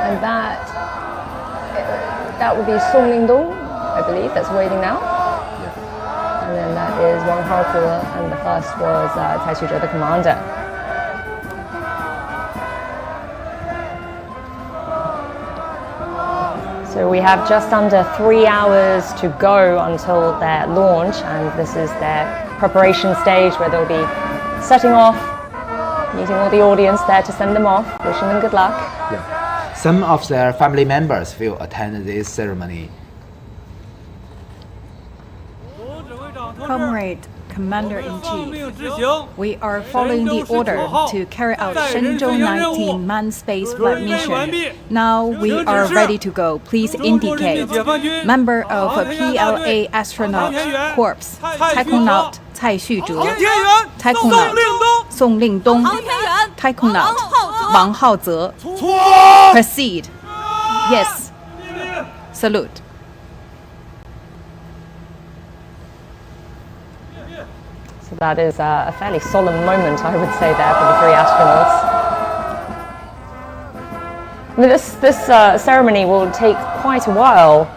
And that would be Lingdong, I believe, that's waving now. Yeah. And then that is Wang Haoze, and the first was Cai Xuzhe, the commander. So we have just under 3 hours to go until their launch, and this is their preparation stage where they'll be setting off, meeting all the audience there to send them off, wishing them good luck. Yeah. Some of their family members will attend this ceremony. Comrade Commander-in-Chief, we are following the order to carry out Shenzhou 19-man spaceflight mission. Now we are ready to go. Please indicate. Member of PLA Astronaut Corps, Taikonaut Cai Xuzhe, Taikonaut Lingdong, Taikonaut Wang Haoze. Proceed. Yes. Salute. So that is a fairly solemn moment, I would say, there for the 3 astronauts. I mean, this ceremony will take quite a while.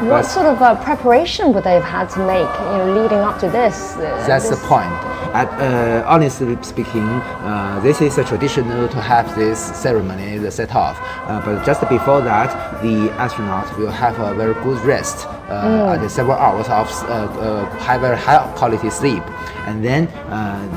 What sort of preparation would they have had to make, leading up to this? That's the point. Honestly speaking, this is a traditional to have this ceremony, the set off. But just before that, the astronauts will have a very good rest, and several hours of very high quality sleep. And then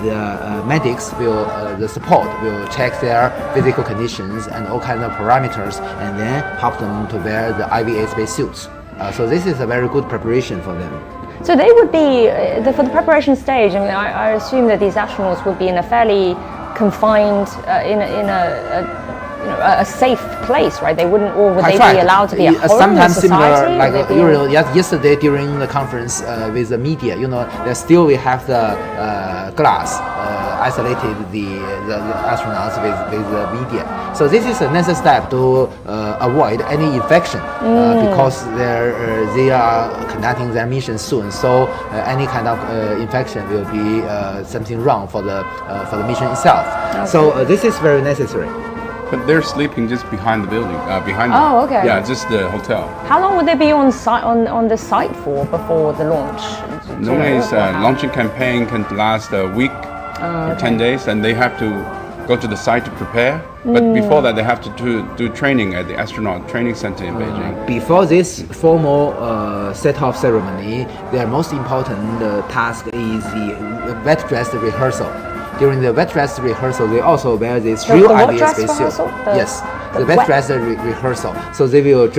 the medics the support will check their physical conditions and all kinds of parameters, and then help them to wear the IVA spacesuits. So this is a very good preparation for them. So they would be, for the preparation stage, I mean, I assume that these astronauts would be in a fairly confined, in a safe place, right? They wouldn't, or would they be allowed to be at home sometimes in society? similar, like yesterday during the conference with the media, they still we have the glass isolated the astronauts with the media. So this is a necessary step to avoid any infection because they are conducting their mission soon. So any kind of infection will be something wrong for the mission itself. Okay. So this is very necessary. But they're sleeping just behind the building, behind them. Oh, okay. Yeah, just the hotel. How long would they be on site on the site for before the launch? Normally, launching campaign can last a week or 10 days, and they have to go to the site to prepare. But before that, they have to do training at the astronaut training center in Beijing. Before this formal set-off ceremony, their most important task is the wet dress rehearsal. During the wet dress rehearsal, they also wear this real IVA spacesuit. Yes, the wet dress rehearsal. So they will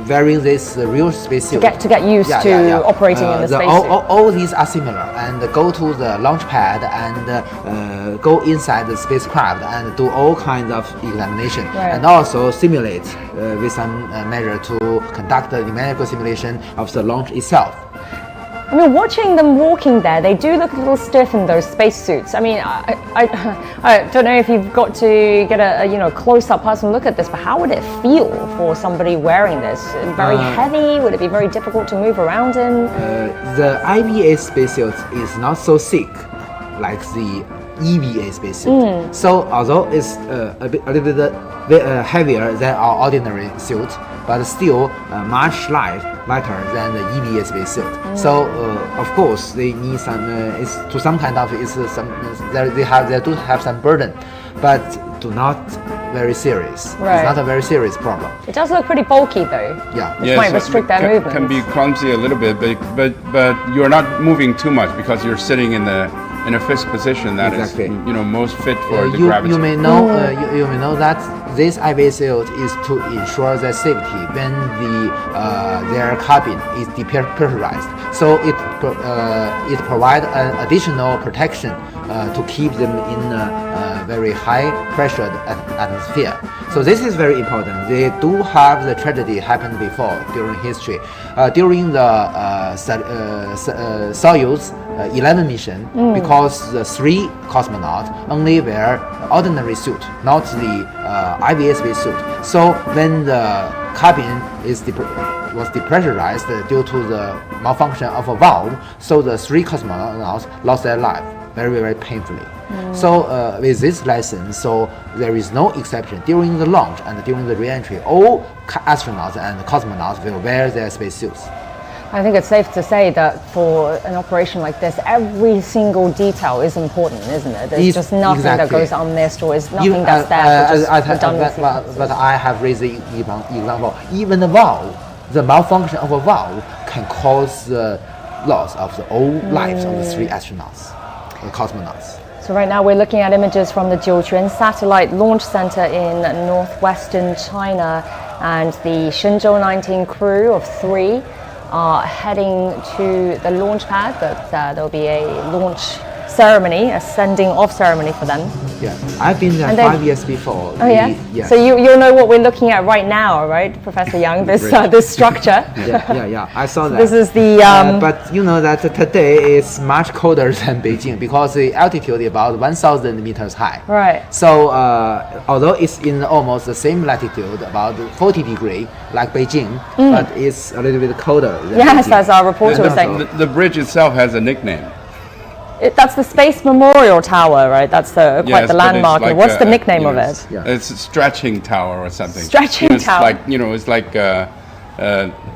wearing this real spacesuit to get used to operating in the spacesuit. All these are similar, and go to the launch pad and go inside the spacecraft and do all kinds of examination, and also simulate with some measure to conduct the numerical simulation of the launch itself. I mean, watching them walking there, they do look a little stiff in those spacesuits. I mean, I don't know if you've got to get a close-up personal look at this, but how would it feel for somebody wearing this? Very heavy? Would it be very difficult to move around in? The IVA spacesuit is not so thick like the EVA spacesuit. So although it's a little bit heavier than our ordinary suit, but still much lighter than the EVA spacesuit. So of course they need some. It's to some kind of they do have some burden, but not very serious. Right. It's not a very serious problem. It does look pretty bulky though. Yeah. Which might restrict their movement. Can be clumsy a little bit, but you're not moving too much because you're sitting in a fixed position that is most fit for the gravity. You may know you may know that this IVA suit is to ensure their safety when their cabin is depressurized. So it provides an additional protection to keep them in a very high pressured atmosphere. So this is very important. They do have the tragedy happened before during history. During the Soyuz 11 mission, because the 3 cosmonauts only wear ordinary suit, not the IVA space suit. So when the cabin was depressurized due to the malfunction of a valve, so the 3 cosmonauts lost their life very, very painfully. So with this lesson, so there is no exception. During the launch and during the re-entry, all astronauts and cosmonauts will wear their spacesuits. I think it's safe to say that for an operation like this, every single detail is important, isn't it? There's just nothing that goes unmissed, or is nothing that's there for just redundancy. But I have raised the example. Even the valve, the malfunction of a valve can cause the loss of the all lives of the 3 astronauts, the cosmonauts. So right now we're looking at images from the Jiuquan Satellite Launch Center in northwestern China, and the Shenzhou 19 crew of 3 are heading to the launch pad, but there'll be a launch ceremony, a sending off ceremony for them. Yeah, I've been there 5 years before. Oh yeah? Yeah. So you'll know what we're looking at right now, right, Professor Yang, this structure? Yeah, I saw that. This is the... but you know that today is much colder than Beijing because the altitude is about 1,000 meters high. Right. So although it's in almost the same latitude, about 40 degrees, like Beijing, but it's a little bit colder than Yes, Beijing. as our reporter was saying. The bridge itself has a nickname. That's the Space Memorial Tower, right? That's quite the landmark. Like what's the nickname of it? Yeah. It's a stretching tower or something. Stretching tower. It's like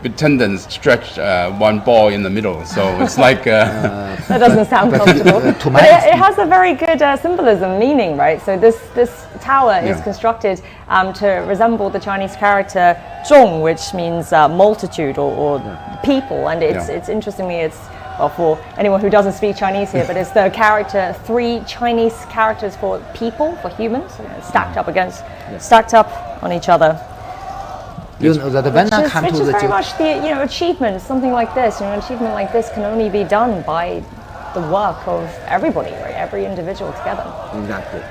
pretenders stretch one ball in the middle. So it's like... That doesn't sound comfortable. But it has a very good symbolism, meaning, right? So this tower is constructed to resemble the Chinese character zhong, which means multitude or people. And it's interestingly, well, for anyone who doesn't speak Chinese here, but it's the character, 3 Chinese characters for people, for humans, stacked up on each other. You know that when I come Which to is the very much the achievement. Something like this, an achievement like this can only be done by the work of everybody, right? Every individual together. Exactly.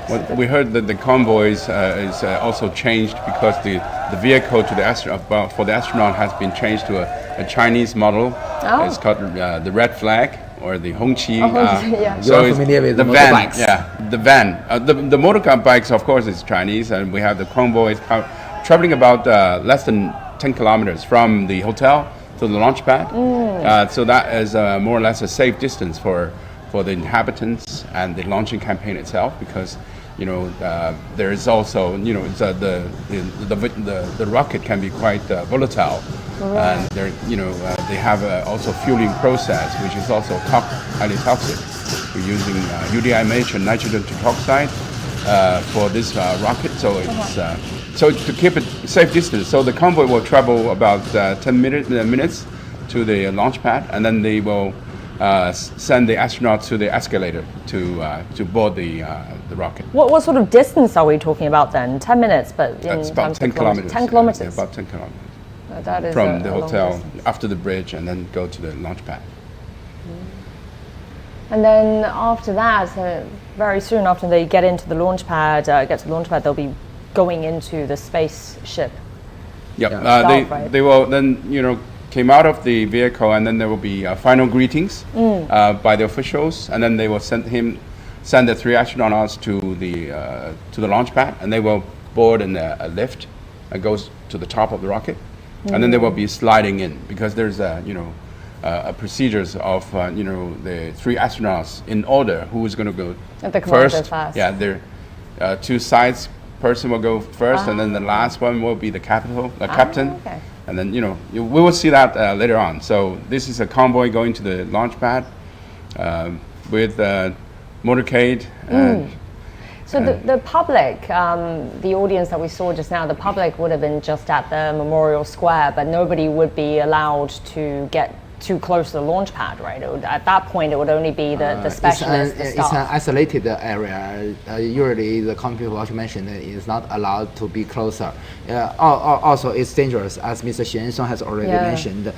Well, we heard that the convoys is also changed because the vehicle to for the astronaut has been changed to a Chinese model. Oh. It's called the red flag or the Hongqi. Yeah. So you're familiar with the van. motorbikes. Yeah, the van. The motor bikes, of course, is Chinese, and we have the convoys traveling about less than 10 kilometers from the hotel to the launch pad. So that is more or less a safe distance for the inhabitants and the launching campaign itself, because there is also it's, the rocket can be quite volatile, and they have also fueling process, which is also highly toxic. We're using UDIMH and nitrogen tetroxide for this rocket, so it's so to keep it safe distance. So the convoy will travel about 10 minutes to the launch pad, and then they will send the astronauts to the escalator to board the rocket. What sort of distance are we talking about then? 10 minutes, but It's about 10 kilometers. 10 kilometers. Yeah, about 10 kilometers. That is From the a long hotel distance. after the bridge, and then go to the launch pad. And then after that, very soon after they get into the launch pad, they'll be going into the spaceship. Yep. Right? They will then came out of the vehicle, and then there will be final greetings by the officials, and then they will send the 3 astronauts to the launch pad, and they will board in a lift that goes to the top of the rocket, and then they will be sliding in, because there's a procedures of the 3 astronauts in order who is going to go At the commander first. first. Yeah, there 2 sides person will go first, and then the last one will be the captain. Okay. And then we will see that later on. So this is a convoy going to the launch pad with motorcade. So the public, the audience that we saw just now, the public would have been just at the Memorial Square, but nobody would be allowed to get too close to the launch pad, right? At that point, it would only be the specialists, the staff. It's an isolated area. Usually, the company what you mentioned is not allowed to be closer. Also, it's dangerous, as Mr. Xian has already mentioned.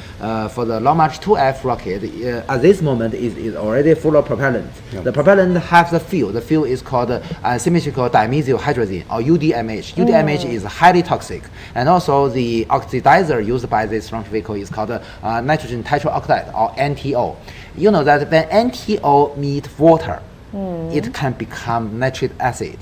For the Long March 2F rocket, at this moment is already full of propellant. The propellant has the fuel. The fuel is called symmetrical dimethyl hydrazine, or UDMH. UDMH is highly toxic, and also the oxidizer used by this launch vehicle is called nitrogen tetroxide, or NTO. You know that when NTO meet water, it can become nitric acid.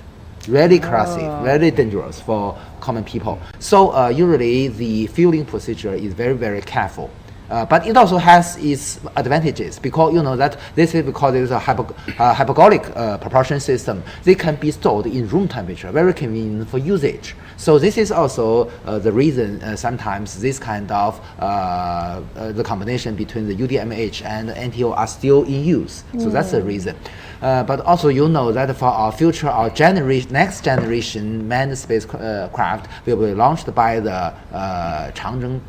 Really corrosive, very dangerous for common people. So usually the fueling procedure is very, very careful. But it also has its advantages because you know that this is because it is a hypergolic propulsion system. They can be stored in room temperature, very convenient for usage. So this is also the reason sometimes this kind of the combination between the UDMH and the NTO are still in use. So that's the reason. But also you know that for our future, our next generation manned spacecraft will be launched by the Changzheng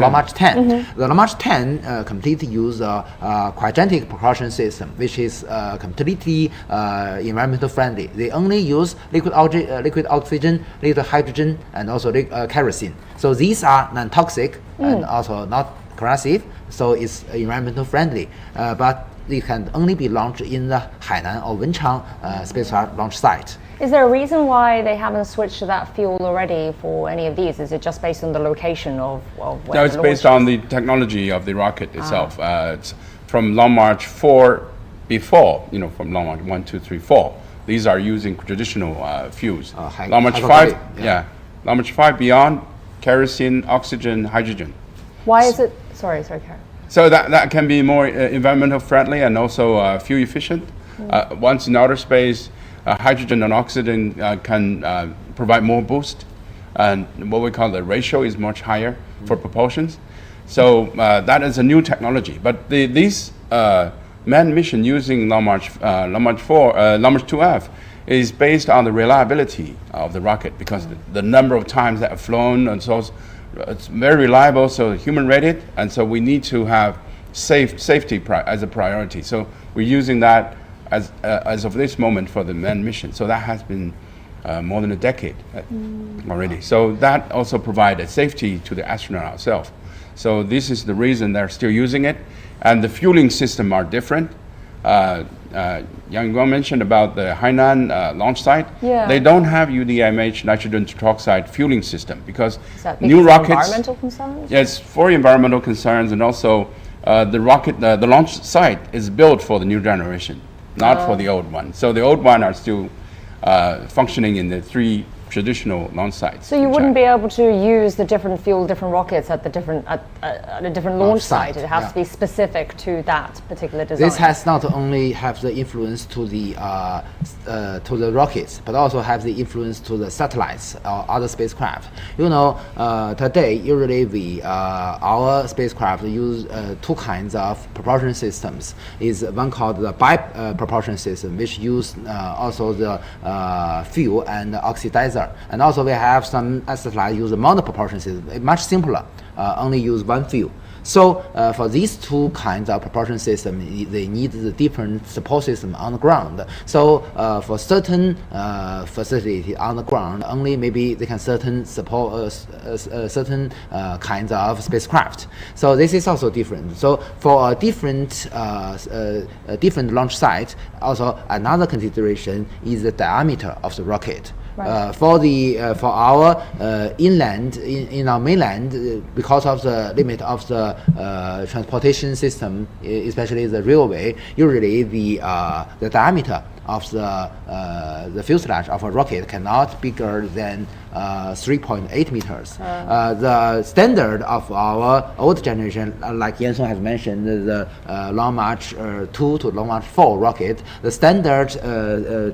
Long March 10. The Long March 10 completely use a cryogenic propulsion system, which is completely environmental friendly. They only use liquid oxygen, liquid hydrogen, and also kerosene. So these are non-toxic and also not corrosive. So it's environmental friendly. But it can only be launched in the Hainan or Wenchang spacecraft launch site. Is there a reason why they haven't switched to that fuel already for any of these? Is it just based on the location of where No, it's based on the technology of the rocket itself. It's from Long March 4 before, from Long March 1, 2, 3, 4. These are using traditional fuels. Long March 5, Long March 5 beyond, kerosene, oxygen, hydrogen. Why is it? Sorry, Karen. So that can be more environmental friendly and also fuel efficient. Once in outer space, hydrogen and oxygen can provide more boost, and what we call the ratio is much higher for propulsions. So that is a new technology. But these manned mission using Long March 2F is based on the reliability of the rocket because the number of times that have flown and so it's very reliable, so human rated, and so we need to have safety as a priority. So we're using that as of this moment for the manned mission. So that has been more than a decade already. So that also provided safety to the astronaut itself. So this is the reason they're still using it, and the fueling system are different. Yang Guang mentioned about the Hainan launch site. Yeah. They don't have UDMH nitrogen tetroxide fueling system because new rockets. Environmental concerns? Yes, for environmental concerns, and also the launch site is built for the new generation, not for the old one. So the old one are still functioning in the 3 traditional launch sites. So you wouldn't be able to use the different fuel, different rockets at a different launch site. It has to be specific to that particular design. This has not only have the influence to the rockets, but also have the influence to the satellites or other spacecraft. Today usually our spacecraft use 2 kinds of propulsion systems. Is one called the bi-propulsion system, which use also the fuel and oxidizer. And also we have some satellites use a monopropulsion system, much simpler, only use one fuel. So for these 2 kinds of propulsion system, they need the different support system on the ground. So for certain facility on the ground, only maybe they can support certain kinds of spacecraft. So this is also different. So for a different launch site, also another consideration is the diameter of the rocket. Right. For our inland, in our mainland, because of the limit of the transportation system, especially the railway, usually the diameter of the fuselage of a rocket cannot bigger than 3.8 meters. The standard of our old generation, like Yan Song has mentioned, the Long March 2 to Long March 4 rocket, the standard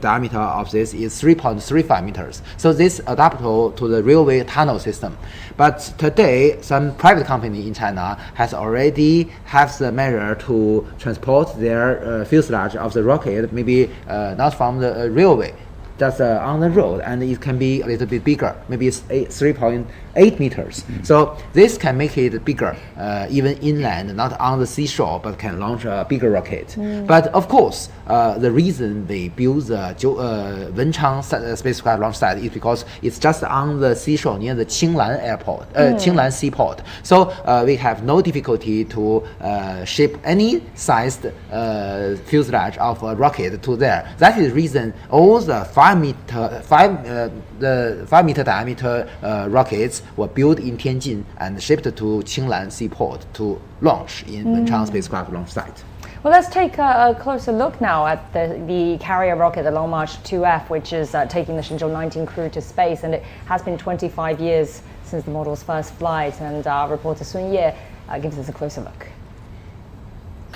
diameter of this is 3.35 meters. So this adaptable to the railway tunnel system. But today, some private company in China has already have the measure to transport their fuselage of the rocket, maybe not from the railway, just on the road, and it can be a little bit bigger, maybe it's 3.8 meters. So this can make it bigger, even inland, not on the seashore, but can launch a bigger rocket. But of course, the reason they build the Wenchang spacecraft launch site is because it's just on the seashore near the Qinglan airport, Qinglan seaport. So we have no difficulty to ship any sized fuselage of a rocket to there. That is the reason all the 5 meter diameter rockets were built in Tianjin and shipped to Qinglan seaport to launch in Wenchang spacecraft launch site. Well, let's take a closer look now at the carrier rocket, the Long March 2F, which is taking the Shenzhou 19 crew to space, and it has been 25 years since the model's first flight. And our reporter Sun Ye gives us a closer look.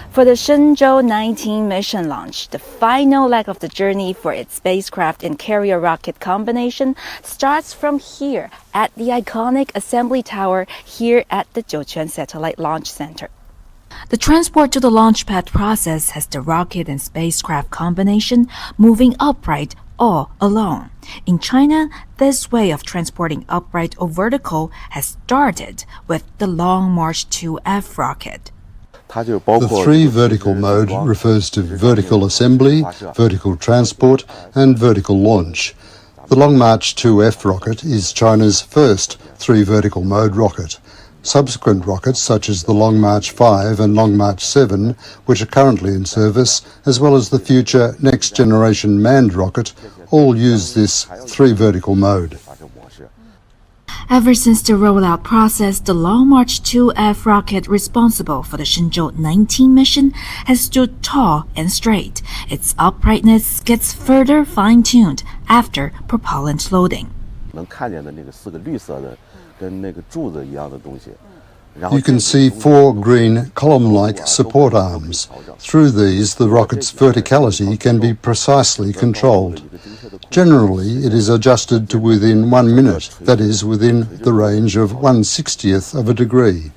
For the Shenzhou 19 mission launch, the final leg of the journey for its spacecraft and carrier rocket combination starts from here at the iconic assembly tower here at the Jiuquan Satellite Launch Center. The transport to the launch pad process has the rocket and spacecraft combination moving upright all along. In China, this way of transporting upright or vertical has started with the Long March 2F rocket. The three vertical mode refers to vertical assembly, vertical transport, and vertical launch. The Long March 2F rocket is China's first three vertical mode rocket. Subsequent rockets such as the Long March 5 and Long March 7, which are currently in service, as well as the future next generation manned rocket, all use this three vertical mode. Ever since the rollout process, the Long March 2F rocket responsible for the Shenzhou 19 mission has stood tall and straight. Its uprightness gets further fine-tuned after propellant loading. You can see four green column-like support arms. Through these, the rocket's verticality can be precisely controlled. Generally, it is adjusted to within 1 minute, that is, within the range of 1/60th of a degree.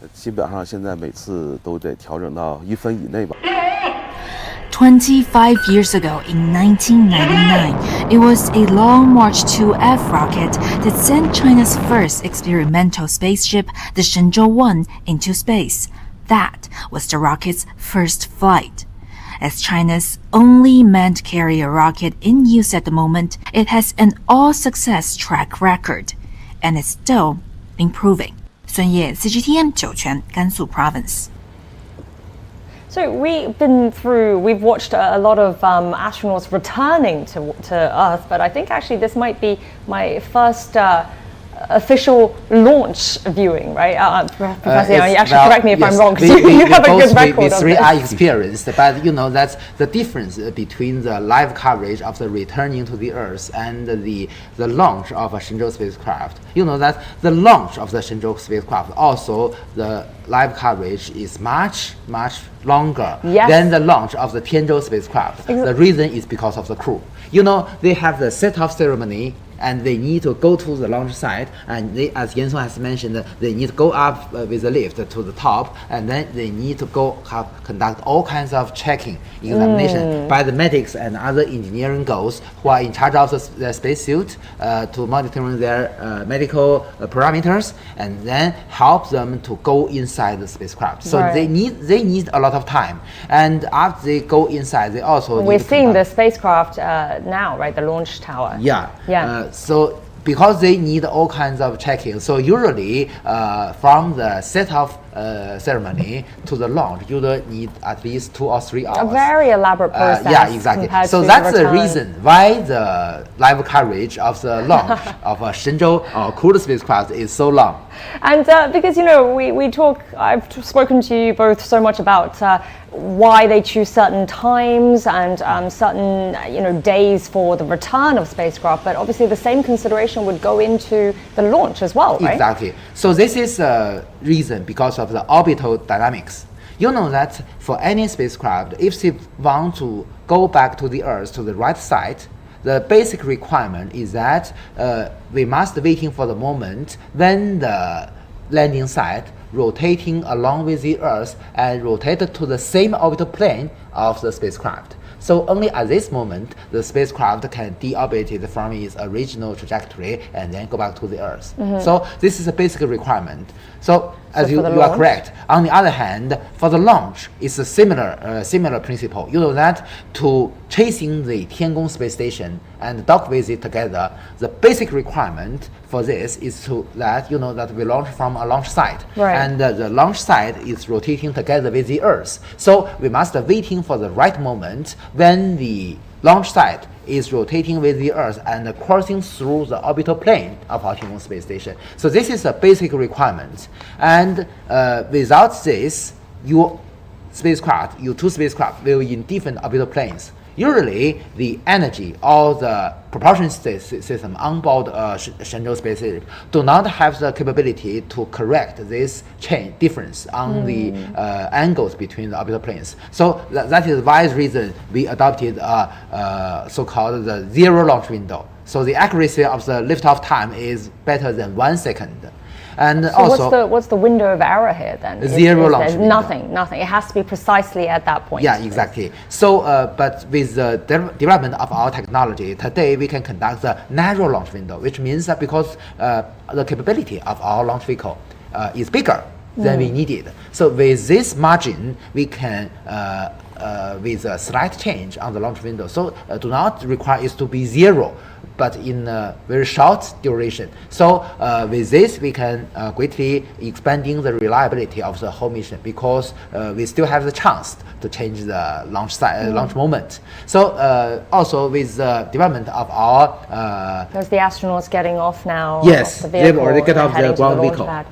25 years ago, in 1999, it was a Long March 2F rocket that sent China's first experimental spaceship, the Shenzhou 1, into space. That was the rocket's first flight. As China's only manned carrier rocket in use at the moment, it has an all-success track record, and is still improving. 孙烨 CGTN 酒泉 Gansu Province. So we've watched a lot of astronauts returning to Earth, but I think actually this might be my first official launch viewing, right? Professor, you actually correct me if I'm wrong, because you have a good record of this. I experienced, but that's the difference between the live coverage of the returning to the Earth and the launch of a Shenzhou spacecraft. That the launch of the Shenzhou spacecraft, also the live coverage is much longer than the launch of the Tiangong spacecraft. The reason is because of the crew. They have the set-off ceremony, and they need to go to the launch site, and they, as Yan Song has mentioned, they need to go up with the lift to the top, and then they need to conduct all kinds of checking, examination by the medics and other engineering goals who are in charge of the spacesuit to monitoring their medical parameters, and then help them to go inside the spacecraft. So they need a lot of time, and after they go inside, they also we're seeing the spacecraft now, right? The launch tower. So because they need all kinds of checking, so usually from the set-off ceremony to the launch, you need at least 2 or 3 hours. A very elaborate process. Exactly. So that's the reason why the live coverage of the launch of a Shenzhou crewed spacecraft is so long. And because I've spoken to you both so much about why they choose certain times and certain days for the return of spacecraft, but obviously the same consideration would go into the launch as well, right? Exactly. So this is a reason because of the orbital dynamics. You know that for any spacecraft, if they want to go back to the Earth to the right side, the basic requirement is that we must waiting for the moment when the landing site rotating along with the Earth and rotated to the same orbital plane of the spacecraft. So only at this moment, the spacecraft can deorbit it from its original trajectory and then go back to the Earth. So this is a basic requirement. So as you are correct. On the other hand, for the launch, it's a similar principle. You know that to chasing the Tiangong space station and dock with it together, the basic requirement for this is that we launch from a launch site, and the launch site is rotating together with the Earth. So we must waiting for the right moment when the launch site is rotating with the Earth and crossing through the orbital plane of our Tiangong space station. So this is a basic requirement. And without this, your two spacecraft will in different orbital planes. Usually, the energy or the propulsion system on board Shenzhou spaceship do not have the capability to correct this difference on the angles between the orbital planes. So that is why reason we adopted so-called the zero launch window. So the accuracy of the liftoff time is better than 1 second. And so also, what's the window of error here then? Zero launch window. Nothing. It has to be precisely at that point. Yeah, exactly. So, but with the development of our technology, today we can conduct the narrow launch window, which means that because the capability of our launch vehicle is bigger than we needed. So with this margin, we can with a slight change on the launch window. So do not require it to be zero, but in a very short duration. So with this, we can greatly expanding the reliability of the whole mission because we still have the chance to change the launch launch moment. So also with the development of our there's the astronauts getting off now. Yes, the they've already got off the ground launch vehicle. pad.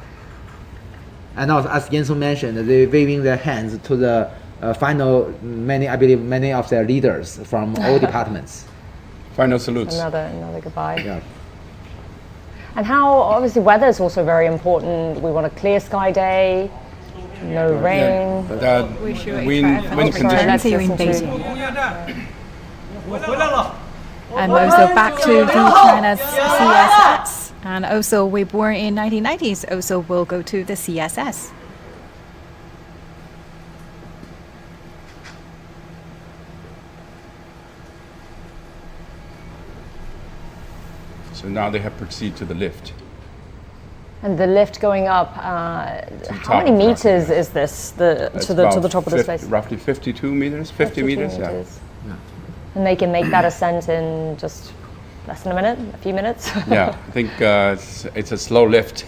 And also, as Yansu mentioned, they waving their hands to the final. I believe many of their leaders from all departments. Final salutes. Another goodbye. Yeah. And how obviously weather is also very important. We want a clear sky day, no rain. We should Wind conditions. see you in listen to- Beijing. And also back to the China's CSS. And also we born in 1990s also will go to the CSS. So now they have proceeded to the lift. And the lift going up. How top many of the meters rocket. is this? It's To the about top of the space. Roughly 52 meters, 50 meters. Yeah. And they can make that ascent in just less than a minute, a few minutes. Yeah, I think it's a slow lift.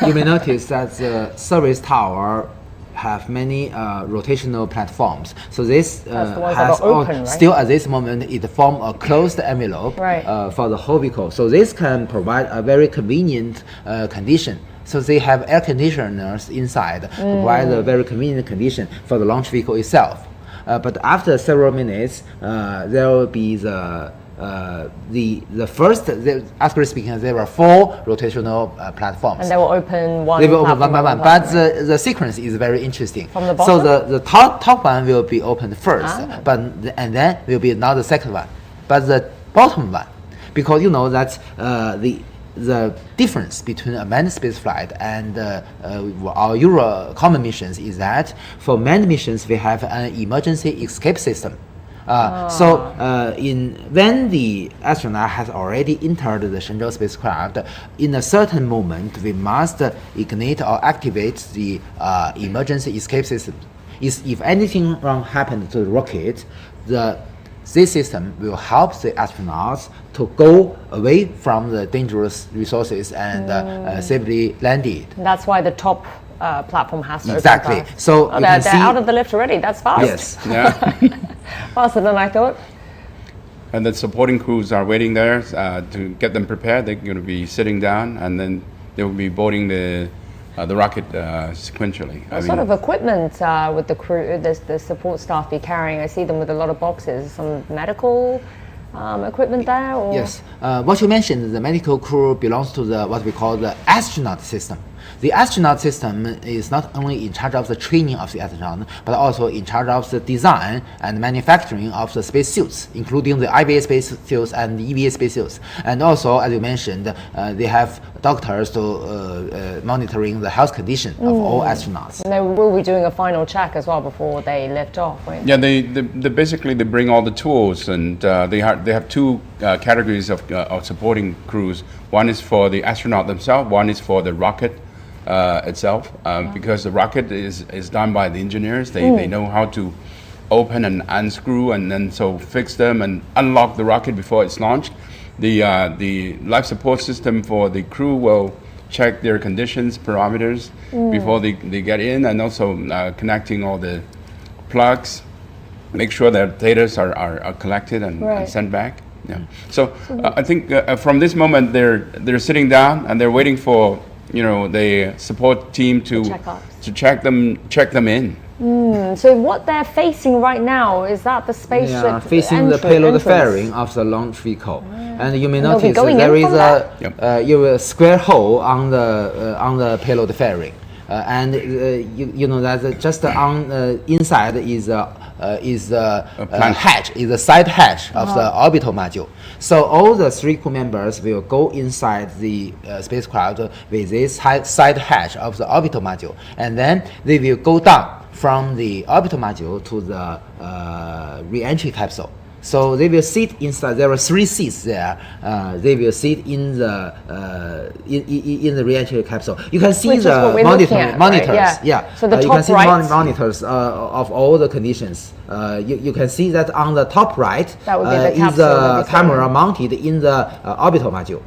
You may notice that the service tower have many rotational platforms. So this the ones that has are open, right? still at this moment it form a closed envelope Right. For the whole vehicle. So this can provide a very convenient condition. So they have air conditioners inside to provide a very convenient condition for the launch vehicle itself. But after several minutes, there will be the first, actually speaking, there were 4 rotational platforms. And they will open one. They will open one by platform one, at a but time, the sequence is very interesting. From the So bottom? the top one will be opened first, Ah. and then will be now the second one, but the bottom one, because you know that the difference between a manned spaceflight and our Euro common missions is that for manned missions we have an emergency escape system. So when the astronaut has already entered the Shenzhou spacecraft, in a certain moment we must ignite or activate the emergency escape system. If anything wrong happened to the rocket, this system will help the astronauts to go away from the dangerous resources and safely land it. And that's why the top platform has to Exactly. open first. So Oh, you they're can see out of the lift already. That's fast. Yes. Yeah. Faster than I thought. And the supporting crews are waiting there to get them prepared. They're going to be sitting down, and then they will be boarding the rocket sequentially. What sort of equipment would the crew, the support staff be carrying? I see them with a lot of boxes. Some medical equipment there? Or? Yes. What you mentioned, the medical crew belongs to what we call the astronaut system. The astronaut system is not only in charge of the training of the astronaut, but also in charge of the design and manufacturing of the spacesuits, including the IVA spacesuits and the EVA spacesuits. And also, as you mentioned, they have doctors to monitoring the health condition of all astronauts. And they will be doing a final check as well before they lift off, right? Yeah, they basically they bring all the tools, and they have 2 categories of supporting crews. One is for the astronaut themselves. One is for the rocket itself, because the rocket is done by the engineers. They know how to open and unscrew and then so fix them and unlock the rocket before it's launched. The life support system for the crew will check their conditions, parameters before they get in, and also connecting all the plugs, make sure that data are collected and sent back. Yeah. So I think from this moment they're sitting down and they're waiting for the support team to check them in. So what they're facing right now, is that the spaceship They are facing the payload fairing of the launch vehicle, and you may notice there is a square hole on the payload fairing, and you know that just on inside is a hatch, is a side hatch of the orbital module. So all the 3 crew members will go inside the spacecraft with this side hatch of the orbital module, and then they will go down from the orbital module to the re-entry capsule. So they will sit inside. There are 3 seats there. They will sit in the re-entry capsule. You can see the monitors. Right? Yeah. So the you top can see right, the monitors of all the conditions. You can see that on the top right is a camera mounted in the orbital module.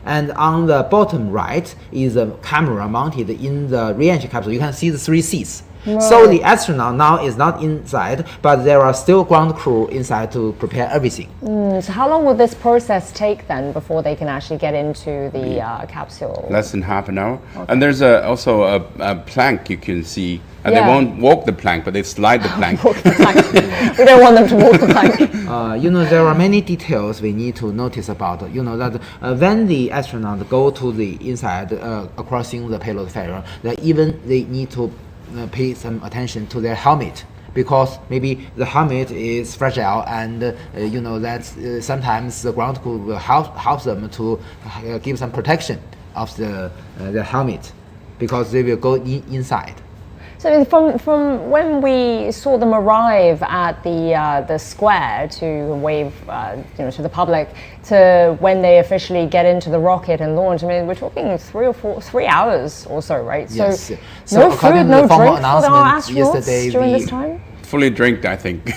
And on the bottom right is a camera mounted in the re-entry capsule. You can see the 3 seats. Right. So the astronaut now is not inside, but there are still ground crew inside to prepare everything. So how long will this process take then before they can actually get into the capsule? Less than half an hour. Okay. And there's also a plank you can see. And they won't walk the plank, but they slide the plank. Walk the plank. We don't want them to walk the plank. You know, there are many details we need to notice about. You know that when the astronaut go to the inside, crossing the payload fairing, that even they need to pay some attention to their helmet, because maybe the helmet is fragile, and you know that sometimes the ground crew will help them to give some protection of the helmet, because they will go inside. So from when we saw them arrive at the square to wave to the public, to when they officially get into the rocket and launch, I mean, we're talking 3 hours or so, right? Yes. So no food, no drink for our astronauts during this time? Fully drinked, I think.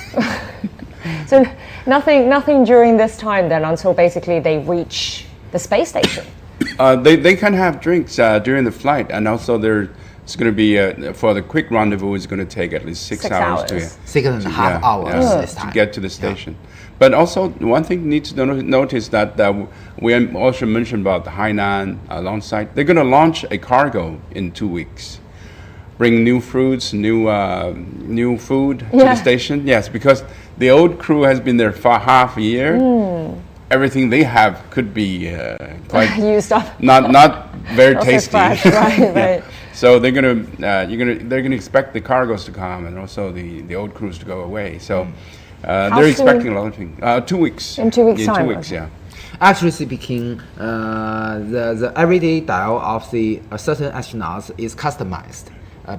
So nothing during this time then, until basically they reach the space station? They can have drinks during the flight, and also it's going to be for the quick rendezvous. It's going to take at least 6 hours to 6.5 hours this time to get to the station. But also one thing you need to notice that we also mentioned about the Hainan launch site. They're going to launch a cargo in 2 weeks, bring new fruits, new food to the station. Yes, because the old crew has been there for half a year. Everything they have could be quite used up, not very tasty. Fresh, right. So they're gonna expect the cargoes to come, and also the old crews to go away. So they're expecting a lot of things. 2 weeks. In 2 weeks' time. 2 weeks, yeah. Actually speaking, the everyday dial of the certain astronauts is customized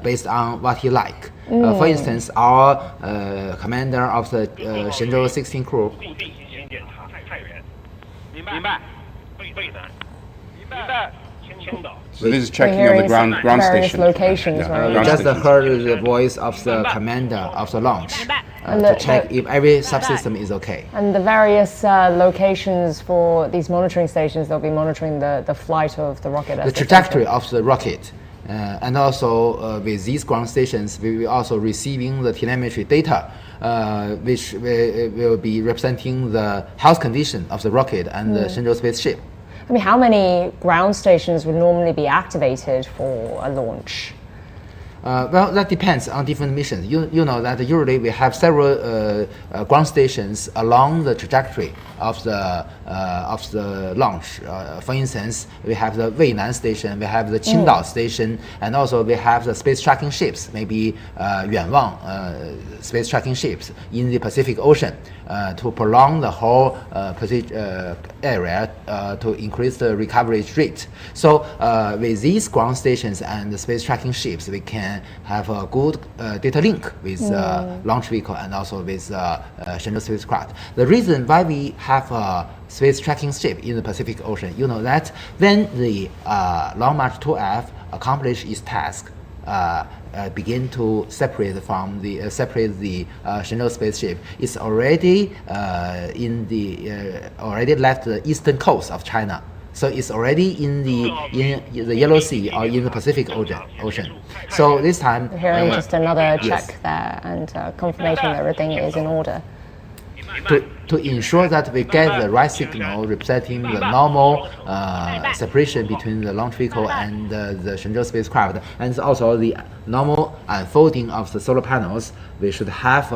based on what he like. For instance, our commander of the Shenzhou 16 crew. So this is checking on the ground station. Locations, right? We just heard the voice of the commander of the launch to check if every subsystem is okay. And the various locations for these monitoring stations, they'll be monitoring the flight of the rocket. The trajectory of the rocket. And also with these ground stations, we will also receiving the telemetry data, which will be representing the health condition of the rocket and the Shenzhou spaceship. I mean, how many ground stations would normally be activated for a launch? Well, that depends on different missions. You know that usually we have several ground stations along the trajectory of the launch. For instance, we have the Weinan station, we have the Qingdao station, and also we have the space tracking ships, maybe Yuanwang space tracking ships in the Pacific Ocean, to prolong the whole area to increase the recovery rate. So with these ground stations and the space tracking ships, we can have a good data link with launch vehicle and also with Shenzhou spacecraft. The reason why we have a space tracking ship in the Pacific Ocean, you know that when the Long March 2F accomplish its task, begin to separate the Shenzhou spaceship, it's already already left the eastern coast of China. So it's already in the Yellow Sea or in the Pacific Ocean. So this time, hearing just another check there and confirmation that everything is in order. to ensure that we get the right signal representing the normal separation between the launch vehicle and the Shenzhou spacecraft, and also the normal unfolding of the solar panels, we should have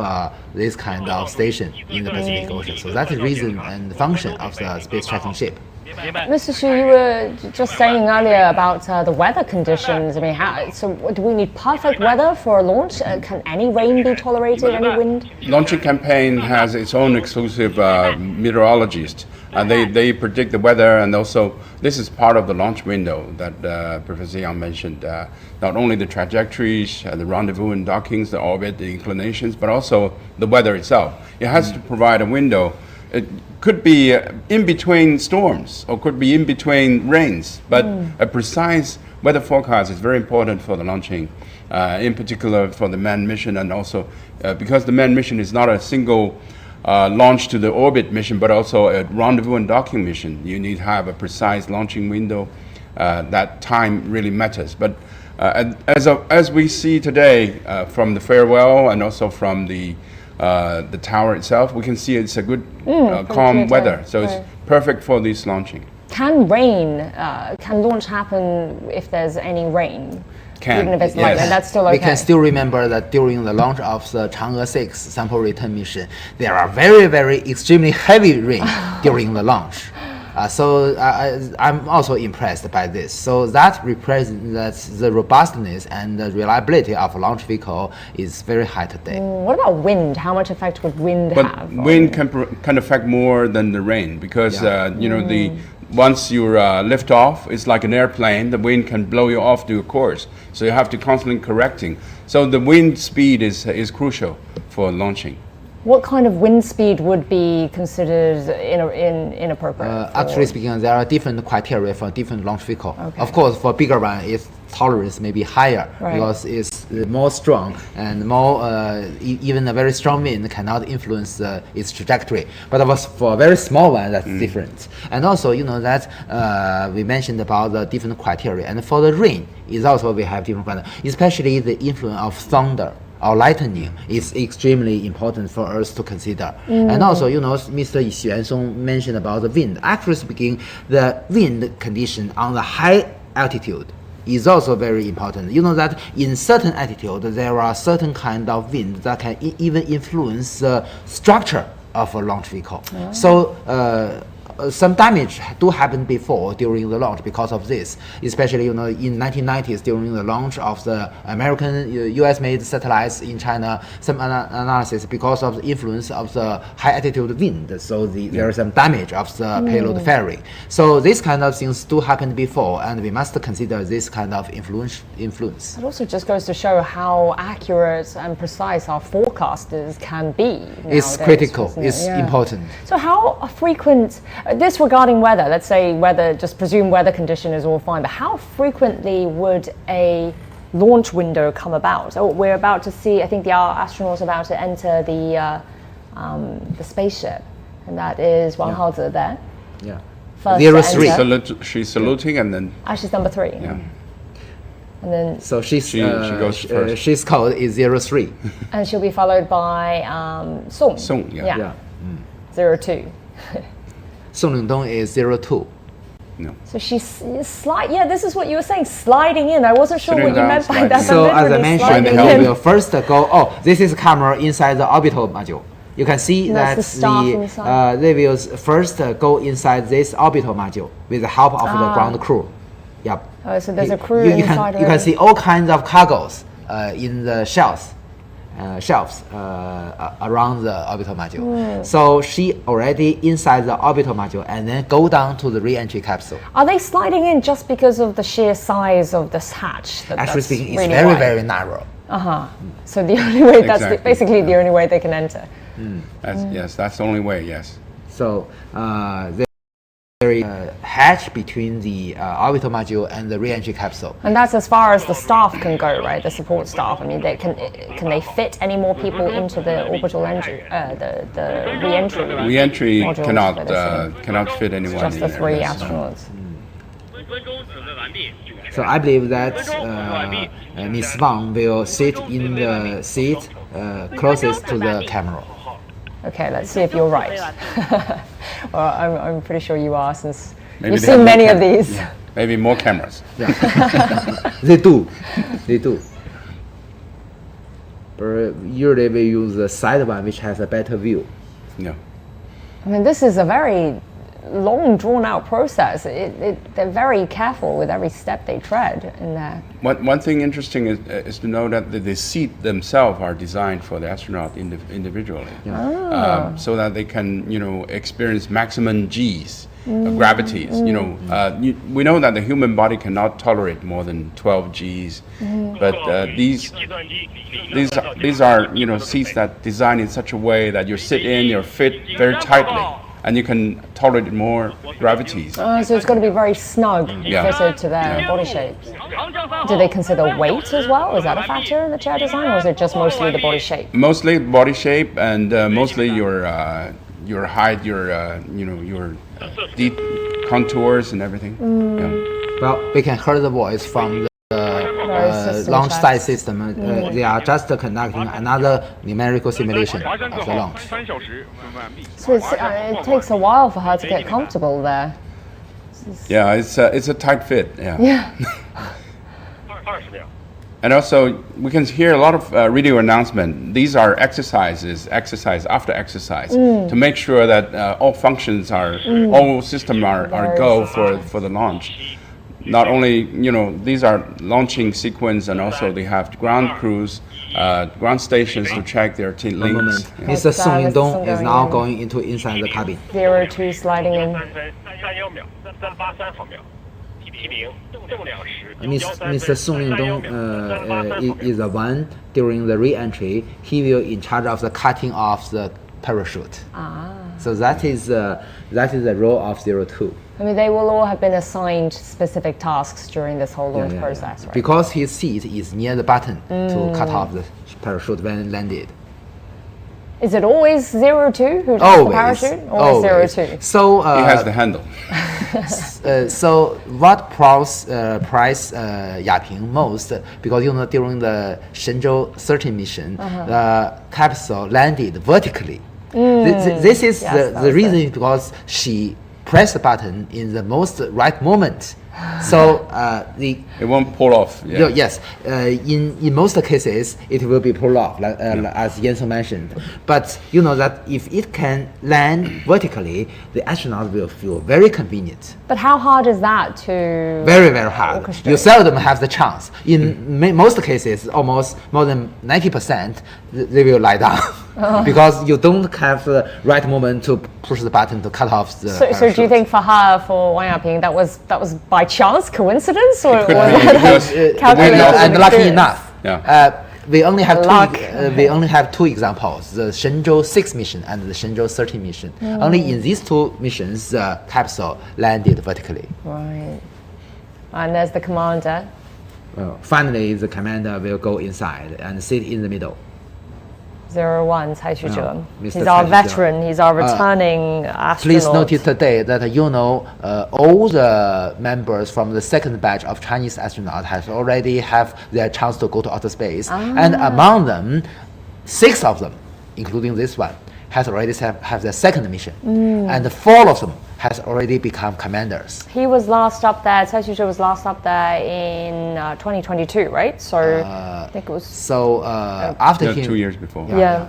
this kind of station in the Pacific Ocean. So that's the reason and function of the space tracking ship. Mr. Xu, you were just saying earlier about the weather conditions. I mean, so do we need perfect weather for a launch? Can any rain be tolerated, any wind? Launching campaign has its own exclusive meteorologist. They predict the weather, and also this is part of the launch window that Professor Yang mentioned. Not only the trajectories, the rendezvous and dockings, the orbit, the inclinations, but also the weather itself. It has to provide a window. It could be in between storms or could be in between rains, but a precise weather forecast is very important for the launching, in particular for the manned mission, and also because the manned mission is not a single launch to the orbit mission, but also a rendezvous and docking mission. You need to have a precise launching window. That time really matters. But as we see today from the farewell and also from the tower itself, we can see it's a good calm weather, so it's perfect for this launching. Can launch happen if there's any rain? Even if it's light, and that's still okay. We can still remember that during the launch of the Chang'e 6 sample return mission, there are very, very extremely heavy rain during the launch. So I'm also impressed by this. So that represents the robustness and the reliability of a launch vehicle is very high today. What about wind? How much effect would wind have? Wind can affect more than the rain because once you lift off, it's like an airplane. The wind can blow you off to your course, so you have to constantly correcting. So the wind speed is crucial for launching. What kind of wind speed would be considered inappropriate? Actually speaking, there are different criteria for different launch vehicle. Okay. Of course, for bigger one, its tolerance may be higher because it's more strong and more even a very strong wind cannot influence its trajectory. But for a very small one, that's different. And also, that we mentioned about the different criteria. And for the rain, is also we have different criteria, especially the influence of thunder or lightning is extremely important for us to consider. And also, Mr. Xuansong mentioned about the wind. Actually speaking, the wind condition on the high altitude is also very important. You know that in certain altitude, there are certain kind of wind that can even influence the structure of a launch vehicle. So some damage do happen before during the launch because of this, especially in 1990s during the launch of the American US-made satellites in China. Some analysis because of the influence of the high altitude wind, so there is some damage of the payload fairing. So these kind of things do happen before, and we must consider this kind of influence. It also just goes to show how accurate and precise our forecasters can be nowadays. It's critical. It's important. So how frequent? This regarding weather, let's say weather, just presume weather condition is all fine, but how frequently would a launch window come about? So we're about to see, I think our astronauts are about to enter the spaceship, and that is Wang Haoze there. Yeah. First 03. She's saluting, and then she's number 3. Yeah. And then so she goes first. She's code is 03. And she'll be followed by Song. Song, yeah. 02. Song Lingdong is 02. No. So she's this is what you were saying, sliding in. I wasn't sure what you meant by that. So as I mentioned, we will first go, this is camera inside the orbital module. You can see that they will first go inside this orbital module with the help of the ground crew. Yep. Oh, so there's a crew inside. You can see all kinds of cargoes in the shelves around the orbital module. So she already inside the orbital module and then go down to the re-entry capsule. Are they sliding in just because of the sheer size of this hatch? Actually speaking, it's really very, wide? very narrow. So the only way, that's basically the only way they can enter. Yes, that's the only way, yes. So there is a hatch between the orbital module and the re-entry capsule. And that's as far as the staff can go, right? The support staff. I mean, can they fit any more people into the orbital entry, the re-entry? Re-entry modules, cannot fit anyone. It's just the 3 astronauts. So I believe that Ms. Wang will sit in the seat closest to the camera. Okay, let's see if you're right. Well, I'm pretty sure you are, since Maybe you've they have seen more many of cameras. these. Maybe more cameras. They do. But usually we use the side one, which has a better view. Yeah. I mean, this is a very long, drawn-out process. They're very careful with every step they tread in there. One thing interesting is to know that the seat themselves are designed for the astronaut individually, so that they can, experience maximum G's, gravities. We know that the human body cannot tolerate more than 12 G's, but these are seats that designed in such a way that you sit in, you're fit very tightly, and you can tolerate more gravities. So it's got to be very snug fitted to their body shapes. Do they consider weight as well? Is that a factor in the chair design, or is it just mostly the body shape? Mostly body shape, and mostly your height, your deep contours and everything. Well, we can hear the voice from the launch site system. They are just conducting another numerical simulation of the launch. So it takes a while for her to get comfortable there. Yeah, it's a tight fit. Yeah. And also, we can hear a lot of radio announcement. These are exercise after exercise, to make sure that all functions all systems are go for the launch. Not only, these are launching sequence, and also they have ground crews, ground stations to check their links. Mr. Song Yingdong is now going into inside the cabin. 02 sliding in. Mr. Song Yingdong is the one during the re-entry. He will in charge of the cutting off the parachute. So that is the role of 02. I mean, they will all have been assigned specific tasks during this whole launch process, right? Because his seat is near the button to cut off the parachute when landed. Is it always 02 who does the parachute? Always 02. So He has the handle. So what price Yaping most? Because during the Shenzhou 13 mission, the capsule landed vertically. This is the reason, because she pressed the button in the most right moment. So it won't pull off. Yeah. Yes, in most cases it will be pulled off, as Jensen mentioned. But you know that if it can land vertically, the astronaut will feel very convenient. But how hard is that to Very, very hard. orchestrate? You seldom have the chance. In most cases, almost more than 90%, they will lie down because you don't have the right moment to push the button to cut off the. So do you think for her, for Wang Yaping, that was by chance, coincidence, or could was be, that because calculated and lucky experience? enough, Yeah. we only have Luck. we only have two examples: the Shenzhou 6 mission and the Shenzhou 13 mission. Only in these two missions, the capsule landed vertically. Right. And there's the commander. Finally, the commander will go inside and sit in the middle. 01, Cai Xuzhe. Mr. He's Cai our Xuzhe. veteran. He's our returning astronaut. Please notice today that all the members from the second batch of Chinese astronauts have already have their chance to go to outer space, and among them, 6 of them, including this one, has already have their second mission, and 4 of them has already become commanders. He was last up there. Cai Xuzhe was last up there in 2022, right? So I think it was. So after him, 2 years before. Yeah.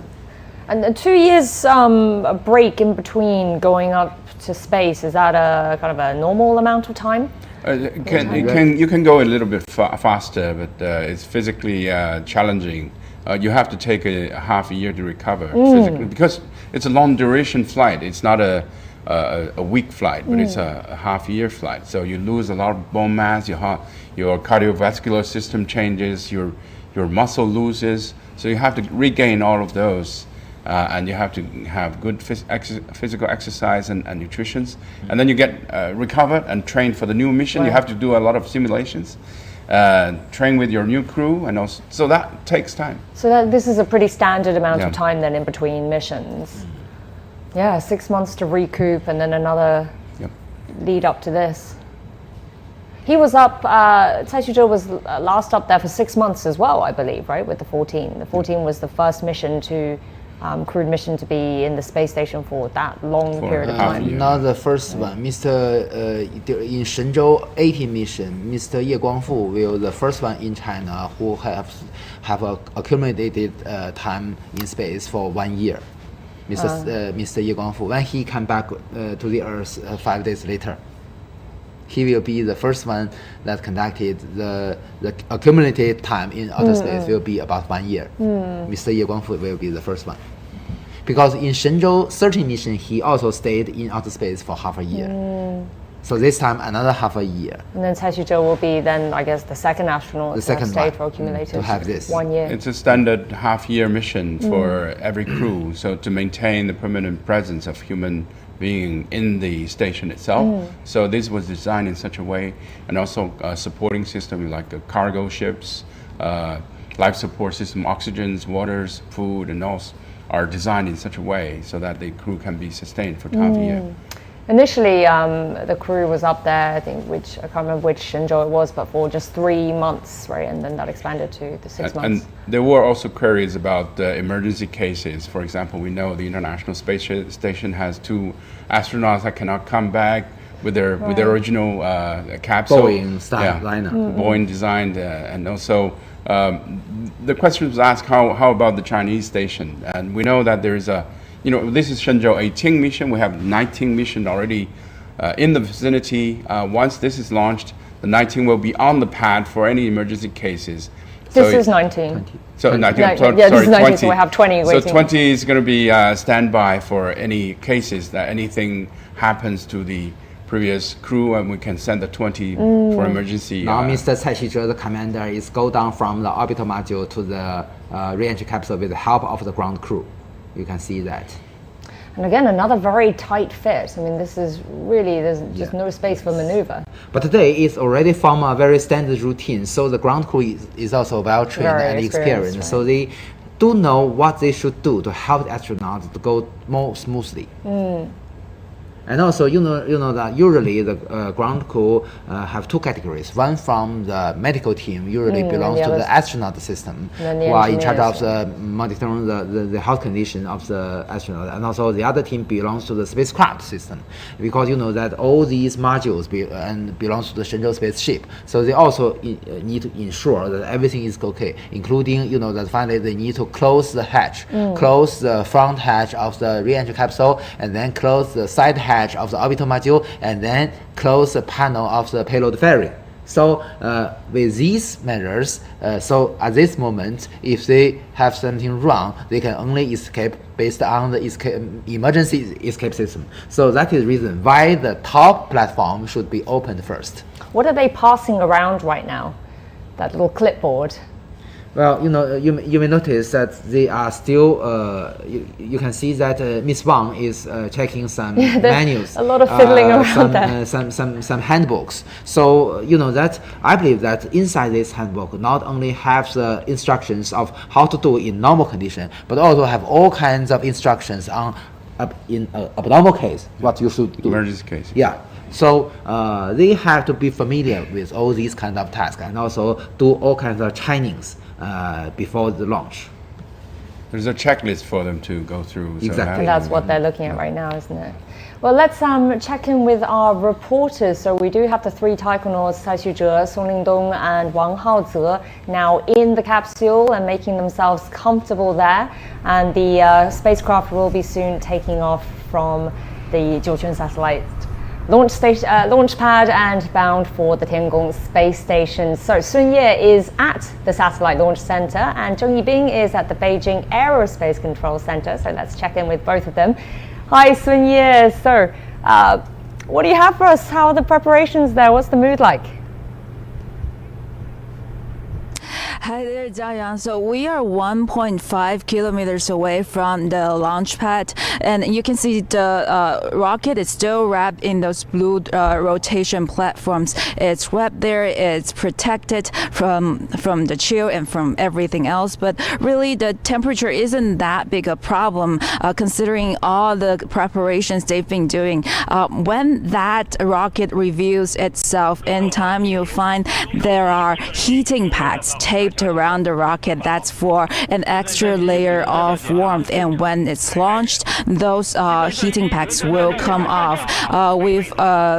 And 2 years a break in between going up to space, is that a kind of a normal amount of time? You can go a little bit faster, but it's physically challenging. You have to take a half a year to recover physically, because it's a long duration flight. It's not a week flight, but it's a half year flight. So you lose a lot of bone mass. Your cardiovascular system changes. Your muscle loses. So you have to regain all of those. And you have to have good physical exercise and nutrition, and then you get recovered and trained for the new mission. Right. You have to do a lot of simulations, train with your new crew, and also, so that takes time. So this is a pretty standard amount of time then in between missions. Yeah, 6 months to recoup, and then another lead up to this. He was up, Cai Xuzhe was last up there for 6 months as well, I believe, right, with the 14. The 14 was the first mission to crewed mission to be in the space station for that long For period of half a time. year. Not the first one. In Shenzhou 18 mission, Mr. Ye Guangfu will the first one in China who have accumulated time in space for 1 year. Mr. Ye Guangfu, when he come back to the Earth 5 days later, he will be the first one that conducted the accumulated time in outer space will be about 1 year. Mr. Ye Guangfu will be the first one. Because in Shenzhou 13 mission, he also stayed in outer space for half a year. So this time another half a year. And then Cai Xuzhe will be then, I guess, the second astronaut The second stayed one, for accumulated to have this. 1 year. It's a standard half-year mission for every crew, so to maintain the permanent presence of human being in the station itself. So this was designed in such a way, and also supporting system like cargo ships, life support system, oxygens, waters, food, and all are designed in such a way so that the crew can be sustained for half a year. Initially, the crew was up there, I think, I can't remember which Shenzhou it was, but for just 3 months, right? And then that expanded to the 6 months. And there were also queries about emergency cases. For example, we know the International Space Station has 2 astronauts that cannot come back with their original capsule. Boeing style liner. Boeing designed, and also the question was asked, how about the Chinese station? And we know that there is this is Shenzhou 18 mission. We have 19 mission already in the vicinity. Once this is launched, the 19 will be on the pad for any emergency cases. This is 19. So 19, Yeah, sorry, this is 19, 20. so we have 20 So waiting. 20 is going to be standby for any cases that anything happens to the previous crew, and we can send the 20 for emergency. Now Mr. Cai Xuzhe, the commander, is go down from the orbital module to the re-entry capsule with the help of the ground crew. You can see that. And again, another very tight fit. I mean, this is really, there's just no space for maneuver. But today it's already from a very standard routine, so the ground crew is also well trained Very and experienced, experienced. So they do know what they should do to help the astronauts to go more smoothly. And also, you know that usually the ground crew have 2 categories. One from the medical team, usually belongs to the astronaut system, who are in charge of monitoring the health condition of the astronaut. And also the other team belongs to the spacecraft system, because you know that all these modules belongs to the Shenzhou spaceship. So they also need to ensure that everything is okay, including that finally they need to close the hatch, close the front hatch of the re-entry capsule, and then close the side hatch of the orbital module, and then close the panel of the payload fairing. So with these measures, so at this moment, if they have something wrong, they can only escape based on the emergency escape system. So that is the reason why the top platform should be opened first. What are they passing around right now? That little clipboard. Well, you may notice that they are still. You can see that Miss Wang is checking some menus. A lot of fiddling around there. Some handbooks. So that I believe that inside this handbook not only have the instructions of how to do in normal condition, but also have all kinds of instructions on in abnormal case what you should do. Emergency case. Yeah. So they have to be familiar with all these kind of tasks, and also do all kinds of trainings before the launch. There's a checklist for them to go through. So Exactly. And that's what they're looking at right now, isn't it? Well, let's check in with our reporters. So we do have the 3 taikonauts, Cai Xuzhe, Lingdong and Wang Haoze, now in the capsule and making themselves comfortable there. And the spacecraft will be soon taking off from the Jiuquan satellite launch pad and bound for the Tiangong space station. So Sun Ye is at the satellite launch center and Zheng Yibing is at the Beijing Aerospace Control Center. So let's check in with both of them. Hi, Sun Ye. So, what do you have for us? How are the preparations there? What's the mood like? Hi there, Jiayang. So we are 1.5 kilometers away from the launch pad, and you can see the rocket is still wrapped in those blue rotation platforms. It's wrapped there. It's protected from the chill and from everything else. But really, the temperature isn't that big a problem, considering all the preparations they've been doing. When that rocket reveals itself in time, you'll find there are heating pads taped put around the rocket. That's for an extra layer of warmth. And when it's launched, those heating packs will come off.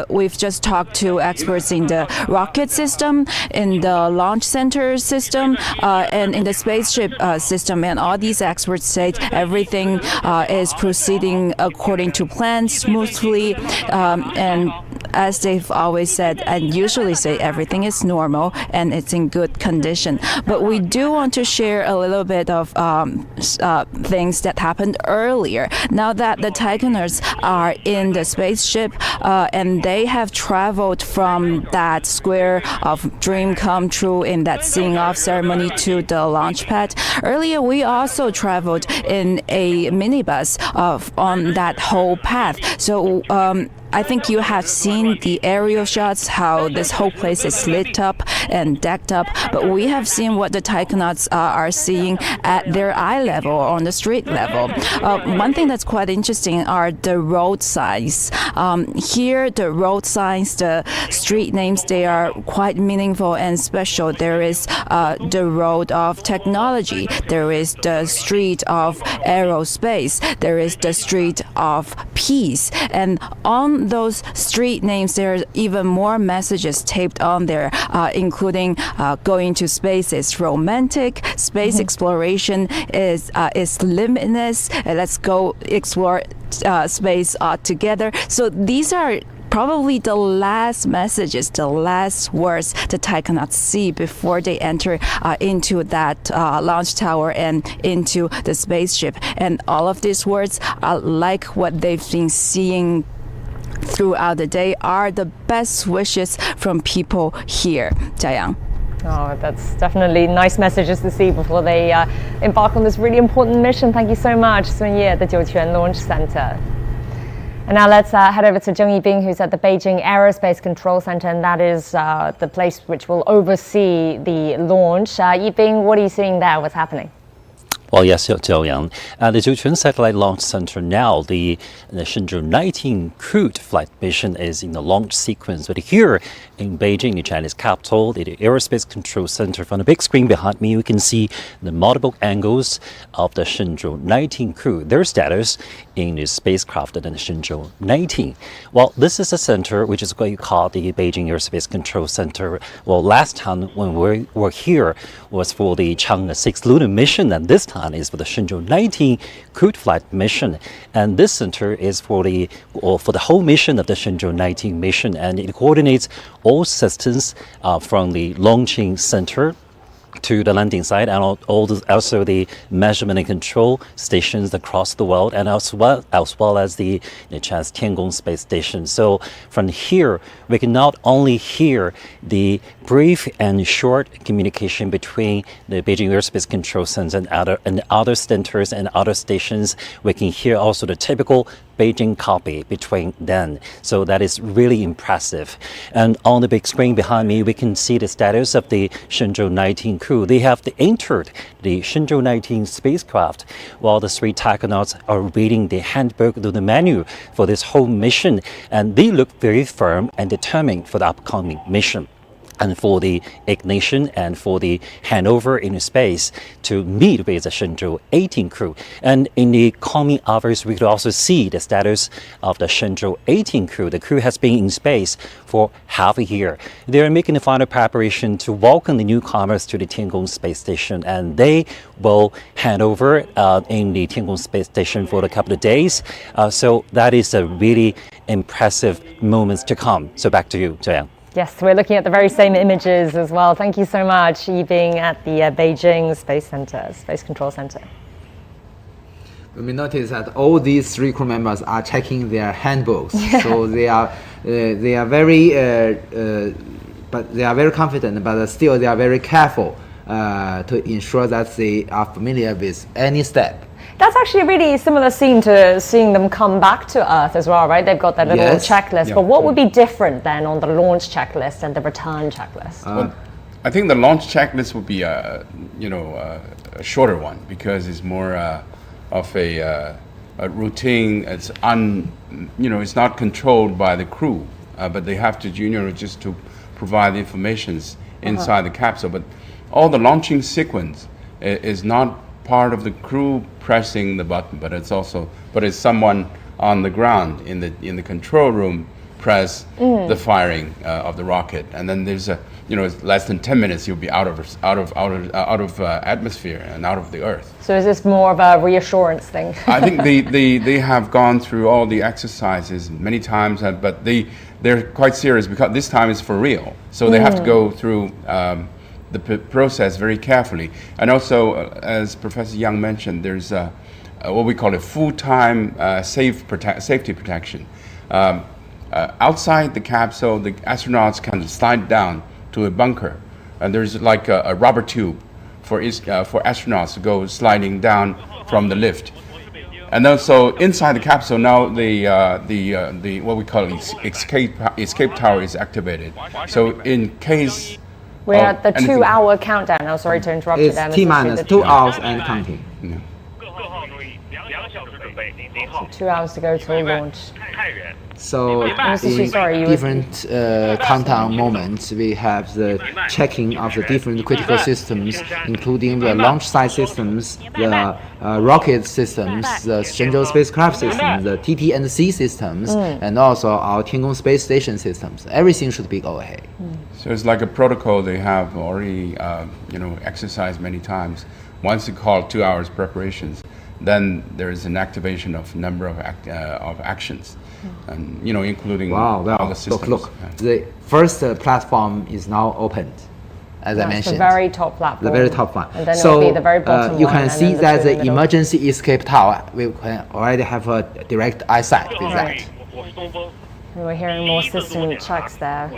We've just talked to experts in the rocket system, in the launch center system, and in the spaceship system. And all these experts say everything is proceeding according to plan, smoothly, and as they've always said and usually say, everything is normal and it's in good condition. But we do want to share a little bit of things that happened earlier. Now that the Taikonauts are in the spaceship and they have traveled from that square of dream come true in that seeing off ceremony to the launch pad. Earlier, we also traveled in a minibus on that whole path. So I think you have seen the aerial shots, how this whole place is lit up and decked up, but we have seen what the Taikonauts are seeing at their eye level, on the street level. One thing that's quite interesting are the road signs. Here, the road signs, the street names, they are quite meaningful and special. There is the road of technology, there is the street of aerospace, there is the street of peace, and on those street names, there are even more messages taped on there, including going to space is romantic, space exploration is limitless, let's go explore space together. So these are probably the last messages, the last words the Taikonauts see before they enter into that launch tower and into the spaceship. And all of these words are like what they've been seeing throughout the day, are the best wishes from people here. Jiayang. Oh, that's definitely nice messages to see before they embark on this really important mission. Thank you so much, Sun Ye at the Jiuquan Launch Center. And now let's head over to Zheng Yibing, who's at the Beijing Aerospace Control Center, and that is the place which will oversee the launch. Yibing, what are you seeing there? What's happening? Well, yes, Zhou Yang. The Jiuquan Satellite Launch Center now, the Shenzhou 19 crewed flight mission is in the launch sequence. But here in Beijing, the Chinese capital, the Aerospace Control Center, from the big screen behind me, we can see the multiple angles of the Shenzhou 19 crew, their status in the spacecraft, the Shenzhou 19. Well, this is a center which is what you call the Beijing Aerospace Control Center. Well, last time when we were here was for the Chang'e 6 lunar mission, and this time is for the Shenzhou 19 crewed flight mission. And this center is for the whole mission of the Shenzhou 19 mission, and it coordinates all systems from the launching center to the landing site, and also the measurement and control stations across the world, and as well as the Tiangong space station. So from here, we can not only hear the brief and short communication between the Beijing Aerospace Control Center and other centers and other stations, we can hear also the typical Beijing copy between them. So that is really impressive. And on the big screen behind me, we can see the status of the Shenzhou 19 crew. They have entered the Shenzhou 19 spacecraft, while the three Taikonauts are reading the handbook, the menu for this whole mission, and they look very firm and determined for the upcoming mission, and for the ignition and for the handover into space to meet with the Shenzhou 18 crew. And in the coming hours, we could also see the status of the Shenzhou 18 crew. The crew has been in space for half a year. They are making the final preparation to welcome the newcomers to the Tiangong space station, and they will hand over in the Tiangong space station for a couple of days. So that is a really impressive moments to come. So back to you, Jiayang. Yes, we're looking at the very same images as well. Thank you so much, Yibing at the Beijing Space Center, Space Control Center. We may notice that all these three crew members are checking their handbooks, so they are very confident, but still they are very careful to ensure that they are familiar with any step. That's actually a really similar scene to seeing them come back to Earth as well, right? They've got that little checklist. Yeah. But what would be different then on the launch checklist and the return checklist? I think the launch checklist would be a shorter one, because it's more of a routine. It's it's not controlled by the crew, but they have to just to provide the informations inside the capsule. But all the launching sequence is not part of the crew pressing the button, but it's someone on the ground in the control room press the firing of the rocket, and then there's it's less than 10 minutes you'll be out of atmosphere and out of the Earth. So is this more of a reassurance thing? I think they have gone through all the exercises many times, but they're quite serious because this time is for real. So they have to go through the process very carefully. And also, as Professor Yang mentioned, there's what we call a full-time safety protection. Outside the capsule, the astronauts can slide down to a bunker, and there's like a rubber tube for astronauts to go sliding down from the lift. And also inside the capsule now, the what we call escape tower is activated. So in case we're at the 2-hour countdown. I'm sorry to interrupt you there. It's T-minus 2 hours and counting. Yeah. So 2 hours to go till launch. So in different countdown moments, we have the checking of the different critical systems, including the launch site systems, the rocket systems, the Shenzhou spacecraft systems, the TT&C systems, and also our Tiangong space station systems. Everything should be go ahead. So it's like a protocol they have already exercised many times. Once you call 2 hours preparations, then there is an activation of number of actions, and including all the systems. Look, the first platform is now opened, as I mentioned. The very top platform. The very top one. And then it will be the very bottom you one, can see that the emergency escape tower, we can already have a direct eyesight with that. We're hearing more system checks there.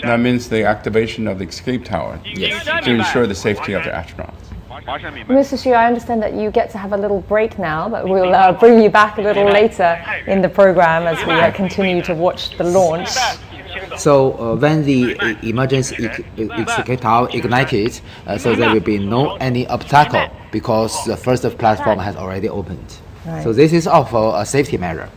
That means the activation of the escape tower, to ensure the safety of the astronauts. Mr. Xu, I understand that you get to have a little break now, but we'll bring you back a little later in the program as we continue to watch the launch. So when the emergency escape tower ignited, so there will be no any obstacle because the first platform has already opened. Right. So this is also a safety measure.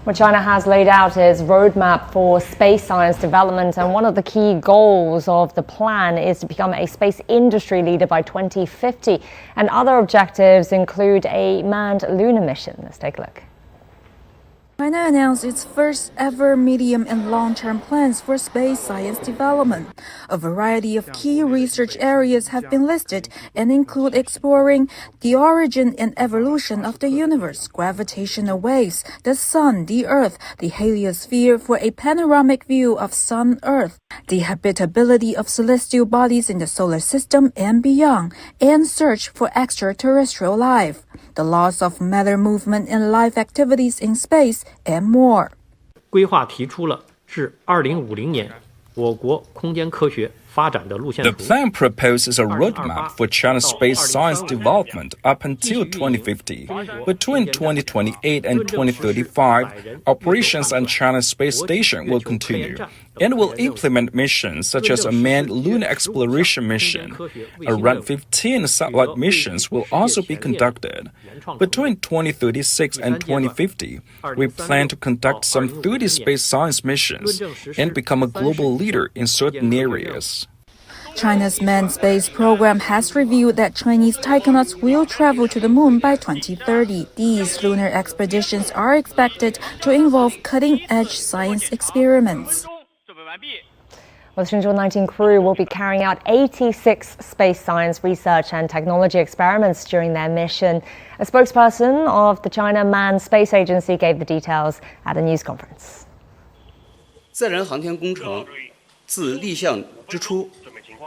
What China has laid out is roadmap for space science development, and one of the key goals of the plan is to become a space industry leader by 2050. And other objectives include a manned lunar mission. Let's take a look. China announced its first ever medium and long-term plans for space science development. A variety of key research areas have been listed and include exploring the origin and evolution of the universe, gravitational waves, the sun, the earth, the heliosphere for a panoramic view of sun-earth, the habitability of celestial bodies in the solar system and beyond, and search for extraterrestrial life, the laws of matter movement and life activities in space, and more. 规划提出了至2050年我国空间科学发展的路线图。 The plan proposes a roadmap for China's space science development up until 2050. Between 2028 and 2035, operations on China's space station will continue and will implement missions such as a manned lunar exploration mission. Around 15 satellite missions will also be conducted. Between 2036 and 2050, we plan to conduct some 30 space science missions and become a global leader in certain areas. China's manned space program has revealed that Chinese taikonauts will travel to the moon by 2030. These lunar expeditions are expected to involve cutting-edge science experiments. Well, the Shenzhou 19 crew will be carrying out 86 space science research and technology experiments during their mission. A spokesperson of the China Manned Space Agency gave the details at a news conference. 载人航天工程自立项之初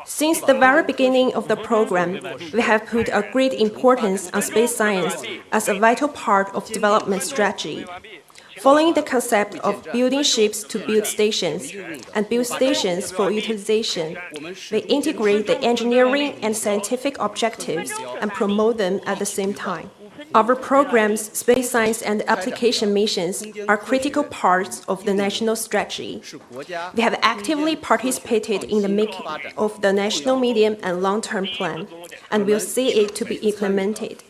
Since the very beginning of the program, we have put a great importance on space science as a vital part of development strategy. Following the concept of building ships to build stations and build stations for utilization, we integrate the engineering and scientific objectives and promote them at the same time. Our program's space science and application missions are critical parts of the national strategy. We have actively participated in the making of the national medium and long-term plan, and will see it to be implemented.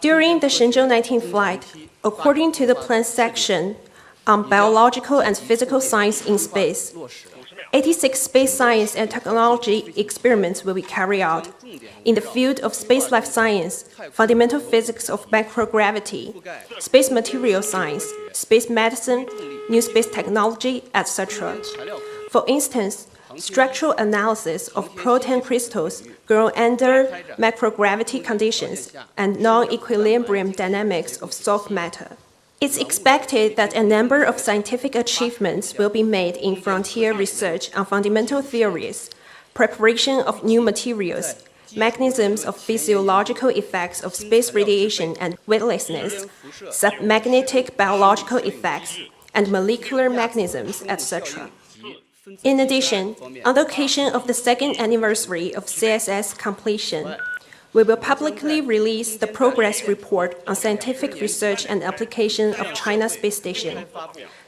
During the Shenzhou 19 flight, according to the plan section, on biological and physical science in space. 86 space science and technology experiments will be carried out in the field of space life science, fundamental physics of microgravity, space material science, space medicine, new space technology, etc. For instance, structural analysis of protein crystals grown under microgravity conditions and non-equilibrium dynamics of soft matter. It's expected that a number of scientific achievements will be made in frontier research on fundamental theories, preparation of new materials, mechanisms of physiological effects of space radiation and weightlessness, submagnetic biological effects, and molecular mechanisms, etc. In addition, on the occasion of the second anniversary of CSS completion, we will publicly release the progress report on scientific research and application of China's space station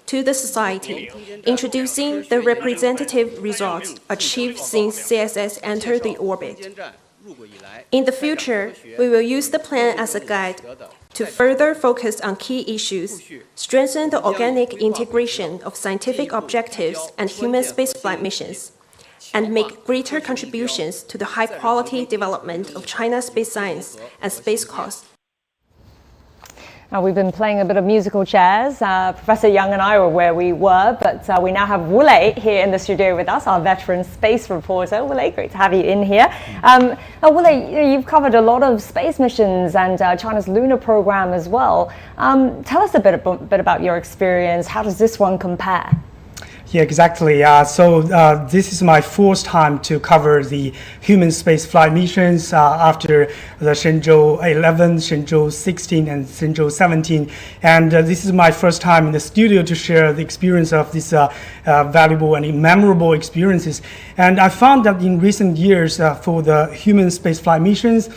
to the society, introducing the representative results achieved since CSS entered the orbit. In the future, we will use the plan as a guide to further focus on key issues, strengthen the organic integration of scientific objectives and human spaceflight missions, and make greater contributions to the high-quality development of China's space science and space costs. We've been playing a bit of musical chairs. Professor Yang and I were where we were, but we now have Wule here in the studio with us, our veteran space reporter. Wule, great to have you in here. Wule, you've covered a lot of space missions and China's lunar program as well. Tell us a bit about your experience. How does this one compare? Yeah, exactly. This is my fourth time to cover the human space flight missions after the Shenzhou 11, Shenzhou 16, and Shenzhou 17. And this is my first time in the studio to share the experience of these valuable and memorable experiences. And I found that in recent years, for the human space flight missions,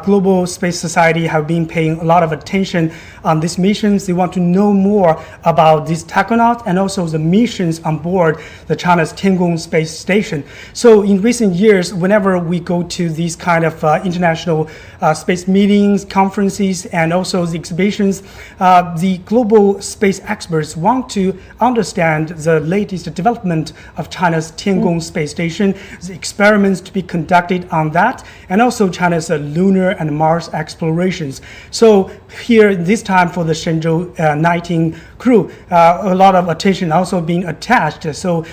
global space society have been paying a lot of attention on these missions. They want to know more about these technonauts and also the missions on board the China's Tiangong space station. So in recent years, whenever we go to these kind of international space meetings, conferences, and also the exhibitions, the global space experts want to understand the latest development of China's Tiangong space station, the experiments to be conducted on that, and also China's lunar and Mars explorations. So here, this time for the Shenzhou 19 crew, a lot of attention also being attached. So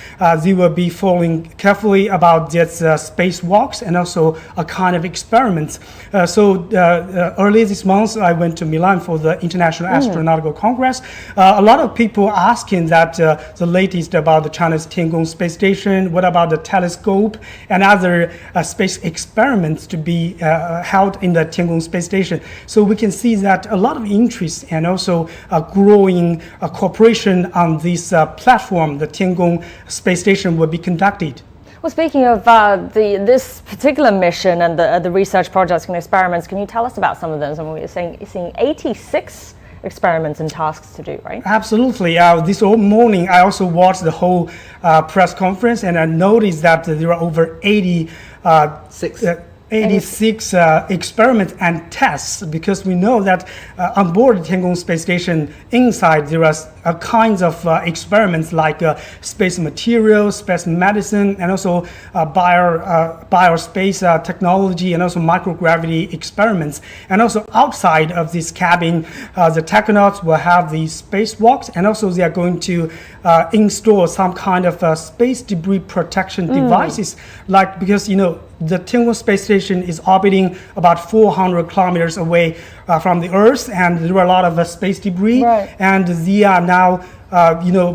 they will be following carefully about these spacewalks and also a kind of experiments. Early this month, I went to Milan for the International Astronautical Congress. A lot of people asking that the latest about the China's Tiangong space station, what about the telescope and other space experiments to be held in the Tiangong space station. So we can see that a lot of interest and also growing cooperation on this platform, the Tiangong space station, will be conducted. Well, speaking of this particular mission and the research projects and experiments, can you tell us about some of them? We're seeing 86 experiments and tasks to do, right? Absolutely. This morning, I also watched the whole press conference, and I noticed that there are over 86 experiments and tests, because we know that on board the Tiangong space station, inside there are kinds of experiments like space materials, space medicine, and also biospace technology, and also microgravity experiments. And also outside of this cabin, the technonauts will have these spacewalks, and also they are going to install some kind of space debris protection devices, like, because the Tiangong space station is orbiting about 400 kilometers away from the Earth, and there are a lot of space debris. Right. And they are now,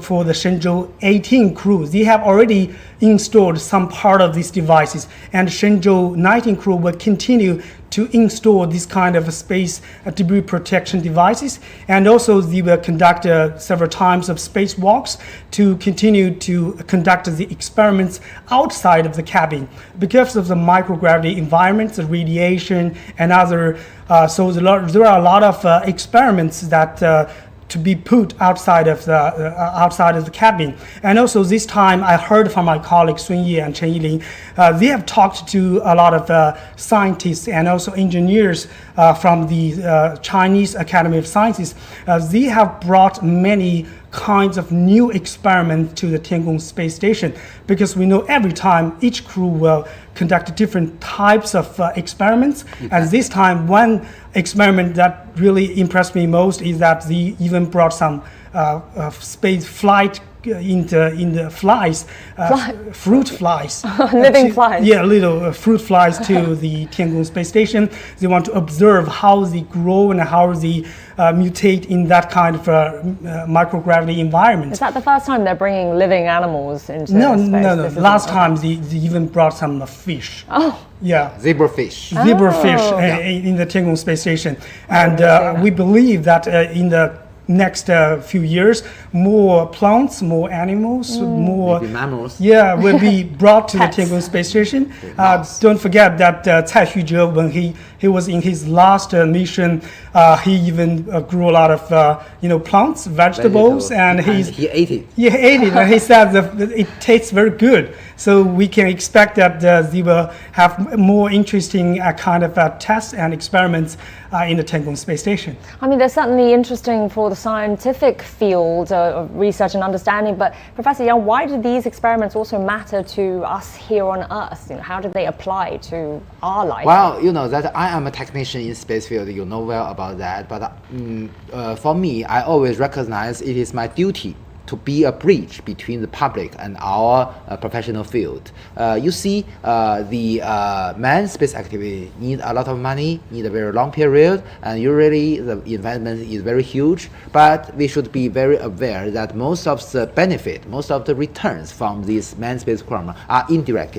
for the Shenzhou 18 crew, they have already installed some part of these devices, and Shenzhou 19 crew will continue to install this kind of space debris protection devices, and also they will conduct several times of spacewalks to continue to conduct the experiments outside of the cabin because of the microgravity environment, the radiation, and other. So there are a lot of experiments that to be put outside of the cabin. And also this time I heard from my colleagues Sun Ye and Chen Yiling, they have talked to a lot of scientists and also engineers from the Chinese Academy of Sciences. They have brought many kinds of new experiments to the Tiangong space station, because we know every time each crew will conduct different types of experiments. And this time, one experiment that really impressed me most is that they even brought some space flight in the flies, fruit flies, living flies. Yeah, little fruit flies to the Tiangong space station. They want to observe how they grow and how they mutate in that kind of microgravity environment. Is that the first time they're bringing living animals into No. space? Last time they even brought some fish. Oh. Yeah. Zebrafish. Zebrafish in the Tiangong space station. And we believe that in the next few years, more plants, more animals, more maybe mammals. Yeah, will be brought to the Pets. Tiangong space station. Don't forget that Cai Xuzhe, when he was in his last mission, he even grew a lot of plants, vegetables, and he ate it. He ate it, and he said that it tastes very good. So we can expect that they will have more interesting kind of tests and experiments in the Tiangong space station. I mean, they're certainly interesting for the scientific field of research and understanding, but Professor Yang, why do these experiments also matter to us here on Earth? How do they apply to our life? Well, you know that I am a technician in space field, you know well about that, but for me, I always recognize it is my duty to be a bridge between the public and our professional field. You see, the manned space activity need a lot of money, need a very long period, and usually the investment is very huge. But we should be very aware that most of the benefit, most of the returns from this manned space program are indirect.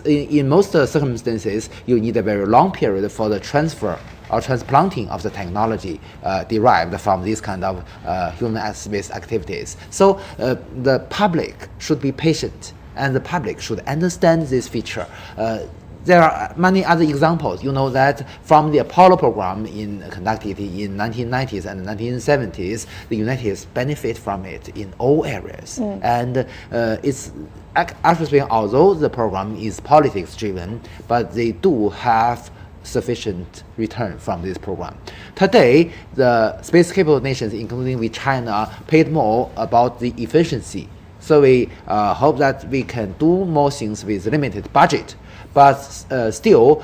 In most circumstances, you need a very long period for the transfer or transplanting of the technology derived from this kind of human space activities. So the public should be patient, and the public should understand this feature. There are many other examples. You know that from the Apollo program conducted in 1990s and 1970s, the United States benefit from it in all areas. And it's actually speaking, although the program is politics driven, but they do have sufficient return from this program. Today, the space capable nations, including with China, paid more about the efficiency. So we hope that we can do more things with limited budget, but still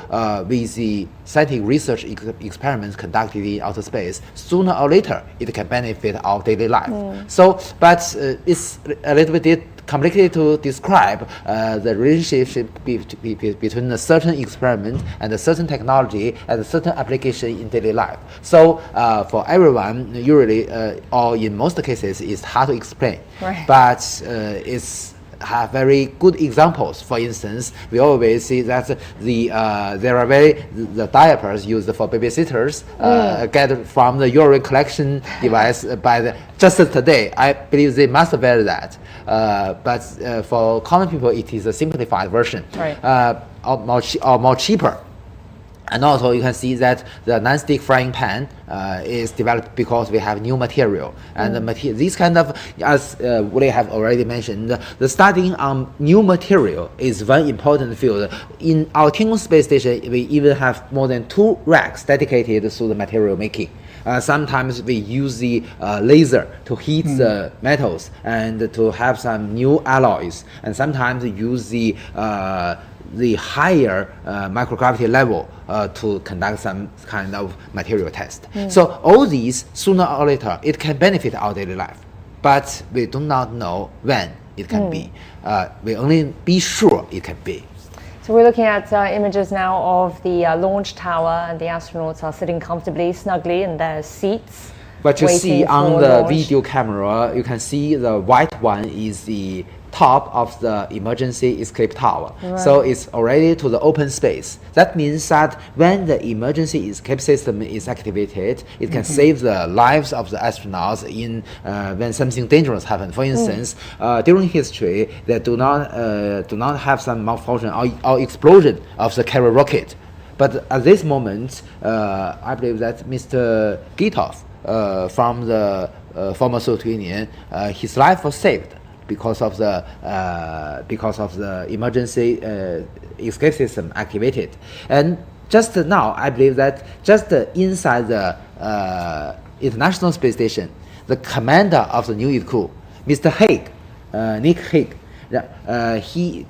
with the scientific research experiments conducted in outer space, sooner or later it can benefit our daily life. So, but it's a little bit complicated to describe the relationship between a certain experiment and a certain technology and a certain application in daily life. So for everyone, usually or in most cases, it's hard to explain. Right. But it's have very good examples. For instance, we always see that there are the diapers used for babysitters gathered from the urine collection device by just today. I believe they must wear that. But for common people, it is a simplified version, right. or more cheaper. And also you can see that the non-stick frying pan is developed because we have new material. And the material, this kind of, as Willie have already mentioned, the studying on new material is one important field. In our Tiangong space station, we even have more than 2 racks dedicated to the material making. Sometimes we use the laser to heat the metals and to have some new alloys. And sometimes we use the higher microgravity level to conduct some kind of material test. So all these, sooner or later, it can benefit our daily life. But we do not know when it can be. We only be sure it can be. So we're looking at images now of the launch tower, and the astronauts are sitting comfortably, snugly in their seats. But you see on the launch. video camera, you can see the white one is the top of the emergency escape tower. Right. So it's already to the open space. That means that when the emergency escape system is activated, it can save the lives of the astronauts in when something dangerous happens. For instance, during history, they do not have some malfunction or explosion of the carrier rocket. But at this moment, I believe that Mr. Gitov from the former Soviet Union, his life was saved because of the emergency escape system activated. And just now, I believe that just inside the International Space Station, the commander of the new East crew, Mr. Haig, Nick Haig. He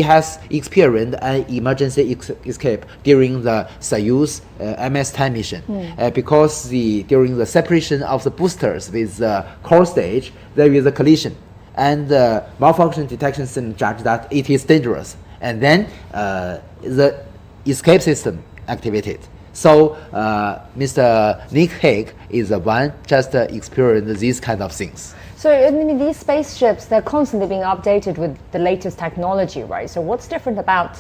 has experienced an emergency escape during the Soyuz MS-10 mission because during the separation of the boosters with the core stage, there is a collision, and the malfunction detection system judged that it is dangerous, and then the escape system activated. So Mr. Nick Haig is the one just experienced these kind of things. So, I mean, these spaceships, they're constantly being updated with the latest technology, right? So what's different about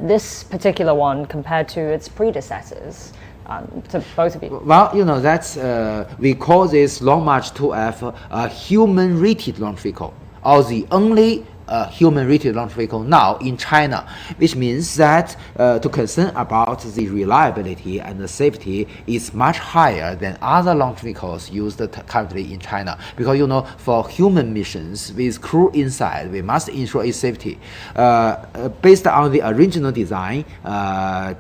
this particular one compared to its predecessors, to both of you? Well, you know, that's, we call this Long March 2F a human-rated launch vehicle, or the only human-rated launch vehicle now in China, which means that to concern about the reliability and the safety is much higher than other launch vehicles used currently in China. Because, you know, for human missions with crew inside, we must ensure its safety. Based on the original design,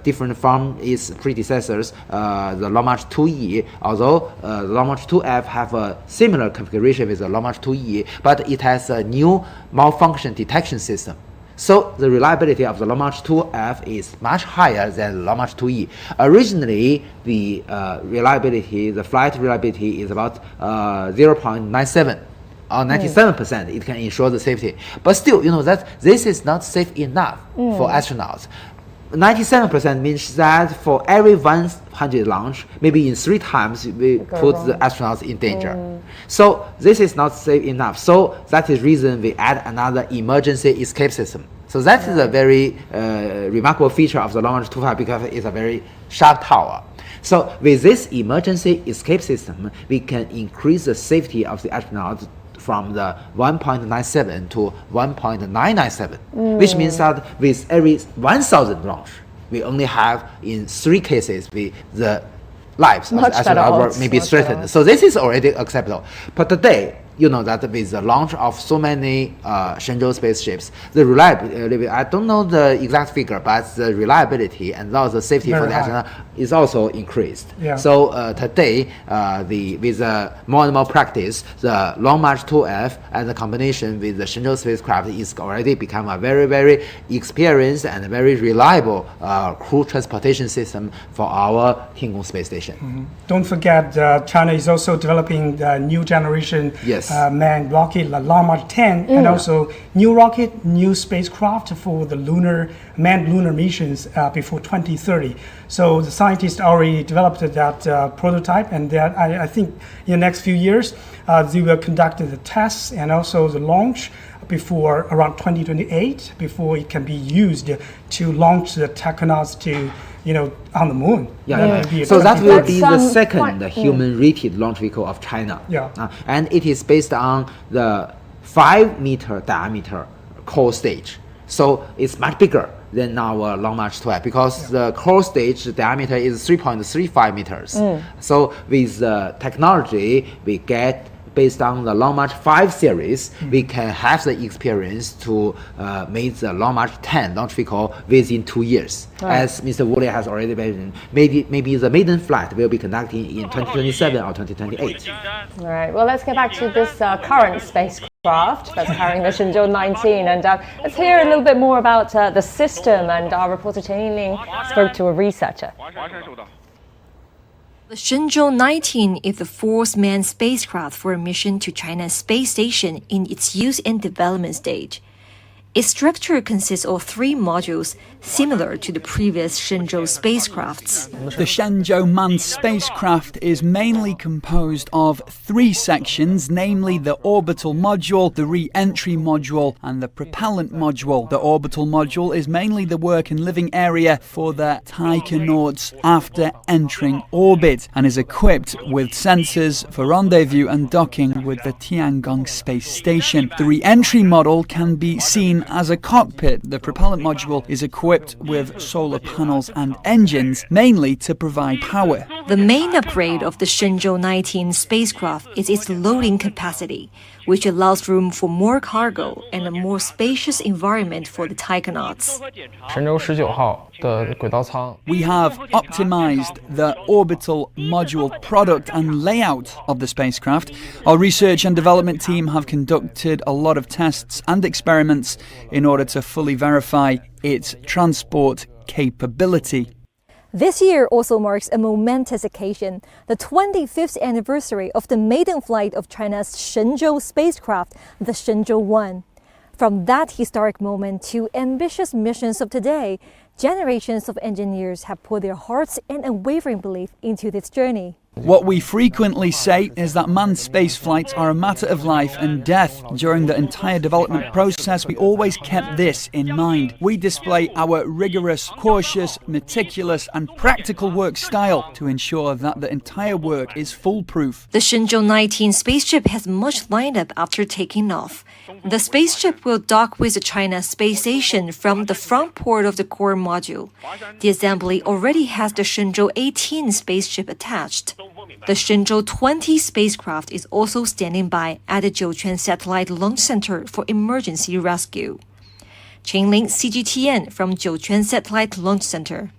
different from its predecessors, the Long March 2E, although the Long March 2F have a similar configuration with the Long March 2E, but it has a new malfunction detection system. So the reliability of the Long March 2F is much higher than the Long March 2E. Originally, the reliability, the flight reliability is about 0.97 or 97%. It can ensure the safety. But still, you know, that this is not safe enough for astronauts. 97% means that for every 100 launch, maybe in 3 times we put the astronauts in danger. So this is not safe enough. So that is reason we add another emergency escape system. So that is a very remarkable feature of the Long March 2F because it's a very sharp tower. So with this emergency escape system, we can increase the safety of the astronauts from the 1.97 to 1.997, which means that with every 1,000 launch, we only have in 3 cases the lives of the astronauts may be threatened. So this is already acceptable. But today, you know that with the launch of so many Shenzhou spaceships, the reliability, I don't know the exact figure, but the reliability and also the safety for the astronaut is also increased. So today, with more and more practice, the Long March 2F and the combination with the Shenzhou spacecraft is already become a very, very experienced and very reliable crew transportation system for our Tiangong space station. Don't forget, China is also developing the new generation manned rocket, the Long March 10, and also new rocket, new spacecraft for the manned lunar missions before 2030. So the scientists already developed that prototype, and that I think in the next few years they will conduct the tests and also the launch before around 2028, before it can be used to launch the technonauts to, you know, on the moon. So that will be the second human-rated launch vehicle of China. And it is based on the 5-meter diameter core stage. So it's much bigger than our Long March 2F because the core stage diameter is 3.35 meters. So with the technology we get based on the Long March 5 series, we can have the experience to make the Long March 10 launch vehicle within 2 years. As Mr. Wu has already mentioned, maybe the maiden flight will be conducted in 2027 or 2028. All right, well, let's get back to this current spacecraft that's carrying the Shenzhou 19, and let's hear a little bit more about the system, and our reporter Chen Yingling spoke to a researcher. The Shenzhou 19 is the 4th manned spacecraft for a mission to China's space station in its use and development stage. Its structure consists of 3 modules, similar to the previous Shenzhou spacecrafts. The Shenzhou manned spacecraft is mainly composed of 3 sections, namely the orbital module, the re-entry module, and the propellant module. The orbital module is mainly the work and living area for the taikonauts after entering orbit, and is equipped with sensors for rendezvous and docking with the Tiangong space station. The re-entry module can be seen as a cockpit. The propellant module is equipped with solar panels and engines, mainly to provide power. The main upgrade of the Shenzhou 19 spacecraft is its loading capacity, which allows room for more cargo and a more spacious environment for the taikonauts. We have optimized the orbital module product and layout of the spacecraft. Our research and development team have conducted a lot of tests and experiments in order to fully verify its transport capability. This year also marks a momentous occasion, the 25th anniversary of the maiden flight of China's Shenzhou spacecraft, the Shenzhou 1. From that historic moment to ambitious missions of today, generations of engineers have put their hearts and unwavering belief into this journey. What we frequently say is that manned space flights are a matter of life and death. During the entire development process, we always kept this in mind. We display our rigorous, cautious, meticulous and practical work style to ensure that the entire work is foolproof. The Shenzhou 19 spaceship has much lined up after taking off. The spaceship will dock with the China Space Station from the front port of the core module. The assembly already has the Shenzhou 18 spaceship attached. The Shenzhou 20 spacecraft is also standing by at the Jiuquan Satellite Launch Center for emergency rescue. Qinling CGTN from Jiuquan Satellite Launch Center.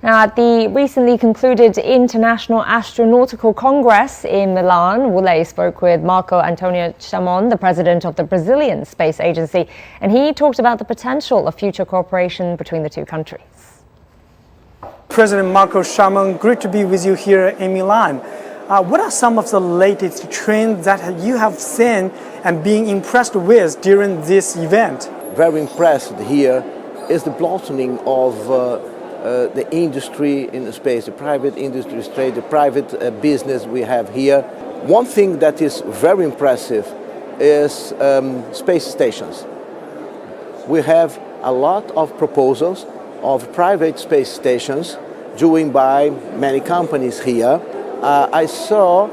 Now, at the recently concluded International Astronautical Congress in Milan, Wu spoke with Marco Antonio Chamon, the president of the Brazilian Space Agency, and he talked about the potential of future cooperation between the two countries. President Marco Chamon, great to be with you here in Milan. What are some of the latest trends that you have seen and being impressed with during this event? Very impressed here is the blossoming of the industry in the space, the private industry, the private business we have here. One thing that is very impressive is space stations. We have a lot of proposals of private space stations doing by many companies here. I saw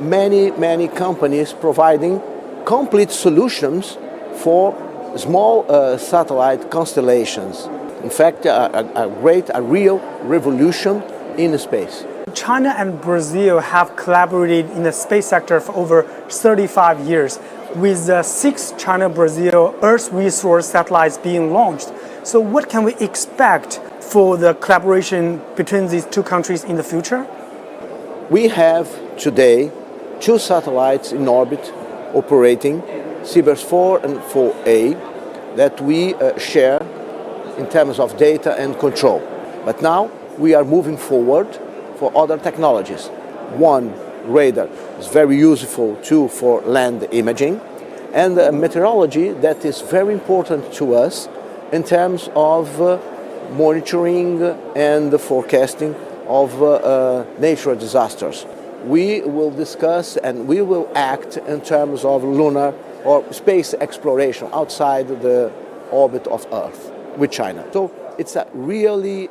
many companies providing complete solutions for small satellite constellations. In fact, a real revolution in space. China and Brazil have collaborated in the space sector for over 35 years, with 6 China-Brazil Earth resource satellites being launched. So what can we expect for the collaboration between these two countries in the future? We have today 2 satellites in orbit operating, Sirius 4 and 4A, that we share in terms of data and control. But now we are moving forward for other technologies. One, radar is very useful too for land imaging, and meteorology that is very important to us in terms of monitoring and forecasting of natural disasters. We will discuss and we will act in terms of lunar or space exploration outside the orbit of Earth with China. So it's a really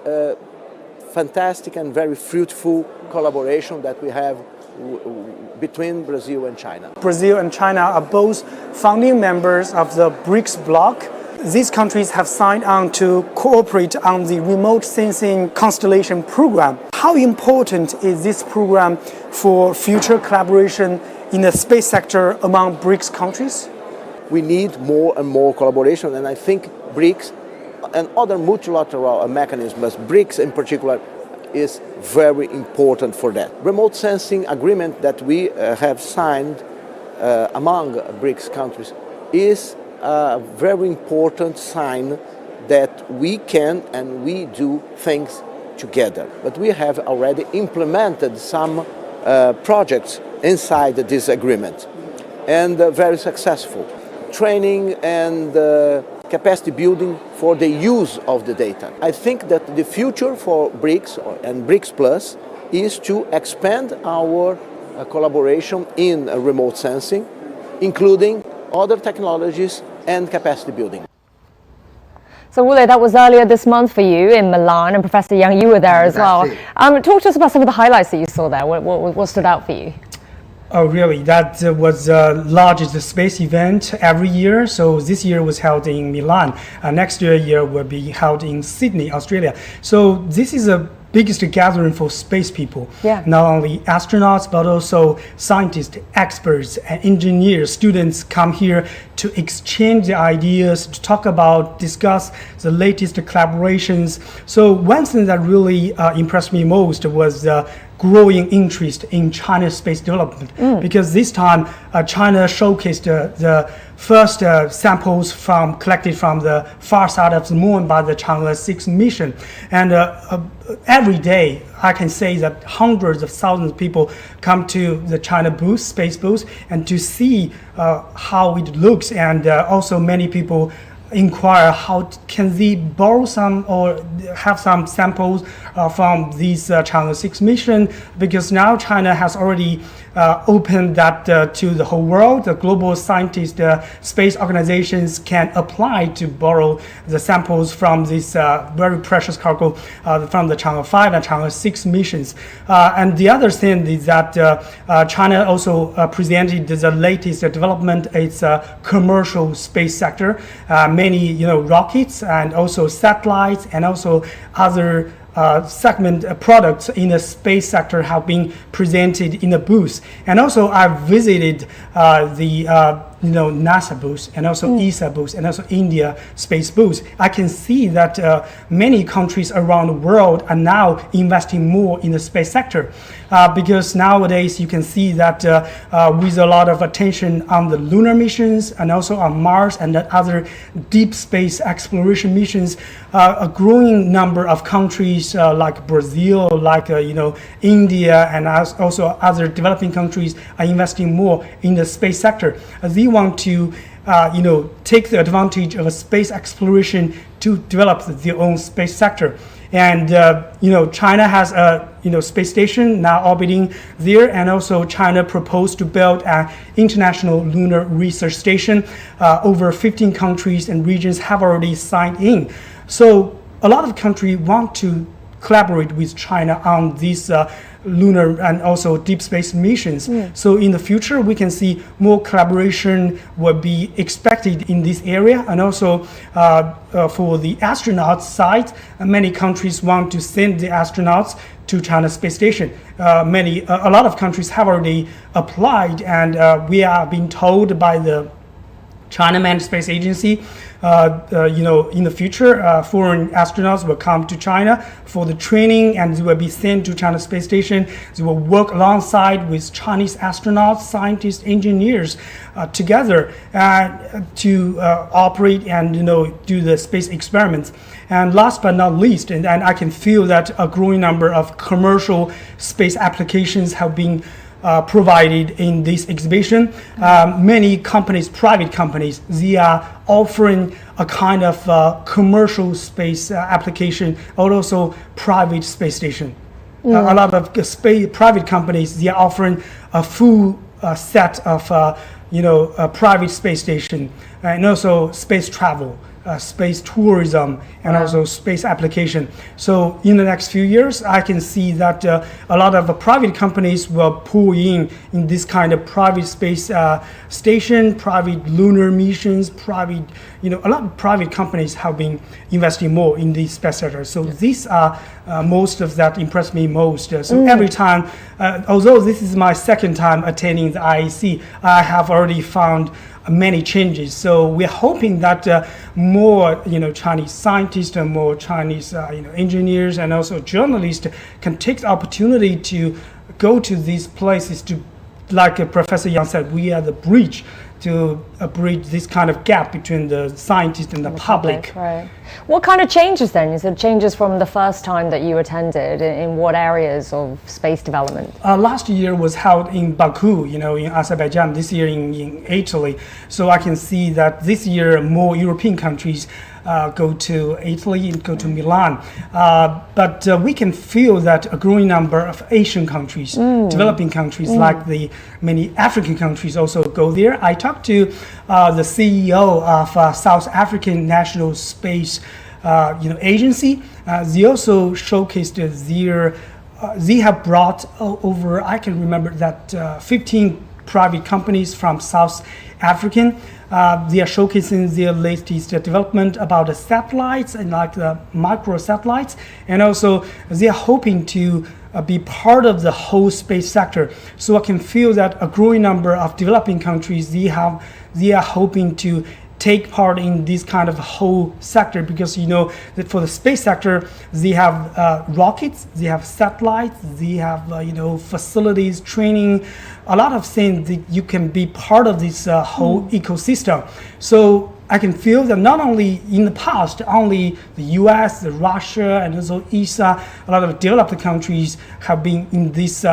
fantastic and very fruitful collaboration that we have between Brazil and China. Brazil and China are both founding members of the BRICS bloc. These countries have signed on to cooperate on the remote sensing constellation program. How important is this program for future collaboration in the space sector among BRICS countries? We need more and more collaboration, and I think BRICS and other multilateral mechanisms, BRICS in particular, is very important for that. Remote sensing agreement that we have signed among BRICS countries is a very important sign that we can and we do things together. But we have already implemented some projects inside this agreement, and very successful. Training and capacity building for the use of the data. I think that the future for BRICS and BRICS Plus is to expand our collaboration in remote sensing, including other technologies and capacity building. So Wu, that was earlier this month for you in Milan, and Professor Yang, you were there as well. Talk to us about some of the highlights that you saw there. What stood out for you? Oh, really? That was the largest space event every year. So this year was held in Milan. Next year will be held in Sydney, Australia. So this is a biggest gathering for space people. Yeah. Not only astronauts, but also scientists, experts, and engineers. Students come here to exchange their ideas, to talk about, discuss the latest collaborations. So one thing that really impressed me most was the growing interest in China's space development, because this time China showcased the first samples collected from the far side of the moon by the Chang'e 6 mission. And every day, I can say that hundreds of thousands of people come to the China booth, space booth, and to see how it looks. And also many people inquire how can they borrow some or have some samples from these Chang'e 6 mission, because now China has already opened that to the whole world. The global scientists, space organizations can apply to borrow the samples from this very precious cargo from the Chang'e 5 and Chang'e 6 missions. And the other thing is that China also presented the latest development. It's a commercial space sector. Many rockets and also satellites and also other segment products in the space sector have been presented in the booth. And also I visited the NASA booth and also ESA booth and also India space booth. I can see that many countries around the world are now investing more in the space sector, because nowadays you can see that with a lot of attention on the lunar missions and also on Mars and the other deep space exploration missions, a growing number of countries like Brazil, like India, and also other developing countries are investing more in the space sector. They want to take the advantage of a space exploration to develop their own space sector. And China has a space station now orbiting there, and also China proposed to build an international lunar research station. Over 15 countries and regions have already signed in. So a lot of countries want to collaborate with China on these lunar and also deep space missions. So in the future, we can see more collaboration will be expected in this area. And also for the astronauts side, many countries want to send the astronauts to China's space station. A lot of countries have already applied, and we are being told by the China Manned Space Agency, in the future, foreign astronauts will come to China for the training, and they will be sent to China Space Station. They will work alongside with Chinese astronauts, scientists, engineers together to operate and do the space experiments. And last but not least, and I can feel that a growing number of commercial space applications have been provided in this exhibition. Many companies, private companies, they are offering a kind of commercial space application, or also private space station. A lot of private companies, they are offering a full set of private space station, and also space travel, space tourism, and also space application. So in the next few years, I can see that a lot of private companies will pull in this kind of private space station, private lunar missions, private, a lot of private companies have been investing more in this space sector. So these are most of that impressed me most. So every time, although this is my second time attending the IAC, I have already found many changes. So we're hoping that more Chinese scientists and more Chinese engineers and also journalists can take the opportunity to go to these places to, like Professor Yang said, we are the bridge to bridge this kind of gap between the scientists and the public. Right. What kind of changes then? Is it changes from the first time that you attended? In what areas of space development? Last year was held in Baku, in Azerbaijan, this year in Italy. So I can see that this year more European countries go to Italy and go to Milan. But we can feel that a growing number of Asian countries, developing countries like the many African countries also go there. I talked to the CEO of South African National Space Agency. They also showcased they have brought over, I can remember that 15 private companies from South African. They are showcasing their latest development about the satellites and like the micro satellites, and also they are hoping to be part of the whole space sector. So I can feel that a growing number of developing countries, they are hoping to take part in this kind of whole sector, because you know that for the space sector they have rockets, they have satellites, they have facilities, training, a lot of things that you can be part of this whole ecosystem. So I can feel that not only in the past, only the US, Russia, and also ESA, a lot of developed countries have been in this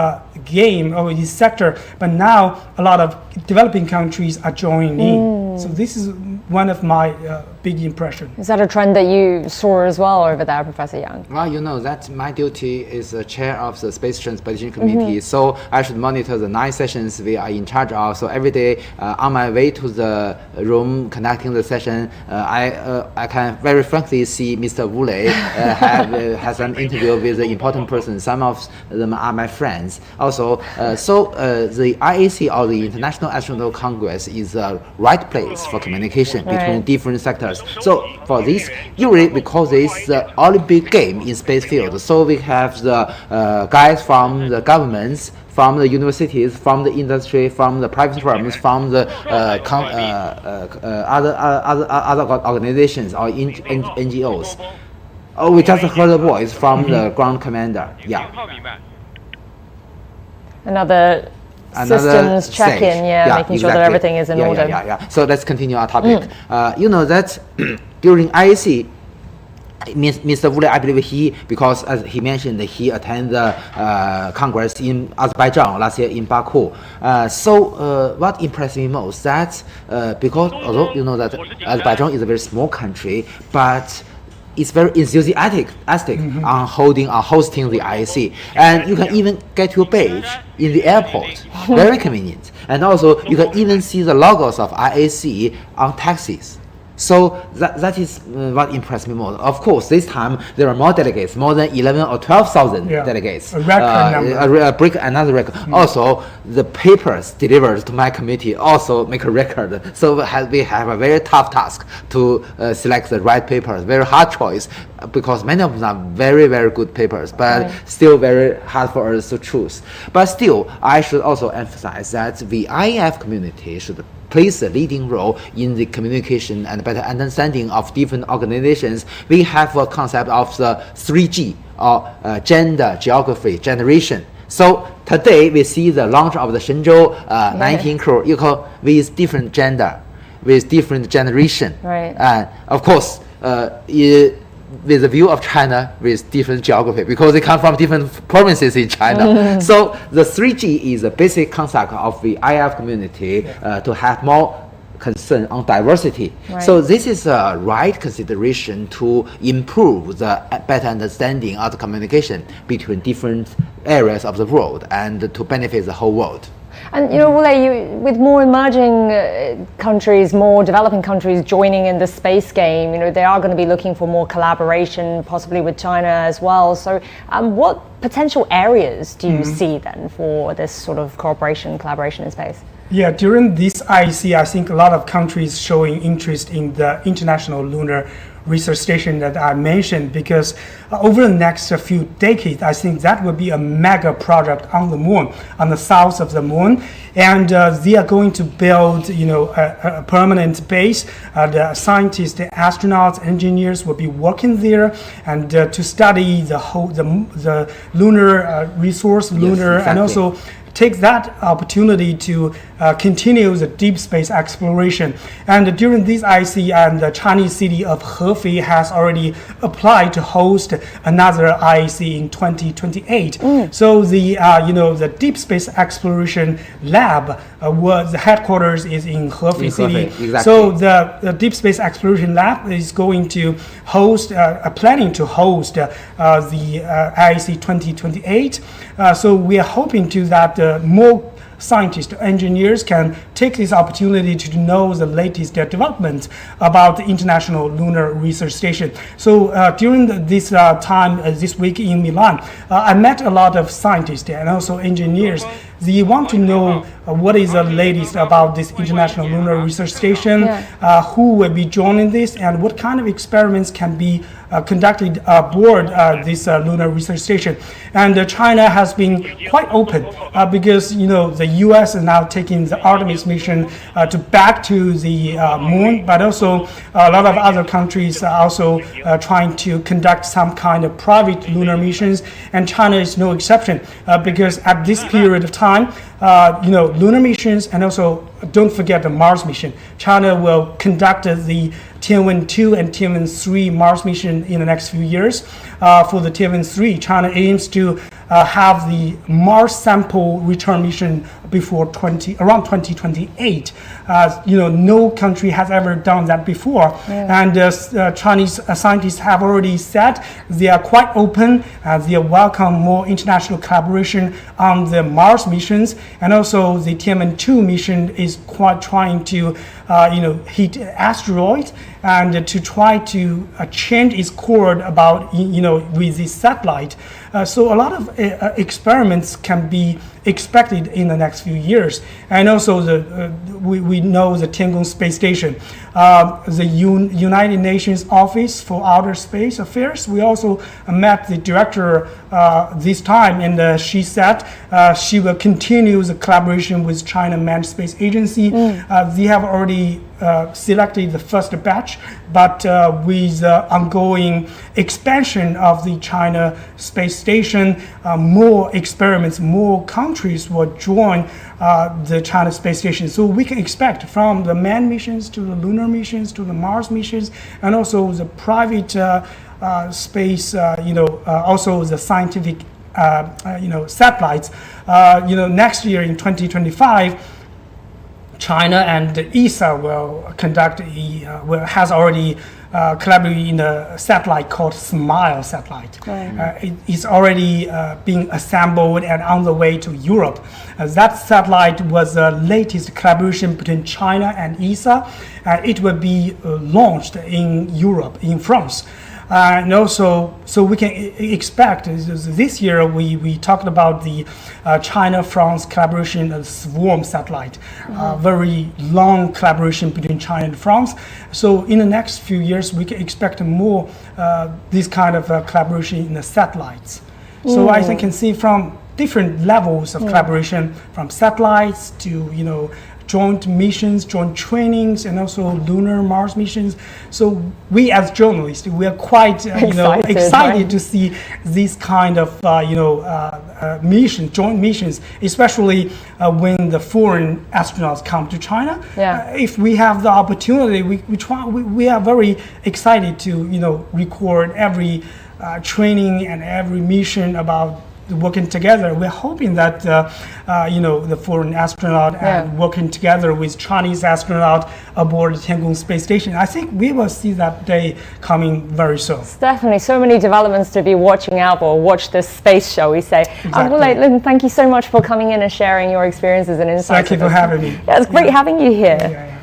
game or this sector, but now a lot of developing countries are joining in. So this is one of my big impressions. Is that a trend that you saw as well over there, Professor Yang? Well, you know that my duty is the chair of the Space Transportation Committee, so I should monitor the 9 sessions we are in charge of. So every day on my way to the room conducting the session, I can very frankly see Mr. Wu Lei has an interview with an important person. Some of them are my friends. Also, the IAC, or the International Astronautical Congress, is the right place for communication between different sectors. So for this, usually we call this the Olympic game in space field. So we have the guys from the governments, from the universities, from the industry, from the private firms, from the other organizations or NGOs. Oh, we just heard a voice from the ground commander. Yeah. Another systems check-in, making sure that everything is in order. So let's continue our topic. You know that during IAC, Mr. Wu Lei, I believe because as he mentioned, he attended the Congress in Azerbaijan last year in Baku. So what impressed me most, that because although you know that Azerbaijan is a very small country, but it's very enthusiastic on hosting the IAC, and you can even get your badge in the airport, very convenient. And also you can even see the logos of IAC on taxis. So that is what impressed me most. Of course, this time there are more delegates, more than 11 or 12,000 delegates. A record number. Another record. Also, the papers delivered to my committee also make a record. So we have a very tough task to select the right papers. Very hard choice, because many of them are very, very good papers, but still very hard for us to choose. But still, I should also emphasize that the IAF community should plays a leading role in the communication and better understanding of different organizations. We have a concept of the 3G, or gender, geography, generation. So today we see the launch of the Shenzhou 19 crew, with different gender, with different generation. And of course, with the view of China with different geography, because they come from different provinces in China. So the 3G is a basic concept of the IF community to have more concern on diversity. So this is a right consideration to improve the better understanding of the communication between different areas of the world and to benefit the whole world. And you know, Wu Lei, with more emerging countries, more developing countries joining in the space game, you know, they are going to be looking for more collaboration, possibly with China as well. So what potential areas do you see then for this sort of cooperation, collaboration in space? Yeah, during this IC, I think a lot of countries showing interest in the International Lunar Research Station that I mentioned, because over the next few decades, I think that will be a mega project on the moon, on the south of the moon, and they are going to build, you know, a permanent base. The scientists, the astronauts, engineers will be working there, and to study the lunar resource, and also take that opportunity to continue the deep space exploration. And during this IC, and the Chinese city of Hefei has already applied to host another IC in 2028. So the the deep space exploration lab, the headquarters is in Hefei city. Exactly. So the deep space exploration lab is going to host, planning to host the IC 2028. So we are hoping to that more scientists, engineers can take this opportunity to know the latest developments about the International Lunar Research Station. So during this time, this week in Milan, I met a lot of scientists and also engineers They want to know what is the latest about this International Lunar Research Station, who will be joining this, and what kind of experiments can be conducted aboard this lunar research station. And China has been quite open because the U.S. is now taking the Artemis mission back to the moon, but also a lot of other countries are also trying to conduct some kind of private lunar missions, and China is no exception because at this period of time, lunar missions, and also don't forget the Mars mission. China will conduct the Tiangong-2 and Tiangong-3 Mars mission in the next few years. For the Tiangong-3, China aims to have the Mars sample return mission before around 2028. No country has ever done that before, and Chinese scientists have already said they are quite open. They welcome more international collaboration on the Mars missions, and also the Tiangong-2 mission is quite trying to hit asteroids and to try to change its course about with this satellite. So a lot of experiments can be expected in the next few years. And also we know the Tiangong space station, the United Nations Office for Outer Space Affairs. We also met the director this time, and she said she will continue the collaboration with China Manned Space Agency. They have already selected the first batch, but with ongoing expansion of the China space station, more experiments, more countries will join the China space station. So we can expect from the manned missions to the lunar missions to the Mars missions, and also the private space, also the scientific, satellites. Next year in 2025. China and ESA will conduct has already collaborated in a satellite called SMILE satellite. It's already being assembled and on the way to Europe. That satellite was the latest collaboration between China and ESA. It will be launched in Europe, in France. And also, so we can expect this year we talked about the China-France collaboration of Swarm satellite, very long collaboration between China and France. So in the next few years, we can expect more this kind of collaboration in the satellites. So I think can see from different levels of collaboration, from satellites to joint missions, joint trainings, and also lunar Mars missions. So we as journalists, we are quite excited to see these kind of missions, joint missions, especially when the foreign astronauts come to China. If we have the opportunity, we are very excited to record every training and every mission about working together. We're hoping that the foreign astronaut and working together with Chinese astronaut aboard the Tiangong space station. I think we will see that day coming very soon. It's definitely so many developments to be watching out for. Watch this space, shall we say? Exactly. Thank you so much for coming in and sharing your experiences and insights. Thank you for having me. Yeah, it's great having you here.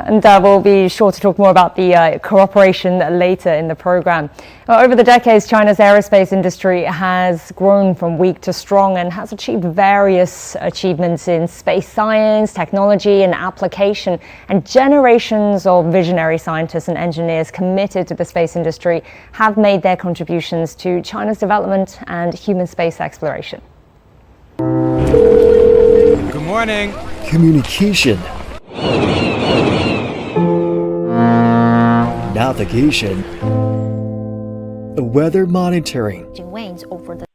And we'll be sure to talk more about the cooperation later in the program. Over the decades, China's aerospace industry has grown from weak to strong and has achieved various achievements in space science, technology, and application. And generations of visionary scientists and engineers committed to the space industry have made their contributions to China's development and human space exploration. Good morning. Communication. Navigation, weather monitoring, winds over the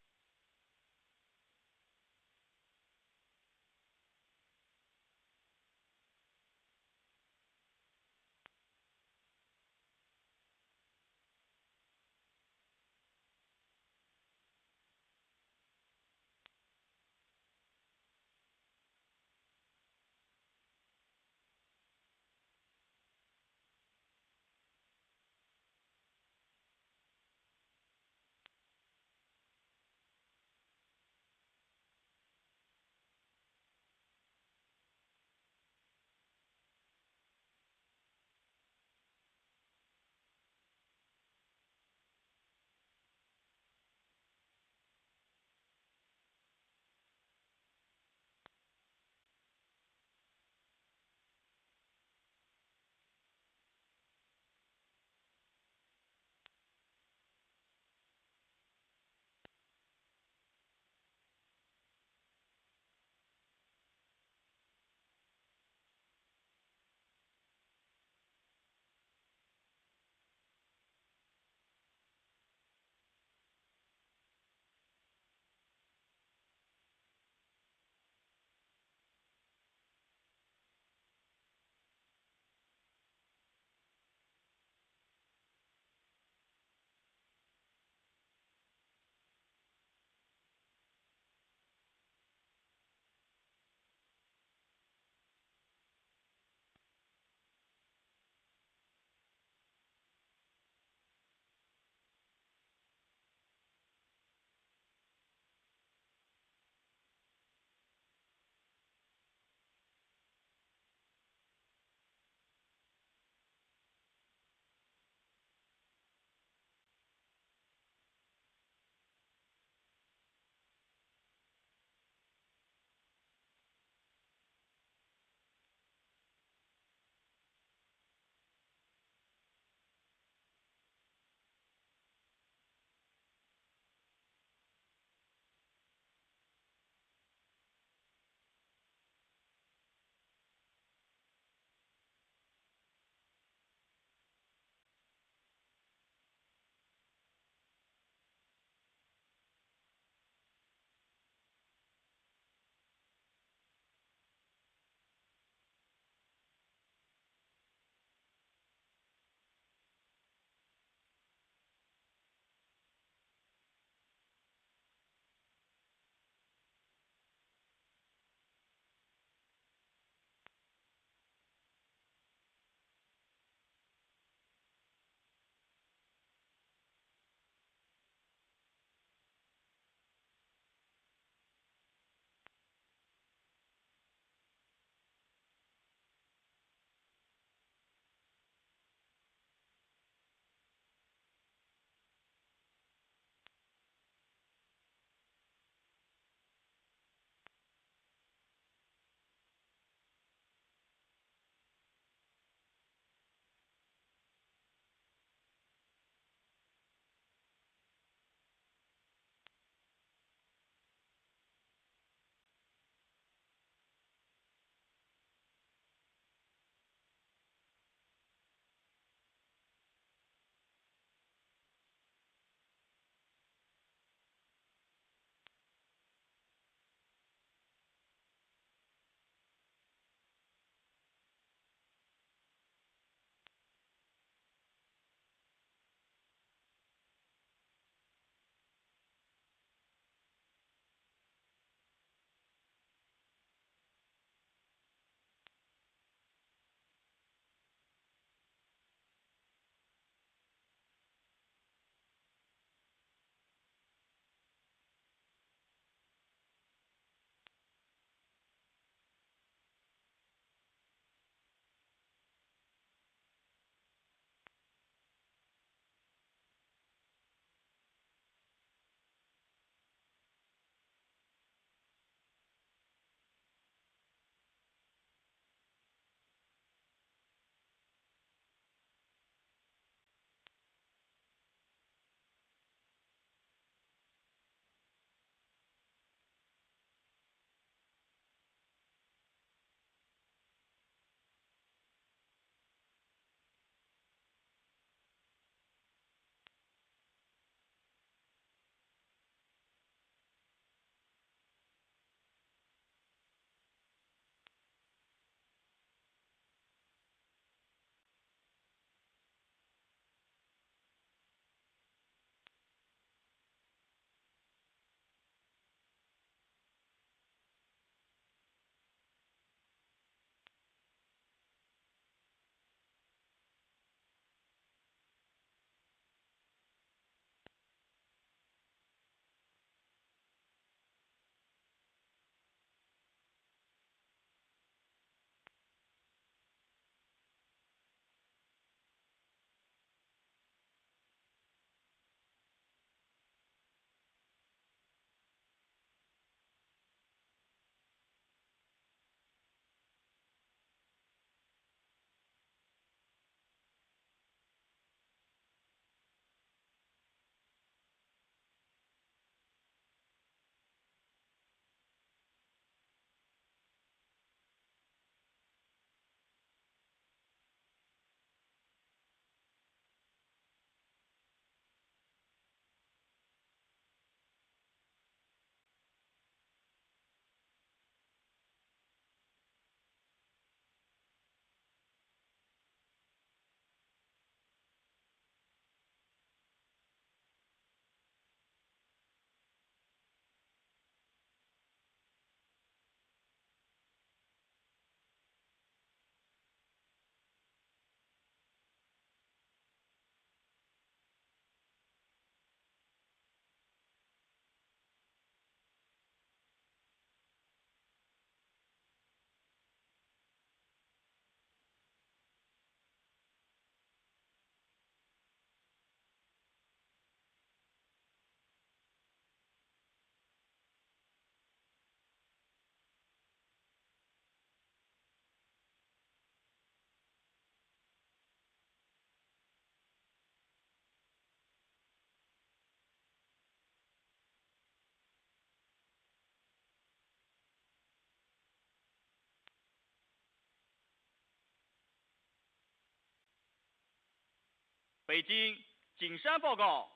北京景山报告。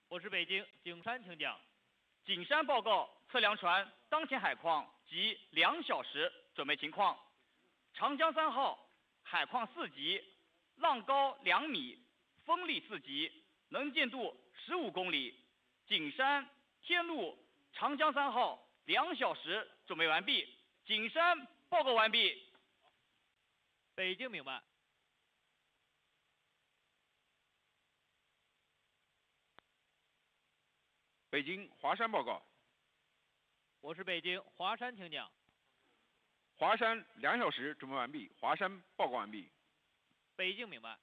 我是北京景山，请讲。景山报告测量船当前海况及2小时准备情况。长江3号海况4级，浪高2米，风力4级，能见度15公里。景山天路长江3号2小时准备完毕。景山报告完毕。北京明白。北京华山报告。我是北京华山，请讲。华山2小时准备完毕。华山报告完毕。北京明白。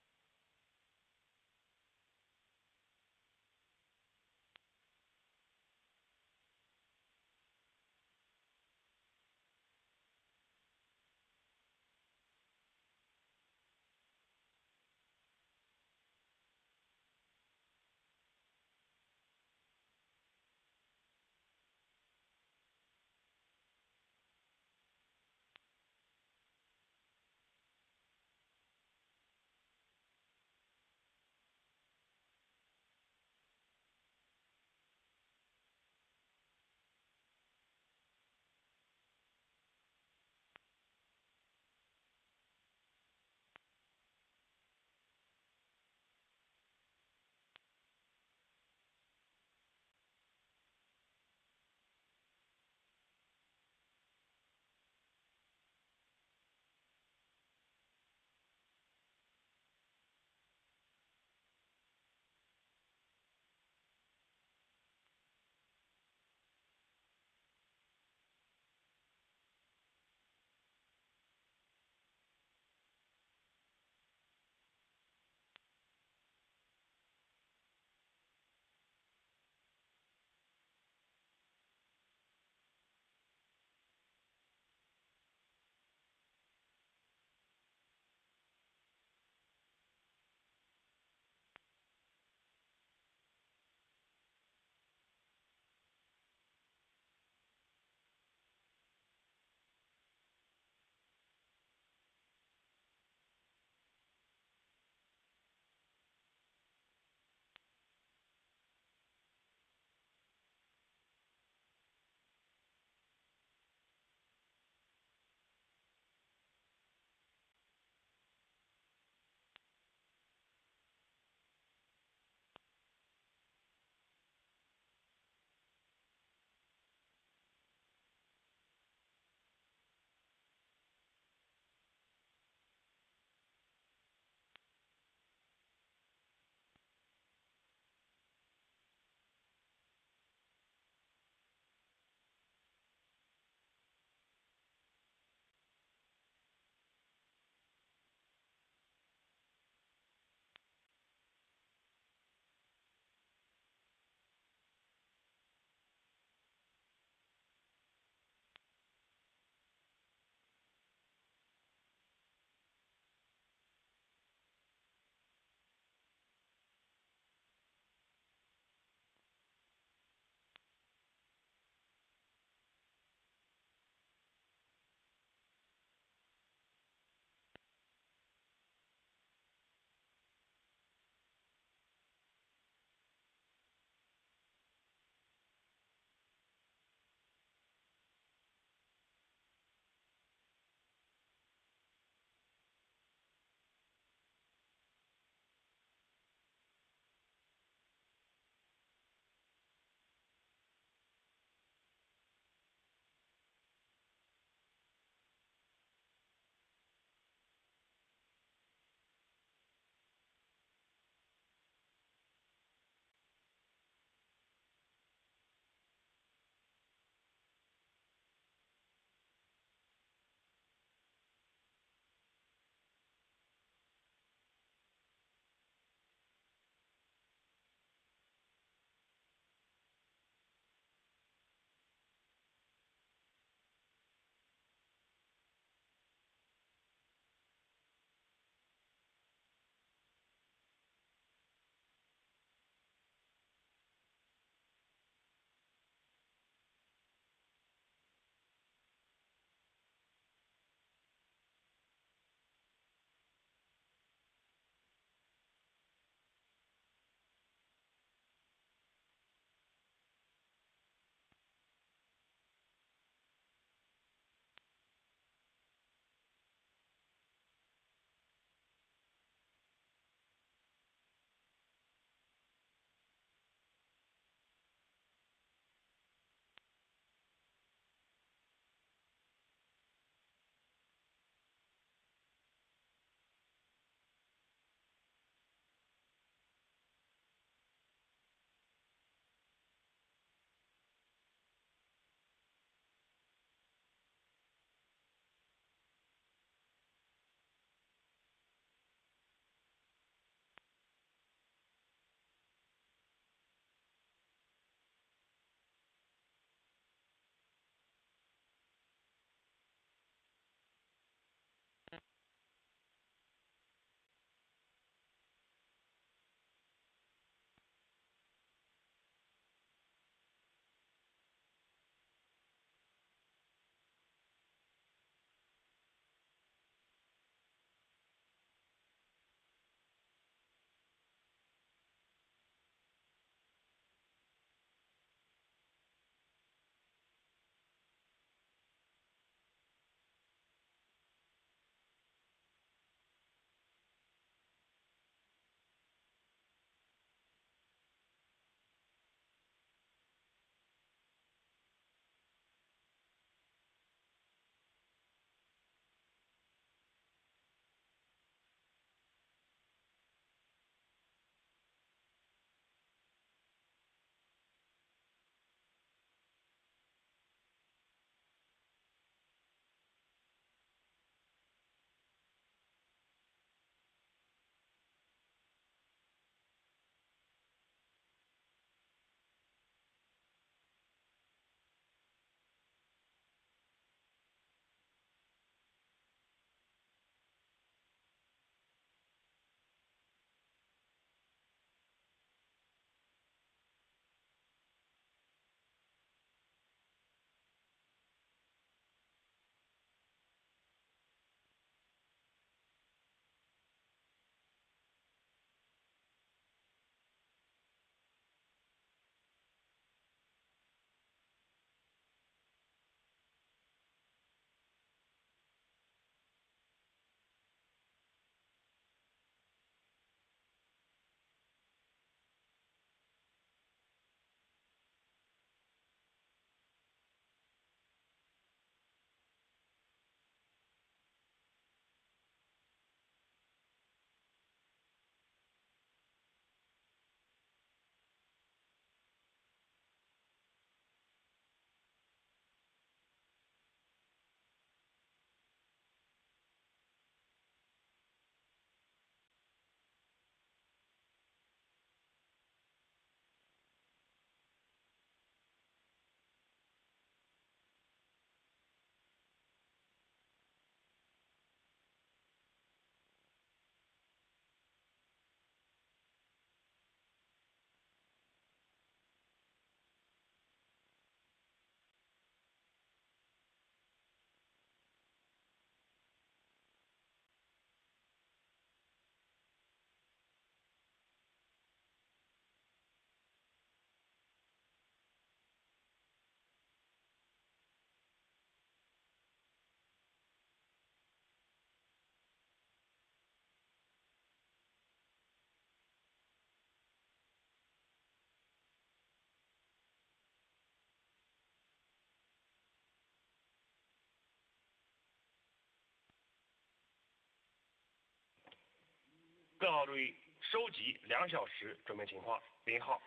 号队收集2小时准备情况。0号。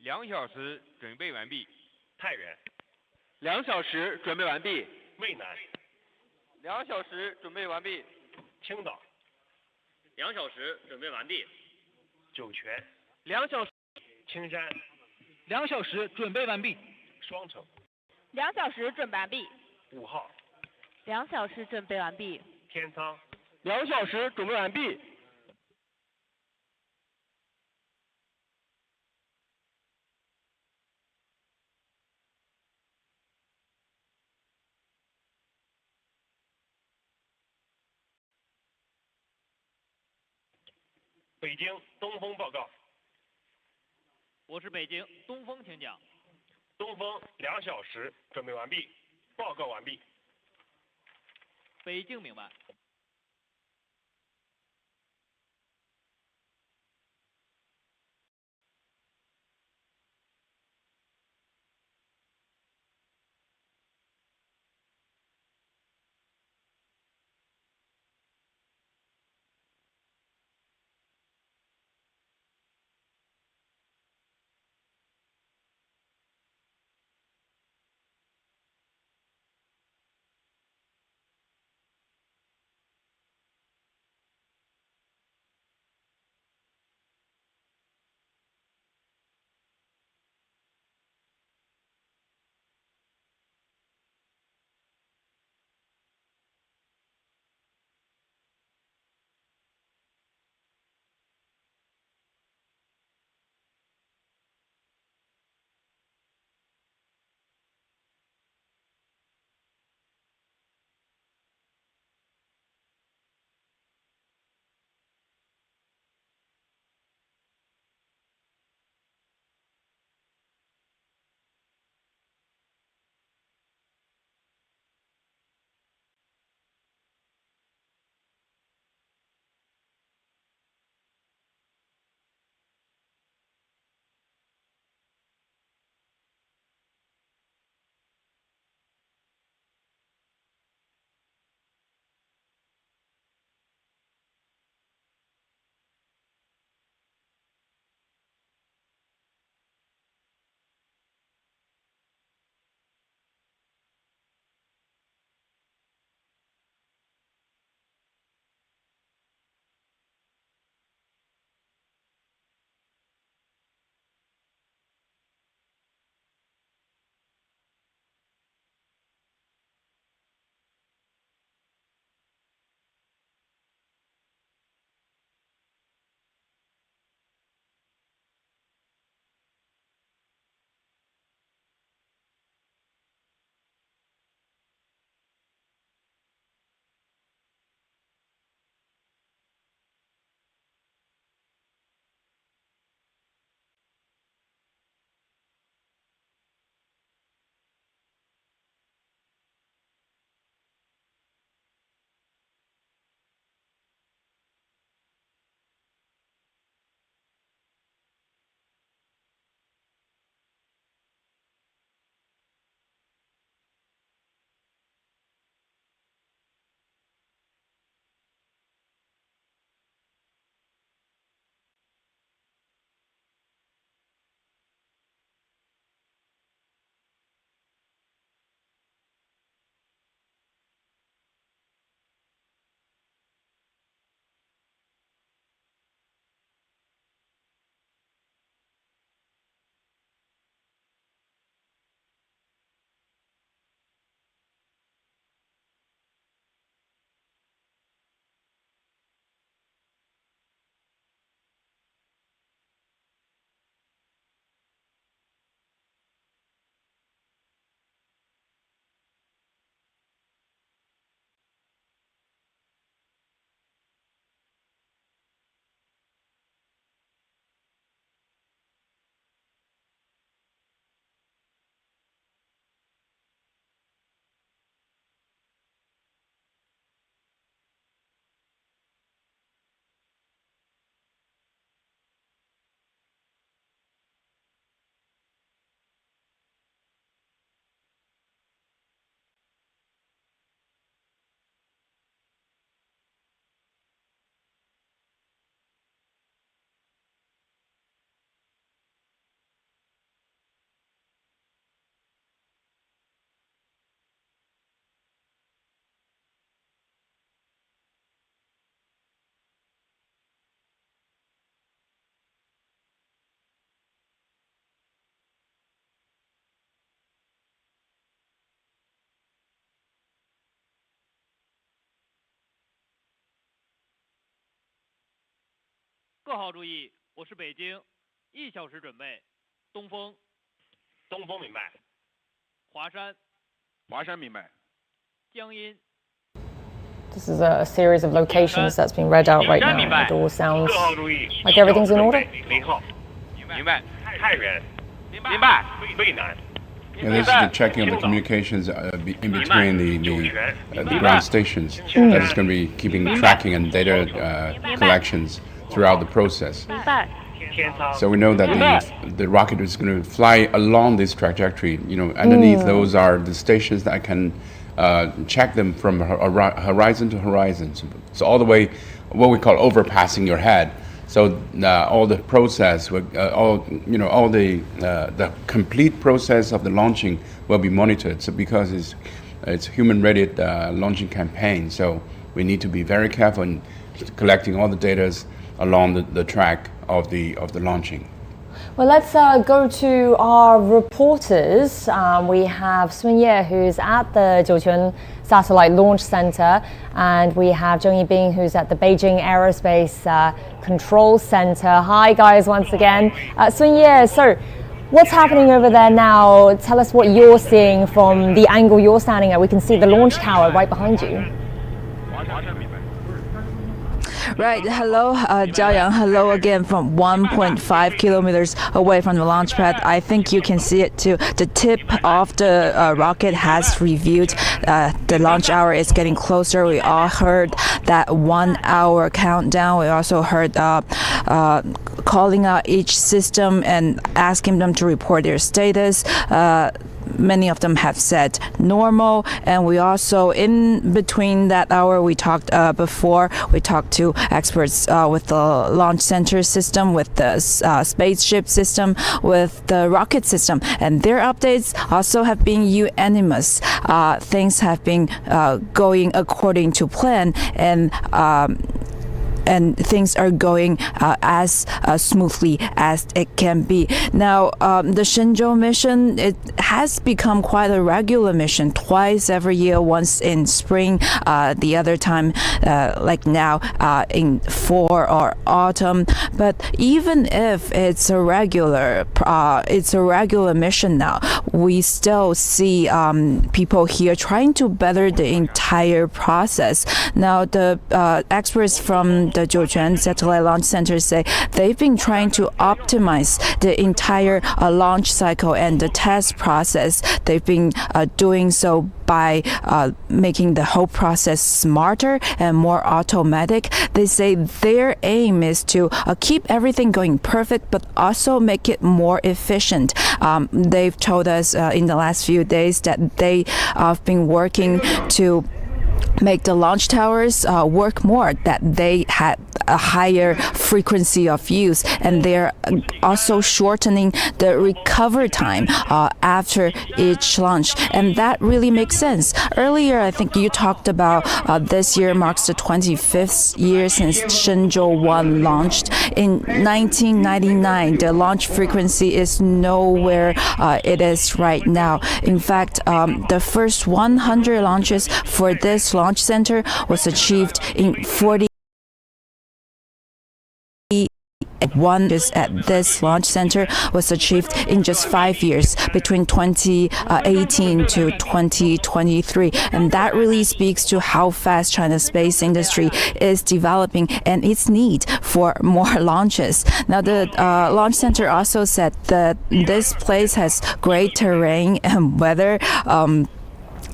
2小时准备完毕。太原。2小时准备完毕。渭南。2小时准备完毕。青岛。2小时准备完毕。酒泉。2小时。青山。2小时准备完毕。双城。2小时准备完毕。5号。2小时准备完毕。天仓。2小时准备完毕。北京东风报告。我是北京东风，请讲。东风2小时准备完毕，报告完毕。北京明白。4号注意，我是北京，1小时准备，东风。东风明白。华山。华山明白。江阴。This is a series of locations that's being read out right now. It all sounds like everything's in order. 0号。明白。太原。明白。渭南。 Yeah, this is the checking of the communications in between the ground stations. That is going to be keeping tracking and data collections throughout the process. So we know that the rocket is going to fly along this trajectory. You know, underneath those are the stations that can check them from horizon to horizon. So all the way, what we call overpassing your head. So all the process, all the complete process of the launching will be monitored. So because it's human-rated launching campaign, so we need to be very careful in collecting all the data along the track of the launching. Well, let's go to our reporters. We have Sun-Ye, who's at the Jiuquan Satellite Launch Center, and we have Zheng Yibing, who's at the Beijing Aerospace Control Center. Hi, guys, once again. Sun-Ye, so what's happening over there now? Tell us what you're seeing from the angle you're standing at. We can see the launch tower right behind you. Right, hello, Zhao Yang. Hello again from 1.5 kilometers away from the launch pad. I think you can see it too. The tip of the rocket has revealed the launch hour is getting closer. We all heard that 1 hour countdown. We also heard calling out each system and asking them to report their status. Many of them have said normal, and we also, in between that hour, we talked before, we talked to experts with the launch center system, with the spaceship system, with the rocket system, and their updates also have been unanimous. Things have been going according to plan, and things are going as smoothly as it can be. Now, the Shenzhou mission, it has become quite a regular mission, twice every year, once in spring, the other time, like now, in fall or autumn. But even if it's a regular mission now, we still see people here trying to better the entire process. Now, the experts from the Jiuquan Satellite Launch Center say they've been trying to optimize the entire launch cycle and the test process. They've been doing so by making the whole process smarter and more automatic. They say their aim is to keep everything going perfect, but also make it more efficient. They've told us in the last few days that they have been working to make the launch towers work more, that they had a higher frequency of use, and they're also shortening the recovery time after each launch, and that really makes sense. Earlier, I think you talked about this year marks the 25th year since Shenzhou 1 launched. In 1999, the launch frequency is nowhere it is right now. In fact, the first 100 launches for this launch center was achieved in 41 just at this launch center was achieved in just 5 years, between 2018 to 2023, and that really speaks to how fast China's space industry is developing and its need for more launches. Now, the launch center also said that this place has great terrain and weather.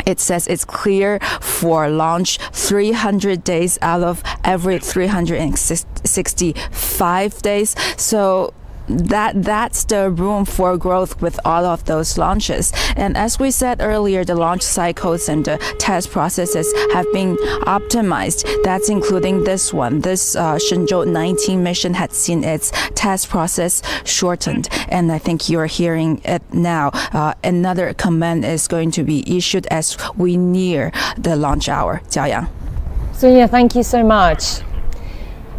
It says it's clear for launch 300 days out of every 365 days. So that's the room for growth with all of those launches. And as we said earlier, the launch cycles and the test processes have been optimized. That's including this one. This Shenzhou 19 mission had seen its test process shortened, and I think you're hearing it now. Another command is going to be issued as we near the launch hour. Jiao So yeah, thank you so much.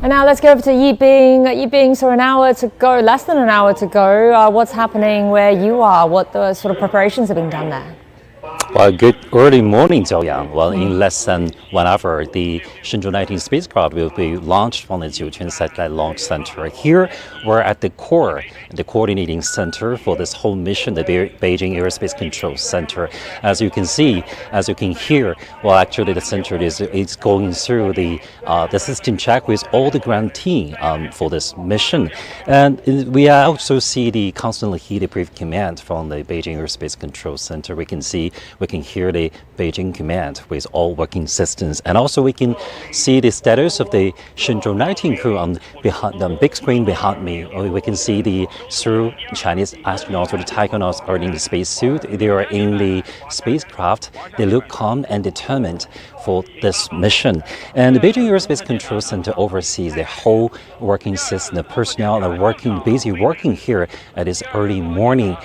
And now let's go over to Yibing. Yibing, so an hour to go, less than an hour to go. What's happening where you are? What the sort of preparations have been done there? Well, good early morning, Zhao Yang. Well, in less than 1 hour, the Shenzhou 19 spacecraft will be launched from the Jiuquan Satellite Launch Center. Here, we're at the core, the coordinating center for this whole mission, the Beijing Aerospace Control Center. As you can see, as you can hear, well, actually, the center is going through the system check with all the ground team for this mission. And we also see the constantly heated brief command from the Beijing Aerospace Control Center. We can hear the Beijing command with all working systems, and also we can see the status of the Shenzhou 19 crew on behind the big screen behind me. We can see the 3 Chinese astronauts or the taikonauts are in the spacesuit. They are in the spacecraft. They look calm and determined for this mission. And the Beijing Aerospace Control Center oversees the whole working system. The personnel are busy working here at this early morning.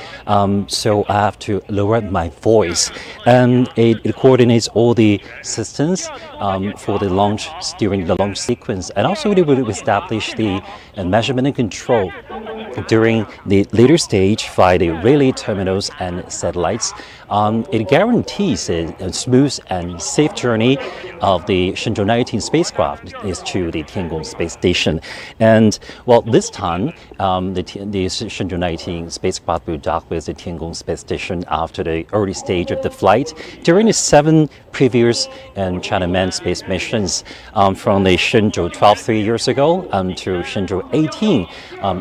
So I have to lower my voice. And it coordinates all the systems for the launch during the launch sequence. And also it will establish the measurement and control during the later stage via the relay terminals and satellites. It guarantees a smooth and safe journey of the Shenzhou 19 spacecraft to the Tiangong space station. And well, this time, the Shenzhou 19 spacecraft will dock with the Tiangong space station after the early stage of the flight. During the 7 previous China manned space missions from the Shenzhou 12 3 years ago to Shenzhou 18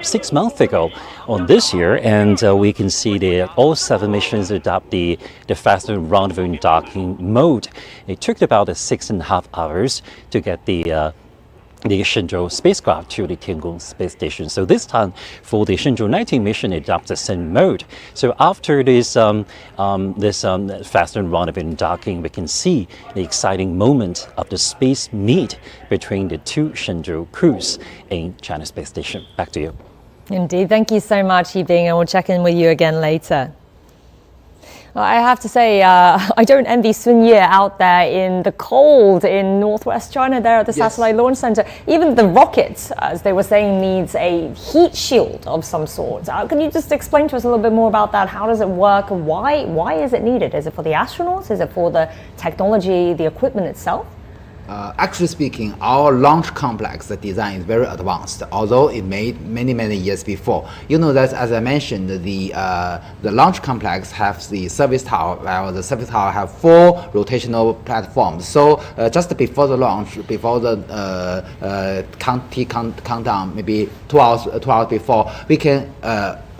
6 months ago on this year, and we can see that all 7 missions adopt the faster rendezvous and docking mode. It took about 6.5 hours to get the Shenzhou spacecraft to the Tiangong space station. So this time, for the Shenzhou 19 mission, it adopts the same mode. So after this faster rendezvous and docking, we can see the exciting moment of the space meet between the 2 Shenzhou crews in China space station. Back to you. Indeed. Thank you so much, Yibing, and we'll check in with you again later. Well, I have to say, I don't envy Sun Ye out there in the cold in northwest China there at the Satellite Launch Center. Even the rocket, as they were saying, needs a heat shield of some sort. Can you just explain to us a little bit more about that? How does it work? Why is it needed? Is it for the astronauts? Is it for the technology, the equipment itself? Actually speaking, our launch complex, the design is very advanced, although it made many years before. You know that, as I mentioned, the launch complex has the service tower, while the service tower have 4 rotational platforms. So just before the launch, before the countdown, maybe 2 hours before, we can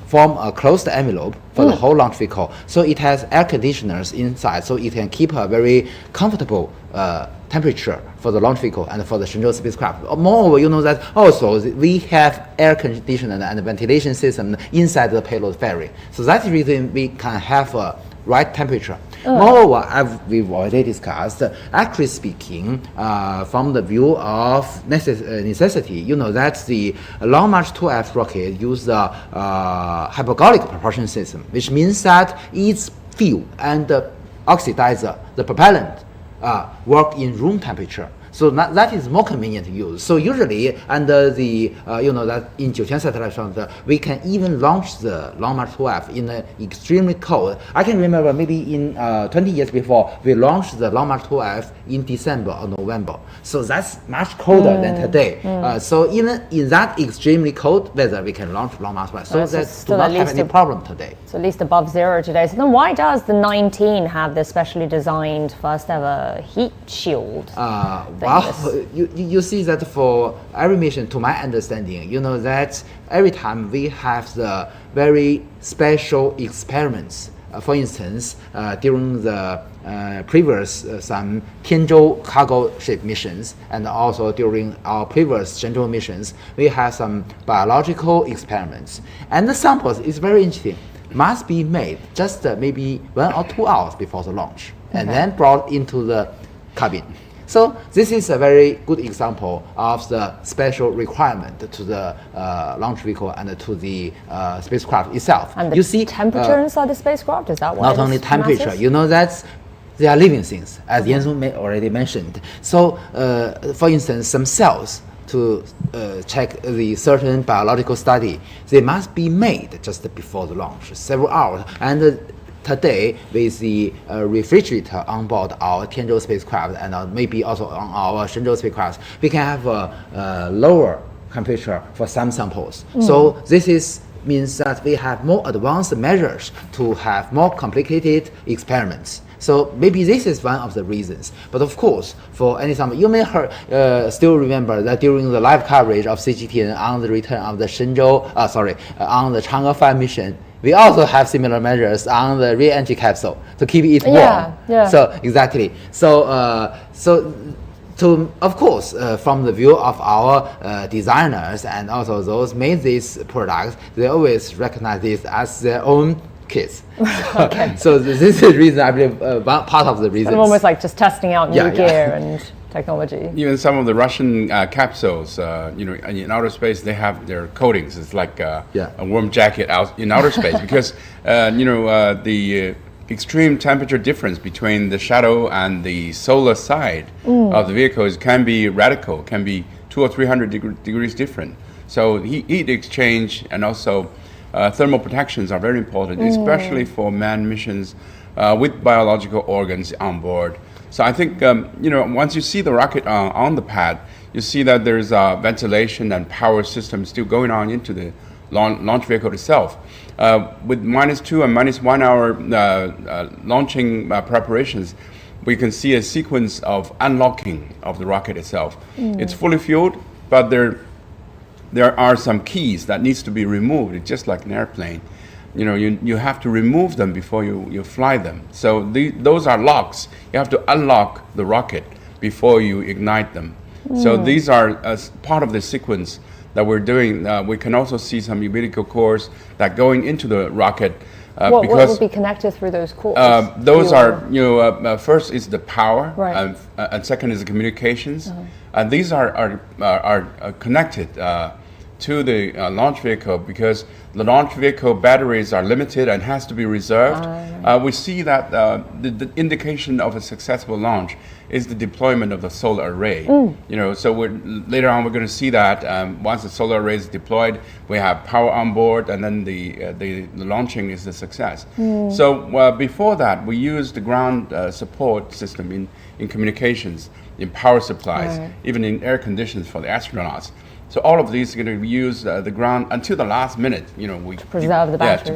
form a closed envelope for the whole launch vehicle. So it has air conditioners inside, so it can keep a very comfortable temperature for the launch vehicle and for the Shenzhou spacecraft. Moreover, you know that also we have air conditioner and ventilation system inside the payload ferry. So that's the reason we can have a right temperature. Moreover, we've already discussed, actually speaking, from the view of necessity, you know that the Long March 2F rocket uses a hypergolic propulsion system, which means that its fuel and the oxidizer, the propellant, work in room temperature. So that is more convenient to use. So usually under the, that in Jiuquan Satellite Launch, we can even launch the Long March 2F in extremely cold. I can remember maybe in 20 years before, we launched the Long March 2F in December or November. So that's much colder than today. So even in that extremely cold weather, we can launch Long March 2F. So that do not have any problem today. So at least above 0 today. So then why does the 19 have this specially designed first ever heat shield? Well, you see that for every mission, to my understanding, you know that every time we have the very special experiments. For instance, during the previous some Tianzhou cargo ship missions, and also during our previous Shenzhou missions, we have some biological experiments. And the samples is very interesting. Must be made just maybe 1 or 2 hours before the launch, and then brought into the cabin. So this is a very good example of the special requirement to the launch vehicle and to the spacecraft itself. And you see temperature inside the spacecraft, is that why? Not only temperature, matters? You know that they are living things, as Yansu already mentioned. So, for instance, some cells to check the certain biological study, they must be made just before the launch, several hours. And today with the refrigerator on board our Tiangong spacecraft and maybe also on our Shenzhou spacecraft, we can have a lower temperature for some samples. So this means that we have more advanced measures to have more complicated experiments. So maybe this is one of the reasons. But of course, for any sample, you may still remember that during the live coverage of CGTN on the return of the on the Chang'e 5 mission, we also have similar measures on the re-entry capsule to keep it warm. Yeah. So exactly. Of course, from the view of our designers and also those made these products, they always recognize this as their own kids. Okay. So this is the reason, I believe, one part of the reason. Almost like just testing out new gear and technology. Even some of the Russian capsules, in outer space, they have their coatings. It's like a warm jacket out in outer space because, the extreme temperature difference between the shadow and the solar side of the vehicles can be radical, can be 200 or 300 degrees different. So heat exchange and also thermal protections are very important, especially for manned missions with biological organs on board. So I think, once you see the rocket on the pad, you see that there's ventilation and power system still going on into the launch vehicle itself. With -2 and -1 hour launching preparations, we can see a sequence of unlocking of the rocket itself. It's fully fueled, but there are some keys that needs to be removed. It's just like an airplane. You have to remove them before you fly them. So those are locks. You have to unlock the rocket before you ignite them. So these are as part of the sequence that we're doing. We can also see some umbilical cords that going into the rocket. What will be connected through those cords? Those are, first is the power, right. and second is the communications. And these are connected to the launch vehicle because the launch vehicle batteries are limited and has to be reserved. We see that the indication of a successful launch is the deployment of the solar array. So later on we're going to see that once the solar array is deployed, we have power on board, and then the launching is a success. So before that, we used the ground support system in communications, in power supplies, even in air conditions for the astronauts. So all of these are going to use the ground until the last minute. We preserve the battery.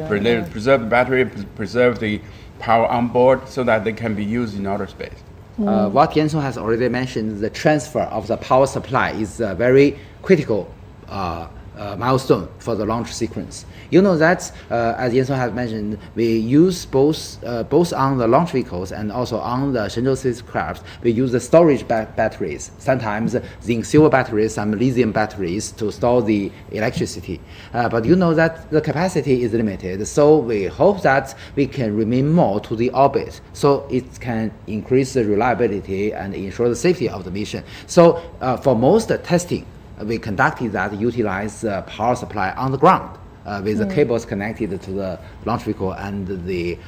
Preserve the battery, preserve the power on board, so that they can be used in outer space. What Yan-Song has already mentioned, the transfer of the power supply is a very critical milestone for the launch sequence. You know that, as Yan-Song has mentioned, we use both on the launch vehicles and also on the Shenzhou spacecraft, we use the storage batteries, sometimes zinc silver batteries, some lithium batteries to store the electricity. But you know that the capacity is limited, so we hope that we can remain more to the orbit, so it can increase the reliability and ensure the safety of the mission. So for most testing, we conducted that utilize power supply on the ground with the cables connected to the launch vehicle and the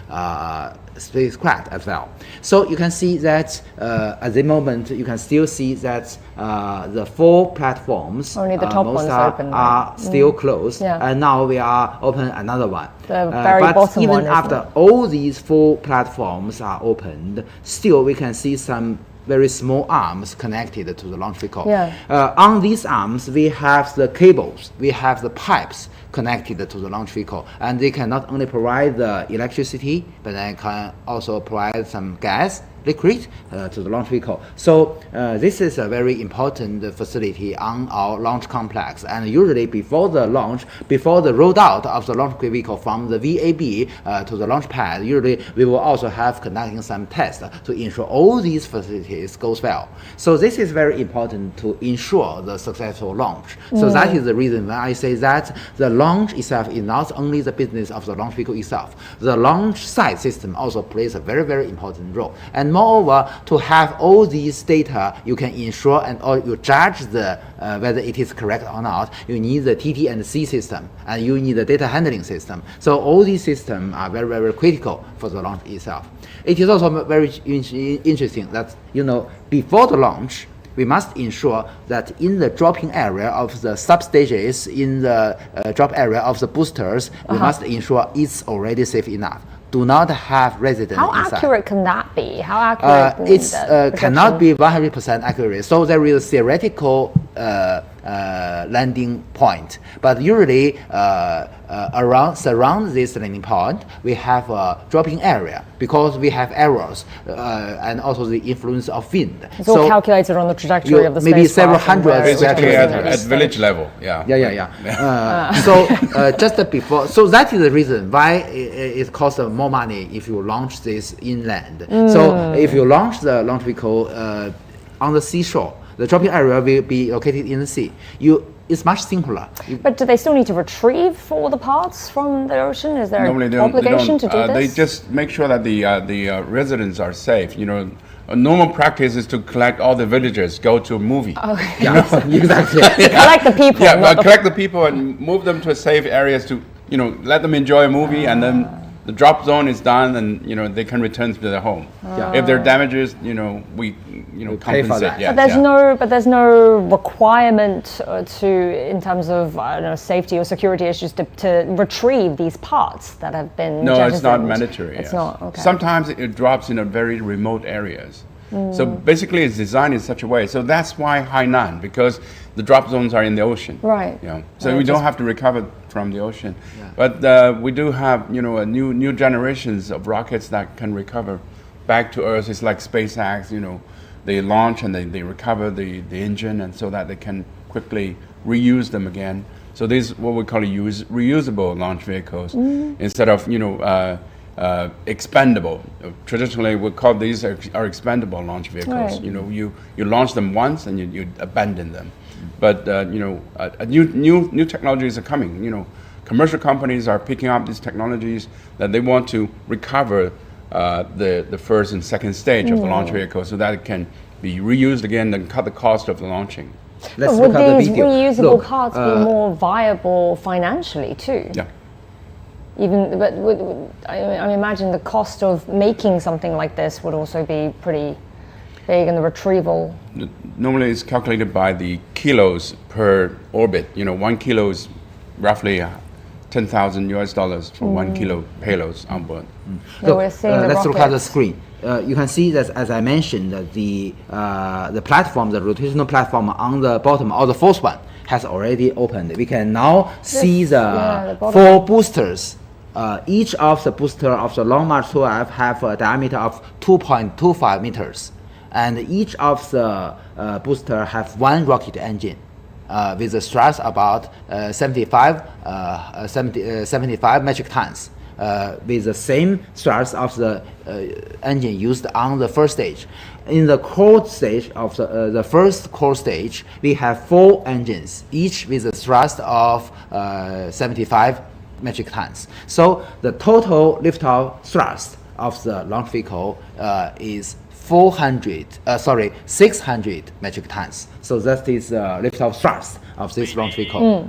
spacecraft as well. So you can see that at the moment you can still see that the 4 platforms, only the top ones are still closed, and now we are open another one. The very but bottom even one, after all these 4 platforms are opened, still we can see some very small arms connected to the launch vehicle. On these arms, we have the cables, we have the pipes connected to the launch vehicle, and they can not only provide the electricity, but they can also provide some gas, liquid to the launch vehicle. So this is a very important facility on our launch complex, and usually before the launch, before the rollout of the launch vehicle from the VAB to the launch pad, usually we will also have conducting some tests to ensure all these facilities goes well. So this is very important to ensure the successful launch. So that is the reason when I say that the launch itself is not only the business of the launch vehicle itself, the launch site system also plays a very, very important role. And moreover, to have all these data, you can ensure or you judge whether it is correct or not. You need the TT&C system, and you need the data handling system. So all these systems are very, very critical for the launch itself. It is also very interesting that, before the launch, we must ensure that in the dropping area of the substages, in the drop area of the boosters, we must ensure it's already safe enough. do not have residents How inside. accurate can that be? How accurate? It's cannot be 100% accurate. So there is a theoretical landing point, but usually surround this landing point, we have a dropping area because we have errors and also the influence of wind. It's all calculated on the trajectory of the spacecraft. Maybe several hundred basically at village level. So just before, so that is the reason why it costs more money if you launch this inland. So if you launch the launch vehicle on the seashore, the dropping area will be located in the sea. It's much simpler. But do they still need to retrieve all the parts from the ocean? Is there an obligation to do this? They just make sure that the residents are safe. You know, a normal practice is to collect all the villagers, go to a movie. Exactly. Collect the people. Collect the people and move them to safe areas to, let them enjoy a movie, and then the drop zone is done, and they can return to their home. If there are damages, we compensate. But there's no requirement in terms of safety or security issues to retrieve these parts that have been. No, jettisoned. it's not mandatory. It's not. Okay. Sometimes it drops in a very remote areas. So basically, it's designed in such a way. So that's why Hainan, because the drop zones are in the ocean. Right. So we don't have to recover from the ocean. But we do have, a new generations of rockets that can recover back to Earth. It's like SpaceX. They launch and they recover the engine, and so that they can quickly reuse them again. So these what we call reusable launch vehicles instead of expendable. Traditionally, we call these are expendable launch vehicles. Right. You launch them once and you abandon them. But new technologies are coming. Commercial companies are picking up these technologies that they want to recover the first and second stage of the launch vehicle, so that it can be reused again and cut the cost of the launching. Would these reusable parts be more viable financially too? Yeah. I imagine the cost of making something like this would also be pretty big, and the retrieval. Normally, it's calculated by the kilos per orbit. 1 kilo is roughly $10,000 for 1 kilo payloads on board. So let's look at the screen. You can see that, as I mentioned, the platform, the rotational platform on the bottom, or the fourth one, has already opened. We can now see the 4 boosters. Each of the booster of the Long March 12 have a diameter of 2.25 meters, and each of the booster have 1 rocket engine with a thrust about 75 metric tons, with the same thrust of the engine used on the first stage. In the core stage of the first core stage, we have 4 engines, each with a thrust of 75 metric tons. So the total liftoff thrust of the launch vehicle is 600 metric tons. So that is liftoff thrust of this launch vehicle.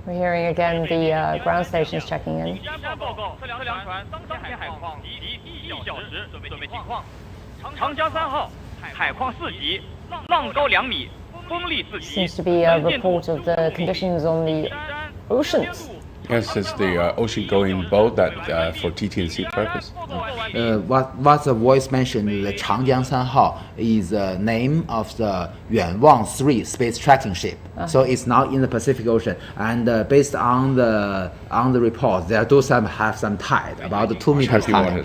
We're hearing again the ground stations checking in. Seems to be a report of the conditions on the oceans. Yes, it's the ocean-going boat that for TT&C purpose. What the voice mentioned, the Changjiang 3号 is the name of the Yuanwang 3 space tracking ship. So it's now in the Pacific Ocean, and based on the report, there do have some tide, about 2 meters high.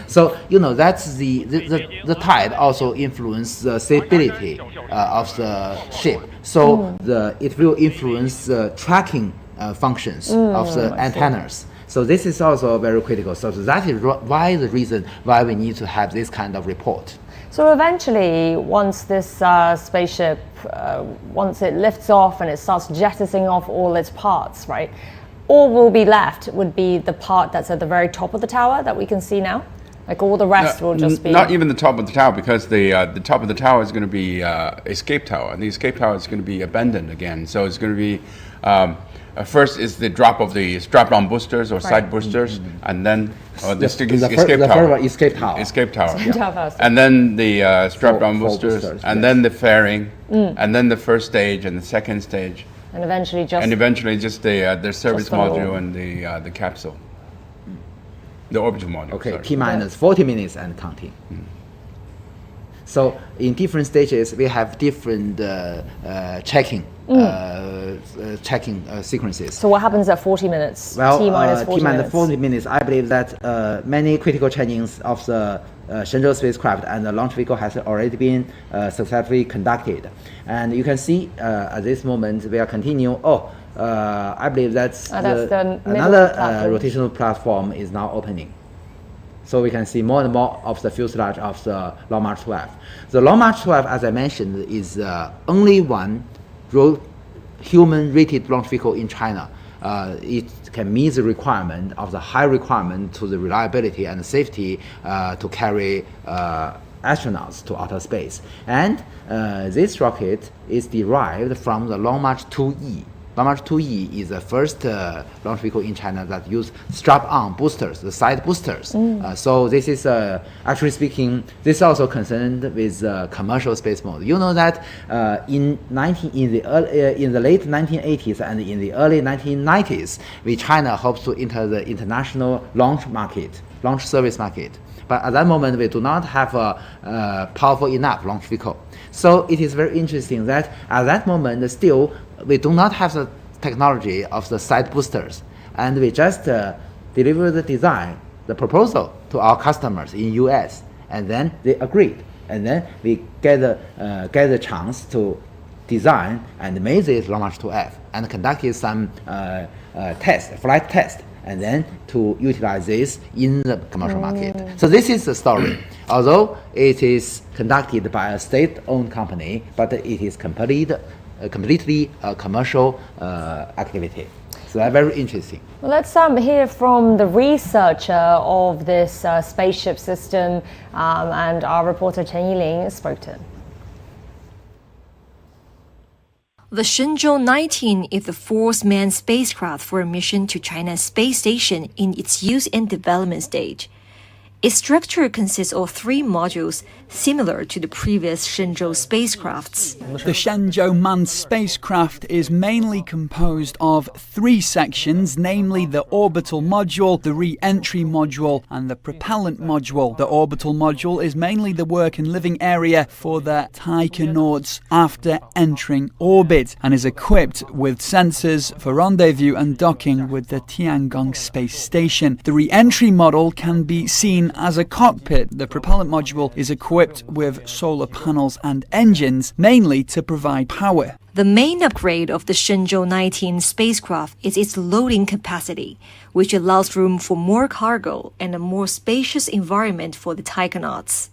So that's the tide also influence the stability of the ship. So it will influence the tracking functions of the antennas. So this is also very critical. So that is the reason why we need to have this kind of report. So eventually, once this spaceship, once it lifts off and it starts jettisoning off all its parts, right, all will be left would be the part that's at the very top of the tower that we can see now? Like all the rest will just be... Not even the top of the tower, because the top of the tower is going to be escape tower, and the escape tower is going to be abandoned again. So it's going to be... first is the drop of the strap-on boosters or side boosters, and then the escape tower. Escape tower. And then the strap-on boosters, and then the fairing, and then the first stage and the second stage. And eventually just... the service module and the capsule. The orbital module. Okay, sorry. T minus 40 minutes and counting. So in different stages, we have different checking sequences. So what happens at 40 minutes? Well, T minus 40 T minus minutes. 40 minutes, I believe that many critical trainings of the Shenzhou spacecraft and the launch vehicle has already been successfully conducted. And you can see at this moment, we are continuing. I believe that's another rotational platform is now opening. So we can see more and more of the fuselage of the Long March 12. The Long March 12, as I mentioned, is only one human-rated launch vehicle in China. It can meet the requirement of the high requirement to the reliability and safety to carry astronauts to outer space. And this rocket is derived from the Long March 2E. Long March 2E is the first launch vehicle in China that use strap-on boosters, the side boosters. So this is actually speaking, this is also concerned with commercial space mode. You know that in the late 1980s and in the early 1990s, China hopes to enter the international launch market, launch service market. But at that moment, we do not have a powerful enough launch vehicle. So it is very interesting that at that moment, still, we do not have the technology of the side boosters. And we just deliver the design, the proposal to our customers in US. And then they agreed. And then we get the chance to design and make this Long March 2F and conducted some flight test, and then to utilize this in the commercial market. So this is the story. Although it is conducted by a state-owned company, but it is completely commercial activity. So that's very interesting. Well, let's hear from the researcher of this spaceship system, and our reporter Chen Yiling spoke to him. The Shenzhou 19 is the fourth manned spacecraft for a mission to China's space station in its use and development stage. Its structure consists of 3 modules, similar to the previous Shenzhou spacecrafts. The Shenzhou manned spacecraft is mainly composed of 3 sections, namely the orbital module, the re-entry module, and the propellant module. The orbital module is mainly the work and living area for the taikonauts after entering orbit, and is equipped with sensors for rendezvous and docking with the Tiangong space station. The re-entry model can be seen as a cockpit. The propellant module is equipped with solar panels and engines, mainly to provide power. The main upgrade of the Shenzhou 19 spacecraft is its loading capacity, which allows room for more cargo and a more spacious environment for the taikonauts.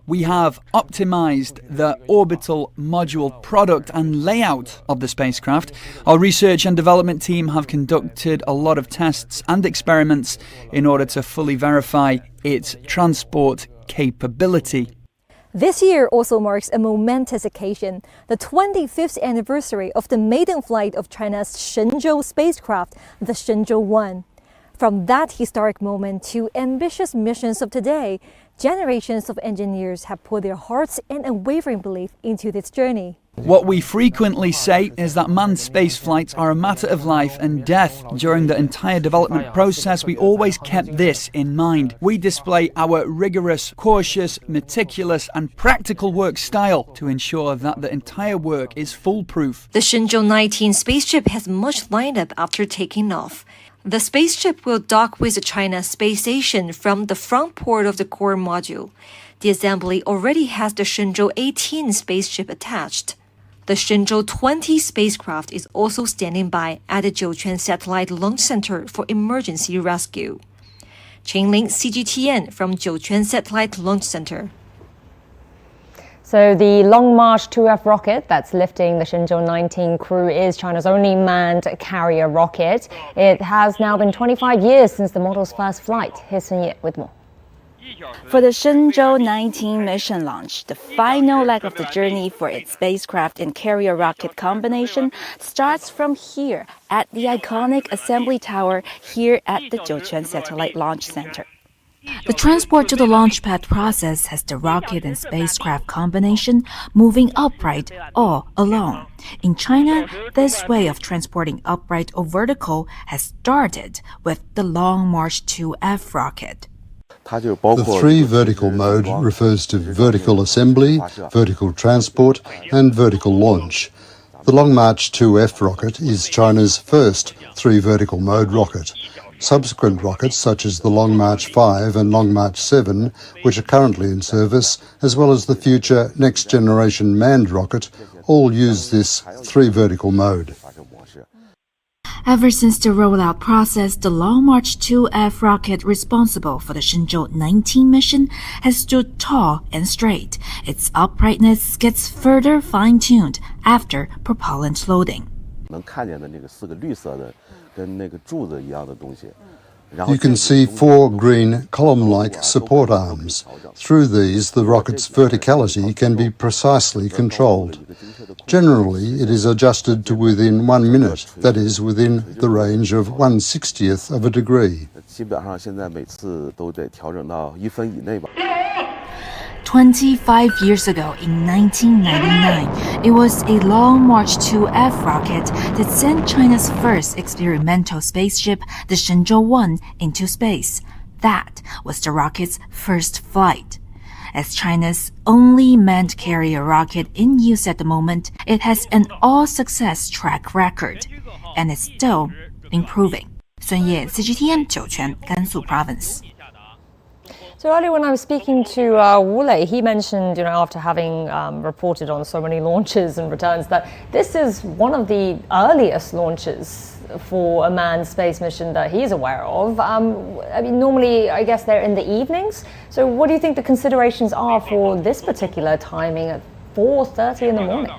We have optimized the orbital module product and layout of the spacecraft. Our research and development team have conducted a lot of tests and experiments in order to fully verify its transport capability. This year also marks a momentous occasion, the 25th anniversary of the maiden flight of China's Shenzhou spacecraft, the Shenzhou 1. From that historic moment to ambitious missions of today, generations of engineers have put their hearts and unwavering belief into this journey. What we frequently say is that manned space flights are a matter of life and death. During the entire development process, we always kept this in mind. We display our rigorous, cautious, meticulous, and practical work style to ensure that the entire work is foolproof. The Shenzhou 19 spaceship has much lined up after taking off. The spaceship will dock with the China space station from the front port of the core module. The assembly already has the Shenzhou 18 spaceship attached. The Shenzhou 20 spacecraft is also standing by at the Jiuquan Satellite Launch Center for emergency rescue. Qingling, CGTN from Jiuquan Satellite Launch Center. So the Long March 2F rocket that's lifting the Shenzhou 19 crew is China's only manned carrier rocket. It has now been 25 years since the model's first flight. Here's Sun Ye with more. For the Shenzhou 19 mission launch, the final leg of the journey for its spacecraft and carrier rocket combination starts from here at the iconic assembly tower here at the Jiuquan Satellite Launch Center. The transport to the launch pad process has the rocket and spacecraft combination moving upright or along. In China, this way of transporting upright or vertical has started with the Long March 2F rocket. The three vertical mode refers to vertical assembly, vertical transport, and vertical launch. The Long March 2F rocket is China's first three vertical mode rocket. Subsequent rockets such as the Long March 5 and Long March 7, which are currently in service, as well as the future next generation manned rocket, all use this three vertical mode. Ever since the rollout process, the Long March 2F rocket responsible for the Shenzhou 19 mission has stood tall and straight. Its uprightness gets further fine-tuned after propellant loading. You can see four green column-like support arms. Through these, the rocket's verticality can be precisely controlled. Generally, it is adjusted to within 1 minute, that is, within the range of 1/60th of a degree. 25 years ago, in 1999, it was a Long March 2F rocket that sent China's first experimental spaceship, the Shenzhou 1, into space. That was the rocket's first flight. As China's only manned carrier rocket in use at the moment, it has an all-success track record, and is still improving. 孙烨 CGTN 酒泉甘肃 Province. So earlier when I was speaking to Wu Lei, he mentioned, after having reported on so many launches and returns, that this is one of the earliest launches for a manned space mission that he's aware of. Normally, I guess they're in the evenings. So what do you think the considerations are for this particular timing at 4:30 in the morning?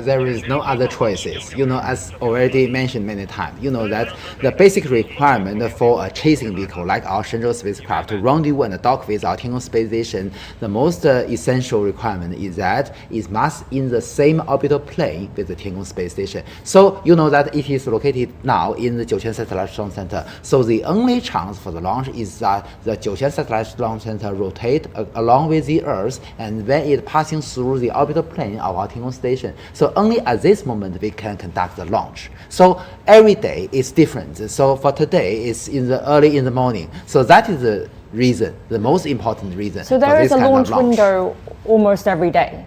There is no other choices. As already mentioned many times, that the basic requirement for a chasing vehicle like our Shenzhou spacecraft to rendezvous and dock with our Tiangong space station, the most essential requirement is that it must in the same orbital plane with the Tiangong space station. So that it is located now in the Jiuquan Satellite Launch Center. So the only chance for the launch is that the Jiuquan Satellite Launch Center rotate along with the Earth, and when it passing through the orbital plane of our Tiangong station. So only at this moment we can conduct the launch. So every day is different. So for today, it's early in the morning. So that is the reason, the most important reason. So there is a launch window almost every day.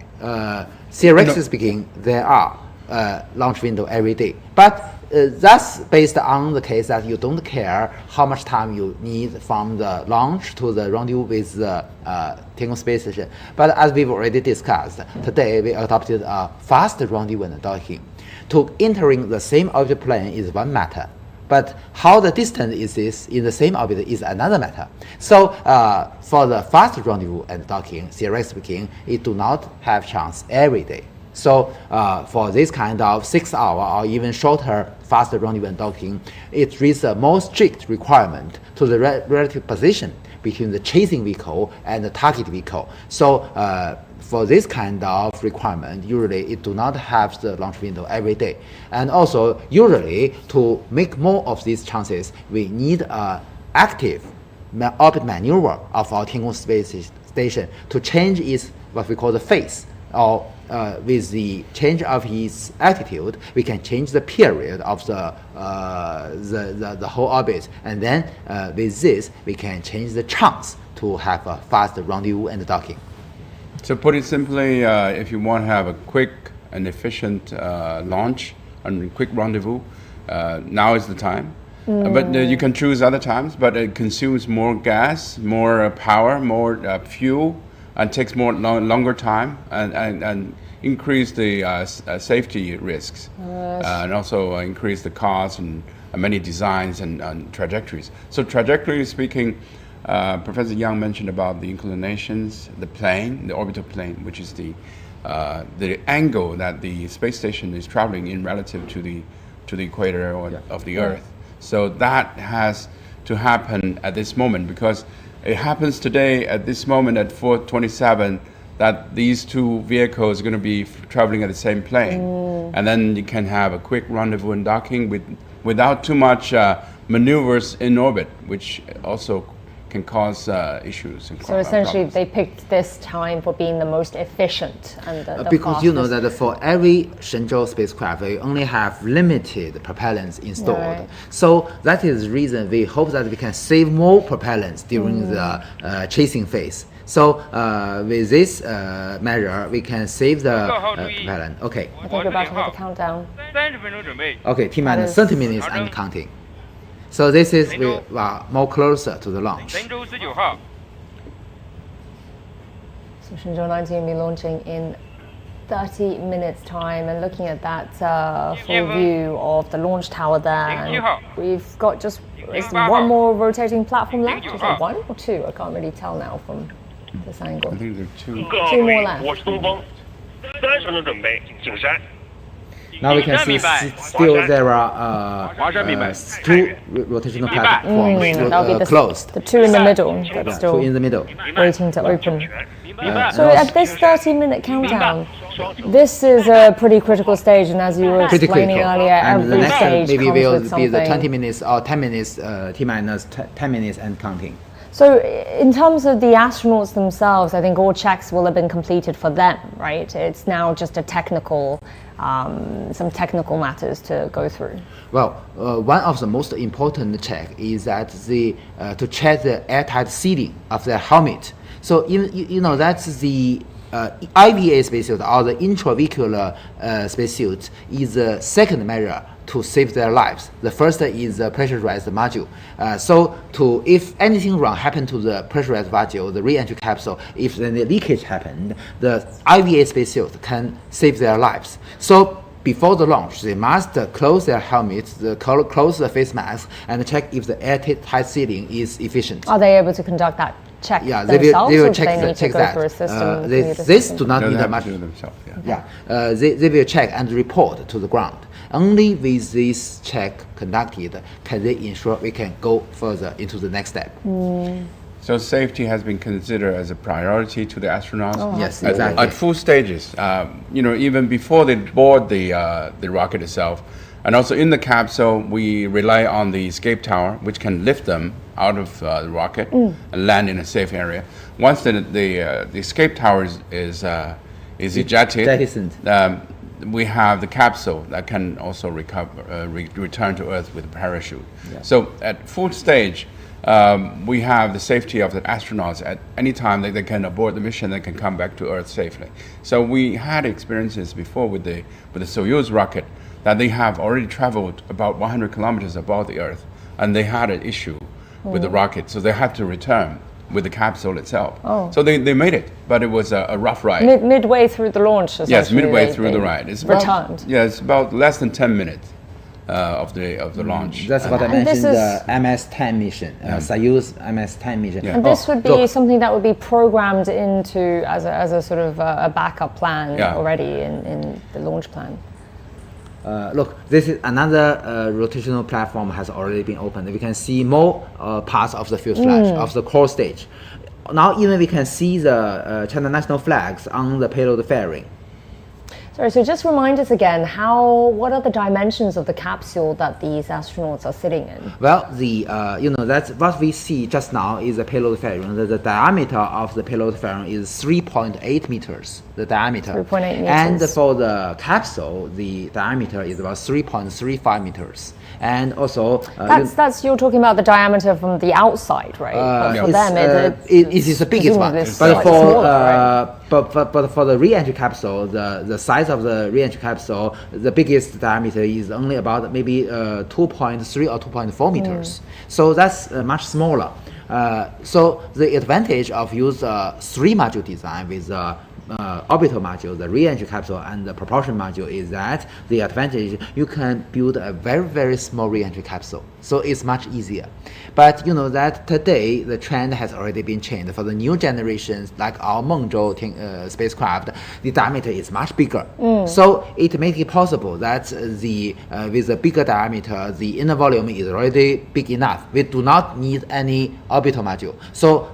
Theoretically speaking, there are launch window every day, but that's based on the case that you don't care how much time you need from the launch to the rendezvous with the Tiangong space station. But as we've already discussed, today we adopted a fast rendezvous and docking. To entering the same orbit plane is one matter, but how the distance is this in the same orbit is another matter. So for the fast rendezvous and docking, theoretically speaking, it do not have chance every day. So for this kind of 6-hour or even shorter fast rendezvous and docking, it is a more strict requirement to the relative position between the chasing vehicle and the target vehicle. So for this kind of requirement, usually it do not have the launch window every day. And also, usually to make more of these chances, we need active orbit maneuver of our Tiangong space station to change its what we call the phase, or with the change of its altitude, we can change the period of the whole orbit, and then with this, we can change the chance to have a fast rendezvous and docking. So put it simply, if you want to have a quick and efficient launch and quick rendezvous, now is the time. But you can choose other times, but it consumes more gas, more power, more fuel, and takes longer time, and increase the safety risks, and also increase the cost and many designs and trajectories. So trajectory speaking, Professor Yang mentioned about the inclinations, the plane, the orbital plane, which is the angle that the space station is traveling in relative to the equator of the Earth. So that has to happen at this moment, because it happens today at this moment at 4:27 that these two vehicles are going to be traveling at the same plane, and then you can have a quick rendezvous and docking without too much maneuvers in orbit, which also can cause issues. So essentially, they picked this time for being the most efficient and the because fastest. you know that for every Shenzhou spacecraft, we only have limited propellants installed. Right. So that is the reason we hope that we can save more propellants during the chasing phase. So with this measure, we can save the propellant. Okay. I think we're about to hit the countdown. Okay, T minus 30 minutes and counting. So this is we are more closer to the launch. So Shenzhou 19 will be launching in 30 minutes time, and looking at that full view of the launch tower there, and we've got just one more rotating platform left. Is it one or two? I can't really tell now from this angle. I think there are two. Two more left. Now we can see still there are two rotational platforms closed. The two in the middle that's still two in the middle. waiting to open. So at this 30-minute countdown, this is a pretty critical stage, and as you were explaining earlier, and the every next stage maybe comes will with be something. the 20 minutes or 10 minutes, T minus 10 minutes and counting. So in terms of the astronauts themselves, I think all checks will have been completed for them, right? It's now just a technical, some technical matters to go through. Well, one of the most important check is that to check the airtight sealing of the helmet. So you know that's the IVA spacesuit or the intravehicular spacesuit is the second measure to save their lives. The first is the pressurized module. So if anything wrong happened to the pressurized module, the re-entry capsule, if then the leakage happened, the IVA spacesuit can save their lives. So before the launch, they must close their helmets, close the face mask, and check if the airtight sealing is efficient. Are they able to conduct that check yeah, themselves, they will or check do they need to go that. through a system? This do not need much. Themselves, yeah. They will check and report to the ground. Only with this check conducted can they ensure we can go further into the next step. So safety has been considered as a priority to the astronauts. Oh, yes, exactly. At full stages, even before they board the rocket itself, and also in the capsule, we rely on the escape tower, which can lift them out of the rocket and land in a safe area. Once the escape tower is ejected, we have the capsule that can also return to Earth with a parachute. Yeah. So at full stage, we have the safety of the astronauts. At any time they can abort the mission, they can come back to Earth safely. So we had experiences before with the Soyuz rocket that they have already traveled about 100 kilometers above the Earth, and they had an issue with the rocket, so they had to return with the capsule itself. So they made it, but it was a rough ride. Midway through the launch, yes, midway through the ride. It's returned. It's about less than 10 minutes of the launch. That's what I mentioned, the MS-10 mission, Soyuz MS-10 mission. And this would be something that would be programmed into as a sort of a backup plan already in the launch plan. Look, this is another rotational platform has already been opened. We can see more parts of the fuselage of the core stage. Now even we can see the China national flags on the payload fairing. Sorry, so just remind us again, what are the dimensions of the capsule that these astronauts are sitting in? Well, that's what we see just now is the payload fairing. The diameter of the payload fairing is 3.8 meters, the diameter. 3.8 meters. And for the capsule, the diameter is about 3.35 meters. And also... that's you're talking about the diameter from the outside, right? But for them, it is the biggest one. But for the re-entry capsule, the size of the re-entry capsule, the biggest diameter is only about maybe 2.3 or 2.4 meters. So that's much smaller. So the advantage of use 3-module design with orbital module, the re-entry capsule, and the propulsion module is that the advantage you can build a very, very small re-entry capsule. So it's much easier. But you know that today the trend has already been changed. For the new generations, like our Mengzhou spacecraft, the diameter is much bigger. So it makes it possible that with a bigger diameter, the inner volume is already big enough. We do not need any orbital module. So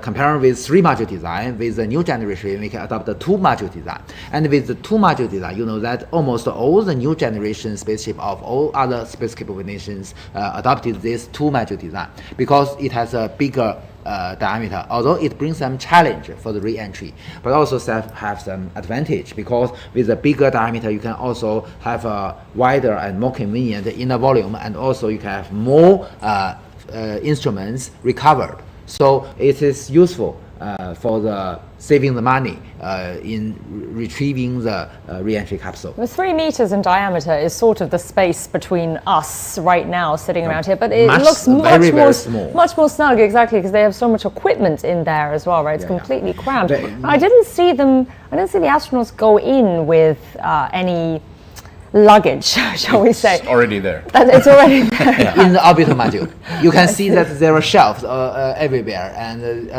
comparing with 3-module design, with the new generation, we can adopt the 2-module design. And with the 2-module design, you know that almost all the new generation spaceship of all other space capable nations adopted this 2-module design because it has a bigger diameter, although it brings some challenge for the re-entry, but also have some advantage because with a bigger diameter you can also have a wider and more convenient inner volume, and also you can have more instruments recovered. So it is useful for the saving the money in retrieving the re-entry capsule. The 3 meters in diameter is sort of the space between us right now sitting around here, but it looks very small. Much more snug, exactly, because they have so much equipment in there as well, right? It's completely crammed. I didn't see the astronauts go in with any luggage, shall we say? It's already there. It's already there. In the orbital module. You can see that there are shelves everywhere, and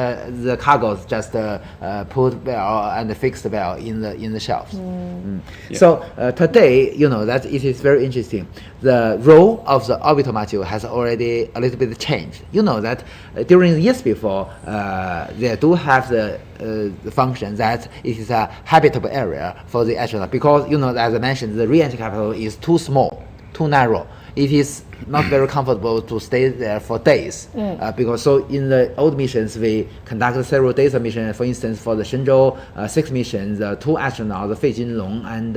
the cargoes just put well and fixed well in the shelves. Yeah. So today, you know that it is very interesting. The role of the orbital module has already a little bit changed. You know that during the years before, they do have the function that it is a habitable area for the astronaut, because you know, as I mentioned, the re-entry capsule is too small, too narrow. It is not very comfortable to stay there for days because so in the old missions we conducted several days of mission. For instance, for the Shenzhou 6 mission, the 2 astronauts, Fei Jinlong and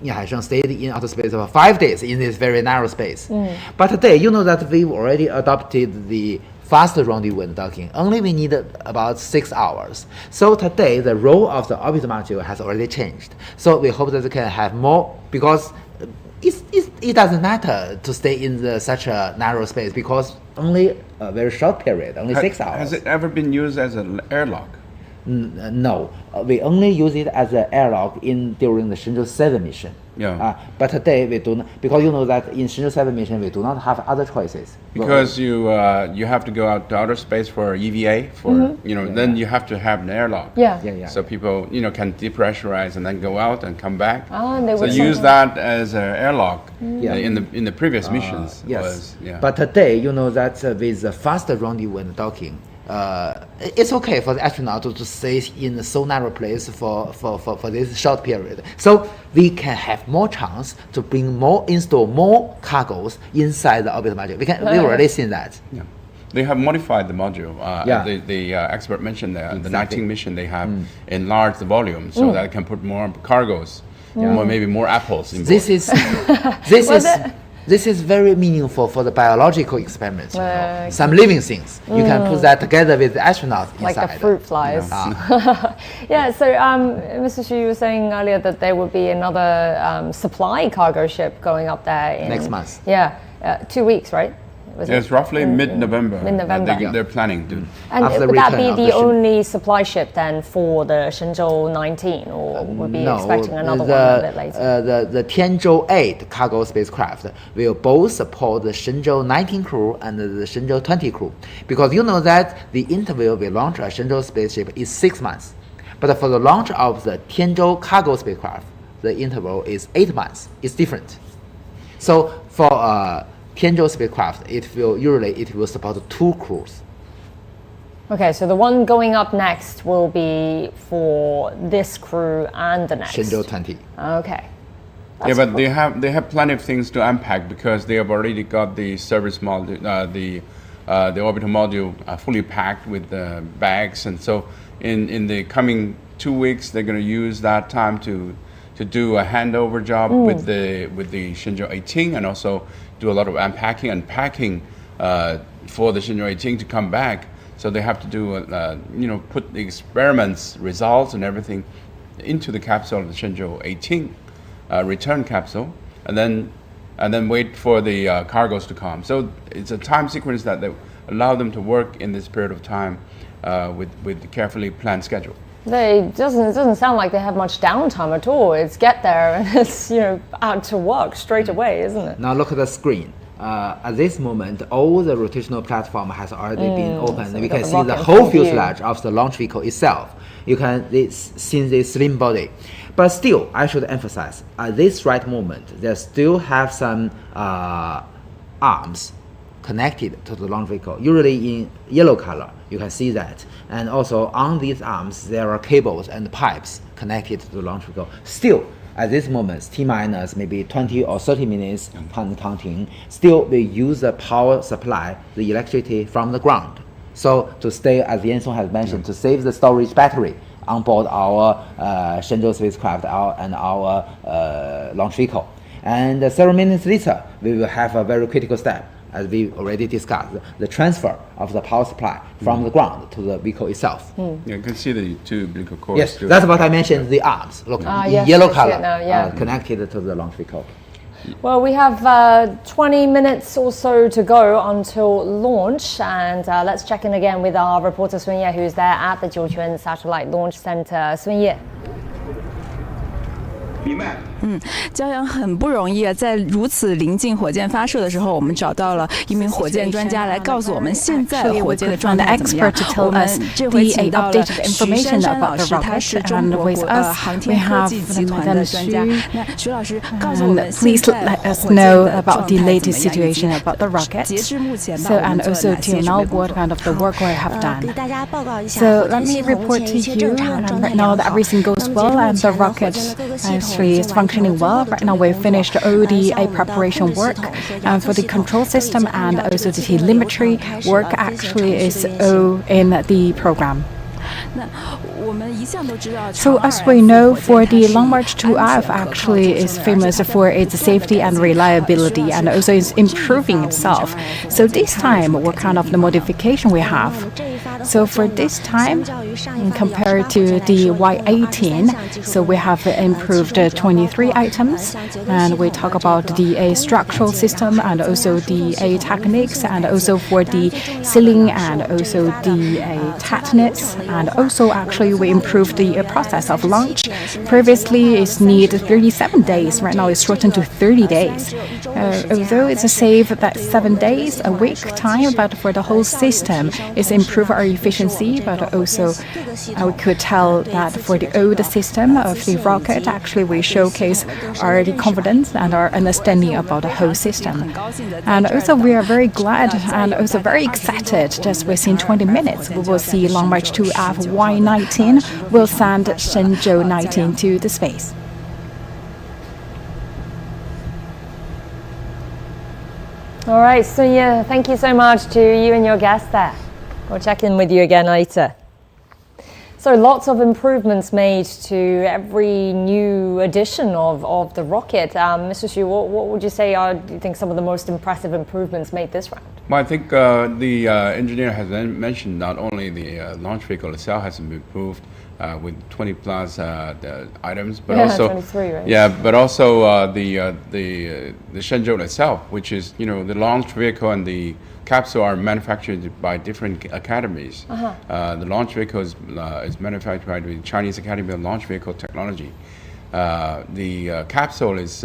Ye Haisheng, stayed in outer space for 5 days in this very narrow space. But today, you know that we've already adopted the faster rendezvous docking. Only we need about 6 hours. So today, the role of the orbital module has already changed. So we hope that we can have more, because it doesn't matter to stay in such a narrow space, because only a very short period, only 6 hours. Has it ever been used as an airlock? No, we only use it as an airlock during the Shenzhou 7 mission. Yeah. But today we do not, because you know that in Shenzhou 7 mission we do not have other choices. Because you have to go out to outer space for EVA, then you have to have an airlock. Yeah. So people can depressurize and then go out and come back. And they so use that as an airlock in the previous missions. Yes. But today, you know that with the faster rendezvous and docking, it's okay for the astronaut to stay in a so narrow place for this short period. So we can have more chance to install more cargoes inside the orbital module. We've already seen that. Yeah. They have modified the module. The expert mentioned that the 19 mission, they have enlarged the volume so that it can put more cargoes, maybe more apples in board. This is very meaningful for the biological experiments. Some living things. You can put that together with the astronauts inside. Like the fruit flies. Yeah, so Mr. Xu, you were saying earlier that there will be another supply cargo ship going up there next month. Yeah, 2 weeks, right? It's roughly mid-November. Mid-November. They're planning to. And would that be the only supply ship then for the Shenzhou 19, or would be expecting another one a bit later? The Tiangong 8 cargo spacecraft will both support the Shenzhou 19 crew and the Shenzhou 20 crew, because you know that the interval we launch a Shenzhou spaceship is 6 months, but for the launch of the Tiangong cargo spacecraft, the interval is 8 months. It's different. So for Tiangong spacecraft, it will support 2 crews. Okay, so the one going up next will be for this crew and the next. Shenzhou 20. Okay. But they have plenty of things to unpack, because they have already got the service module, the orbital module fully packed with the bags, and so in the coming 2 weeks they're going to use that time to do a handover job with the Shenzhou 18, and also do a lot of unpacking and packing for the Shenzhou 18 to come back. So they have to do put the experiments results and everything into the capsule of the Shenzhou 18 return capsule, and then wait for the cargoes to come. So it's a time sequence that allow them to work in this period of time with carefully planned schedule. It doesn't sound like they have much downtime at all. It's get there and it's out to work straight away, isn't it? Now look at the screen. At this moment, all the rotational platform has already been opened. So we can see the whole fuselage of the launch vehicle itself. You can see the slim body. But still, I should emphasize, at this right moment, they still have some arms connected to the launch vehicle, usually in yellow color. You can see that. And also on these arms, there are cables and pipes connected to the launch vehicle. Still, at this moment, T-minus maybe 20 or 30 minutes counting, still we use the power supply, the electricity from the ground. So to stay, as Yansong has mentioned, to save the storage battery on board our Shenzhou spacecraft and our launch vehicle. And several minutes later, we will have a very critical step, as we already discussed, the transfer of the power supply from the ground to the vehicle itself. Yeah, you can see the two umbilical cords. Yes, that's what I mentioned, the arms. Look, yes, yellow I see color, it now, yeah. connected to the launch vehicle. Well, we have 20 minutes or so to go until launch, and let's check in again with our reporter Sun Ye, who's there at the Jiuquan Satellite Launch Center. Sun Ye. 骄阳很不容易啊，在如此临近火箭发射的时候，我们找到了一名火箭专家来告诉我们现在火箭的状态怎么样。我们这回请到了徐珊珊老师，他是中国航天科技集团的专家。那徐老师告诉我们现在火箭的状态怎么样？截至目前吧，我们做了哪些准备工作？给大家报告一下。So let me report to you right now that everything goes well and the rocket actually is functioning well. Right now we've finished ODA preparation work for the control system, and also the telemetry work actually is all in the program. So as we know, for the Long March 2F actually is famous for its safety and reliability, and also is improving itself. So this time, what kind of the modification we have? So for this time, compared to the Y18, so we have improved 23 items, and we talk about the structural system and also the techniques, and also for the sealing and also the tetanus, and also actually we improved the process of launch. Previously it needed 37 days, right now it's shortened to 30 days. Although it's a save that 7 days a week time, but for the whole system it's improve our efficiency, but also we could tell that for the old system of the rocket, actually we showcase our confidence and our understanding about the whole system. And also we are very glad and also very excited just within 20 minutes we will see Long March 2F Y19 will send Shenzhou 19 to the space. All right, so yeah, thank you so much to you and your guest there. We'll check in with you again later. So lots of improvements made to every new edition of the rocket. Mr. Xu, what would you say are, do you think, some of the most impressive improvements made this round? Well, I think the engineer has mentioned not only the launch vehicle itself has been improved with 20 plus items, but also 23, right? Yeah, but also the Shenzhou itself, which is the launch vehicle and the capsule are manufactured by different academies. The launch vehicle is manufactured by the Chinese Academy of Launch Vehicle Technology. The capsule is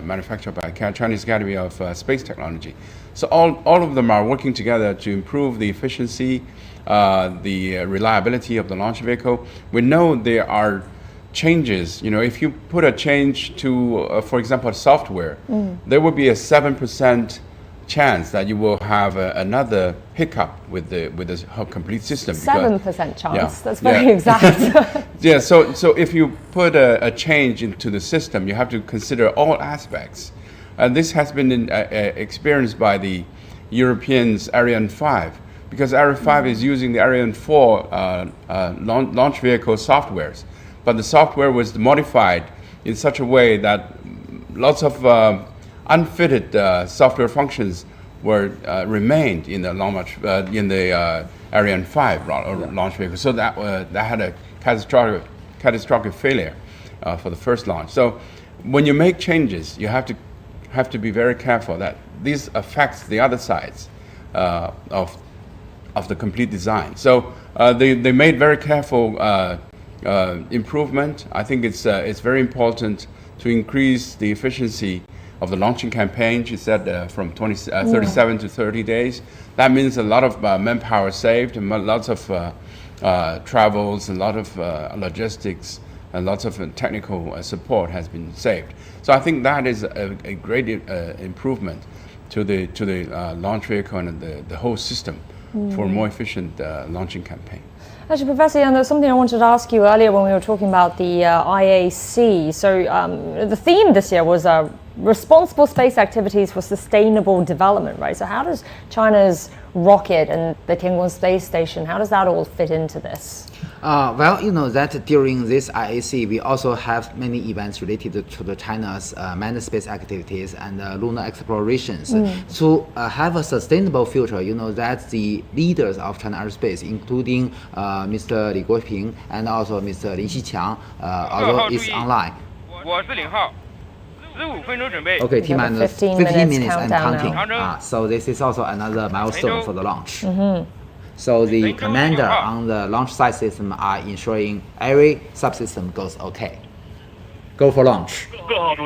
manufactured by Chinese Academy of Space Technology. So all of them are working together to improve the efficiency, the reliability of the launch vehicle. We know there are changes. If you put a change to, for example, software, there will be a 7% chance that you will have another hiccup with the complete system. 7% chance. Yeah, that's very exact. Yeah. So if you put a change into the system, you have to consider all aspects, and this has been experienced by the Europeans Ariane 5, because Ariane 5 is using the Ariane 4 launch vehicle softwares, but the software was modified in such a way that lots of unfitted software functions were remained in the Ariane 5 launch vehicle. So that had a catastrophic failure for the first launch. So when you make changes, you have to be very careful that this affects the other sides of the complete design. So they made very careful improvement. I think it's very important to increase the efficiency of the launching campaign. She said from 37 to 30 days. That means a lot of manpower saved, and lots of travels, and a lot of logistics, and lots of technical support has been saved. So I think that is a great improvement. to the launch vehicle and the whole system for a more efficient launching campaign. Actually, Professor Yang, there's something I wanted to ask you earlier when we were talking about the IAC. So the theme this year was responsible space activities for sustainable development, right? So how does China's rocket and the Tiangong space station, how does that all fit into this? Well, you know that during this IAC, we also have many events related to the China's manned space activities and lunar explorations. To have a sustainable future, you know that the leaders of China Aerospace, including Mr. Li Guoping and also Mr. Lin Xiqiang, although it's online. Okay, T-minus 15 minutes and counting. So this is also another milestone for the launch. So the commander on the launch site system are ensuring every subsystem goes okay. Go for launch. 15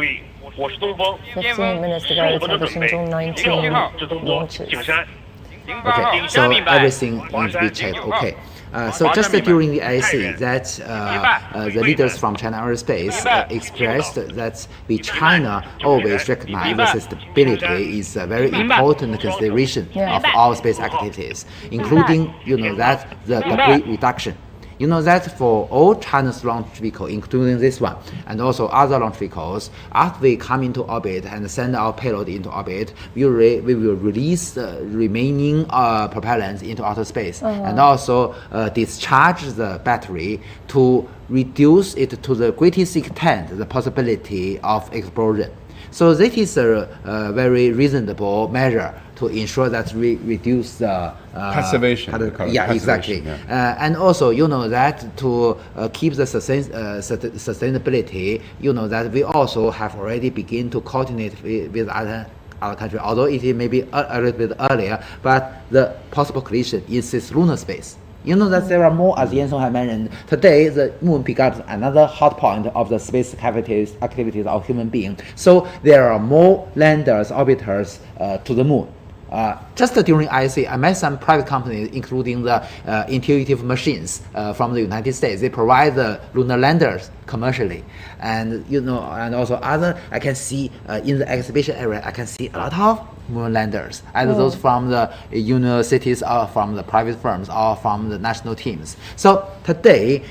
minutes to go until the Shenzhou 19 launches. Okay, so everything needs to be checked. Okay. So just during the IAC, that the leaders from China Aerospace expressed that China always recognize that sustainability is a very important consideration of all space activities, including, you know, that the debris reduction. You know that for all China's launch vehicles, including this one, and also other launch vehicles, after we come into orbit and send our payload into orbit, we will release the remaining propellants into outer space and also discharge the battery to reduce it to the greatest extent the possibility of explosion. So this is a very reasonable measure to ensure that we reduce the passivation. Exactly. Yeah. And also, you know that to keep the sustainability, you know that we also have already begun to coordinate with other countries, although it may be a little bit earlier, but the possible collision is this lunar space. You know that there are more, as Yan Song had mentioned. Today, the moon becomes another hot point of the space activities of human beings. So there are more landers, orbiters to the moon. Just during IAC, I met some private companies, including the Intuitive Machines from the United States. They provide the lunar landers commercially, and you know, and also other. I can see in the exhibition area, I can see a lot of moon landers, either those from the universities or from the private firms or from the national teams. So today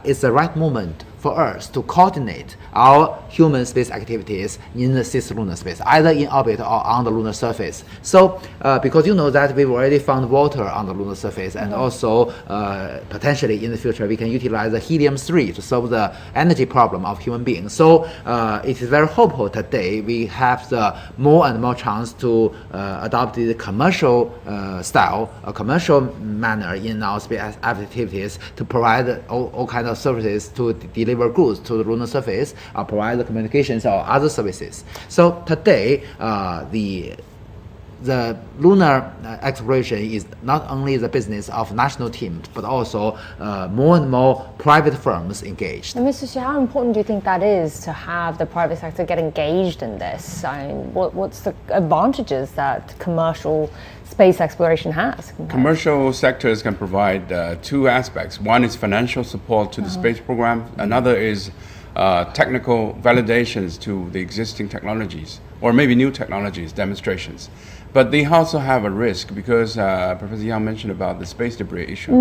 is the right moment for us to coordinate our human space activities in the cislunar space, either in orbit or on the lunar surface. So because you know that we've already found water on the lunar surface, and also potentially in the future we can utilize the helium-3 to solve the energy problem of human beings. So it is very hopeful today we have the more and more chance to adopt the commercial style, a commercial manner in our space activities to provide all kinds of services to deliver goods to the lunar surface, or provide the communications or other services. So today, the lunar exploration is not only the business of national teams, but also more and more private firms engaged. And Mr. Xu, how important do you think that is to have the private sector get engaged in this? I mean, what's the advantages that commercial space exploration has? Commercial sectors can provide two aspects. One is financial support to the space program. Another is technical validations to the existing technologies, or maybe new technologies, demonstrations. But they also have a risk because Professor Yang mentioned about the space debris issue.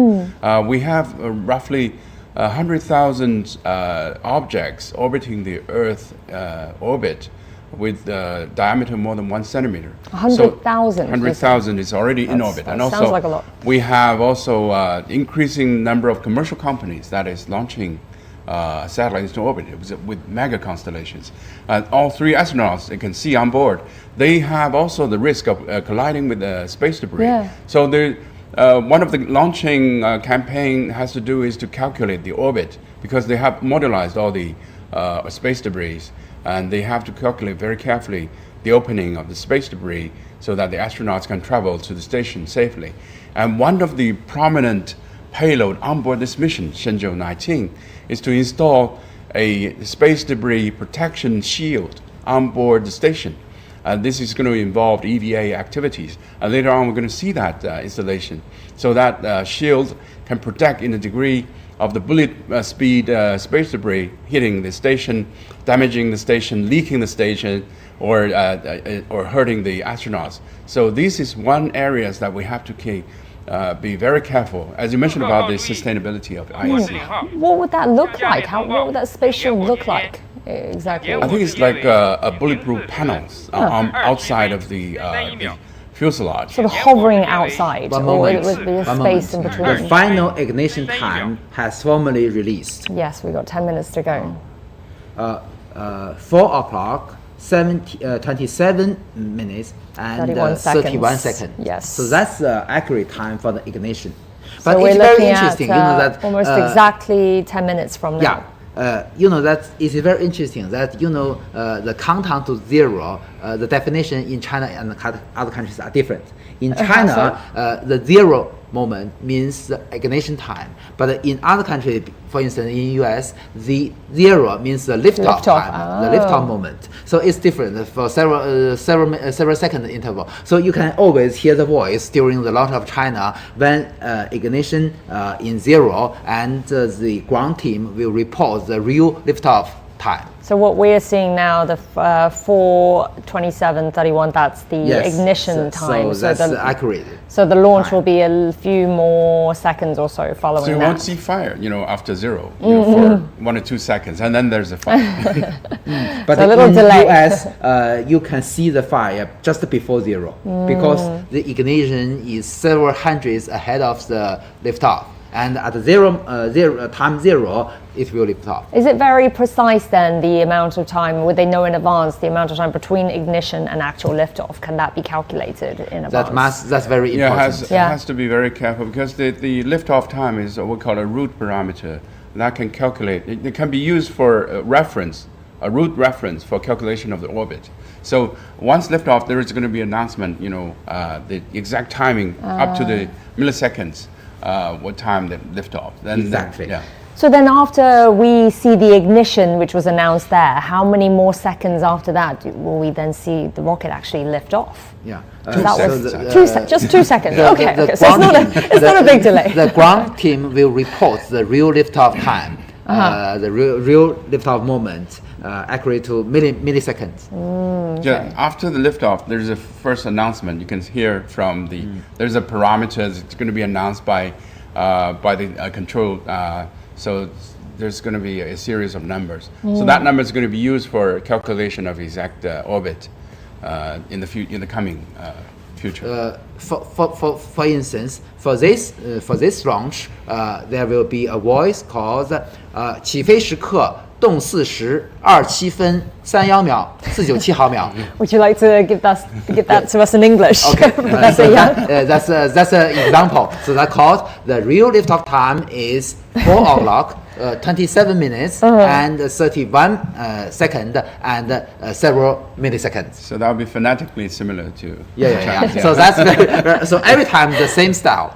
We have roughly 100,000 objects orbiting the Earth orbit with diameter more than 1 centimeter. 100,000. 100,000 is already in orbit, and also sounds like a lot. We have also increasing number of commercial companies that is launching satellites into orbit with mega constellations. All three astronauts you can see on board, they have also the risk of colliding with the space debris. Yeah. So one of the launching campaign has to do is to calculate the orbit, because they have modelized all the space debris, and they have to calculate very carefully the opening of the space debris so that the astronauts can travel to the station safely. And one of the prominent payload on board this mission, Shenzhou 19, is to install a space debris protection shield on board the station. This is going to involve EVA activities. Later on, we're going to see that installation. So that shield can protect in the degree of the bullet speed space debris hitting the station, damaging the station, leaking the station, or hurting the astronauts. So this is one areas that we have to be very careful. As you mentioned about the sustainability of IAC. What would that look like? What would that spaceship look like exactly? I think it's like a bulletproof panels outside of the fuselage. Sort of hovering outside, One or moment. with the One space moment. in between. The final ignition time has formally released. Yes, we've got 10 minutes to go. 4 o'clock, 27 minutes and 31 seconds. Yes. So that's the accurate time for the ignition. So But we're it's very looking interesting, at that almost exactly 10 minutes from now. Yeah. That it is very interesting that the countdown to zero, the definition in China and other countries are different. In China, the zero moment means the ignition time, but in other countries, for instance, in US, the zero means the liftoff time, the liftoff moment. So it's different for several second interval. So you can always hear the voice during the launch of China when ignition in zero, and the ground team will report the real liftoff time. So what we're seeing now, the 4:27:31, that's the ignition time. So that's accurate. So the launch will be a few more seconds or so following So you that. won't see fire, after zero, for 1 or 2 seconds, and then there's a fire. But so a little in delay. US, you can see the fire just before zero because the ignition is several hundreds ahead of the liftoff. And at time zero, it will lift off. Is it very precise then, the amount of time? Would they know in advance the amount of time between ignition and actual liftoff? Can that be calculated in advance? That's very important. It has to be very careful because the liftoff time is what we call a root parameter. That can calculate. It can be used for a root reference for calculation of the orbit. So once liftoff, there is going to be announcement, the exact timing up to the milliseconds. What time the liftoff? Exactly. So then after we see the ignition, which was announced there, how many more seconds after that will we then see the rocket actually lift off? Yeah. Just 2 seconds. Okay. So it's not a big delay. The ground team will report the real liftoff time, the real liftoff moment, accurate to milliseconds. Yeah, after the liftoff, there's a first announcement. You can hear from there's a parameters. It's going to be announced by the control. So there's going to be a series of numbers. So that number is going to be used for calculation of exact orbit in the coming future. For instance, for this launch, there will be a voice called 起飞时刻动4时27分31秒497毫秒. Would you like to give that to us in English? Okay. That's an example. So that called the real liftoff time is 4 o'clock. 27 minutes and 31 seconds and several milliseconds. So that would be phonetically similar to Chinese. So that's so every time the same style.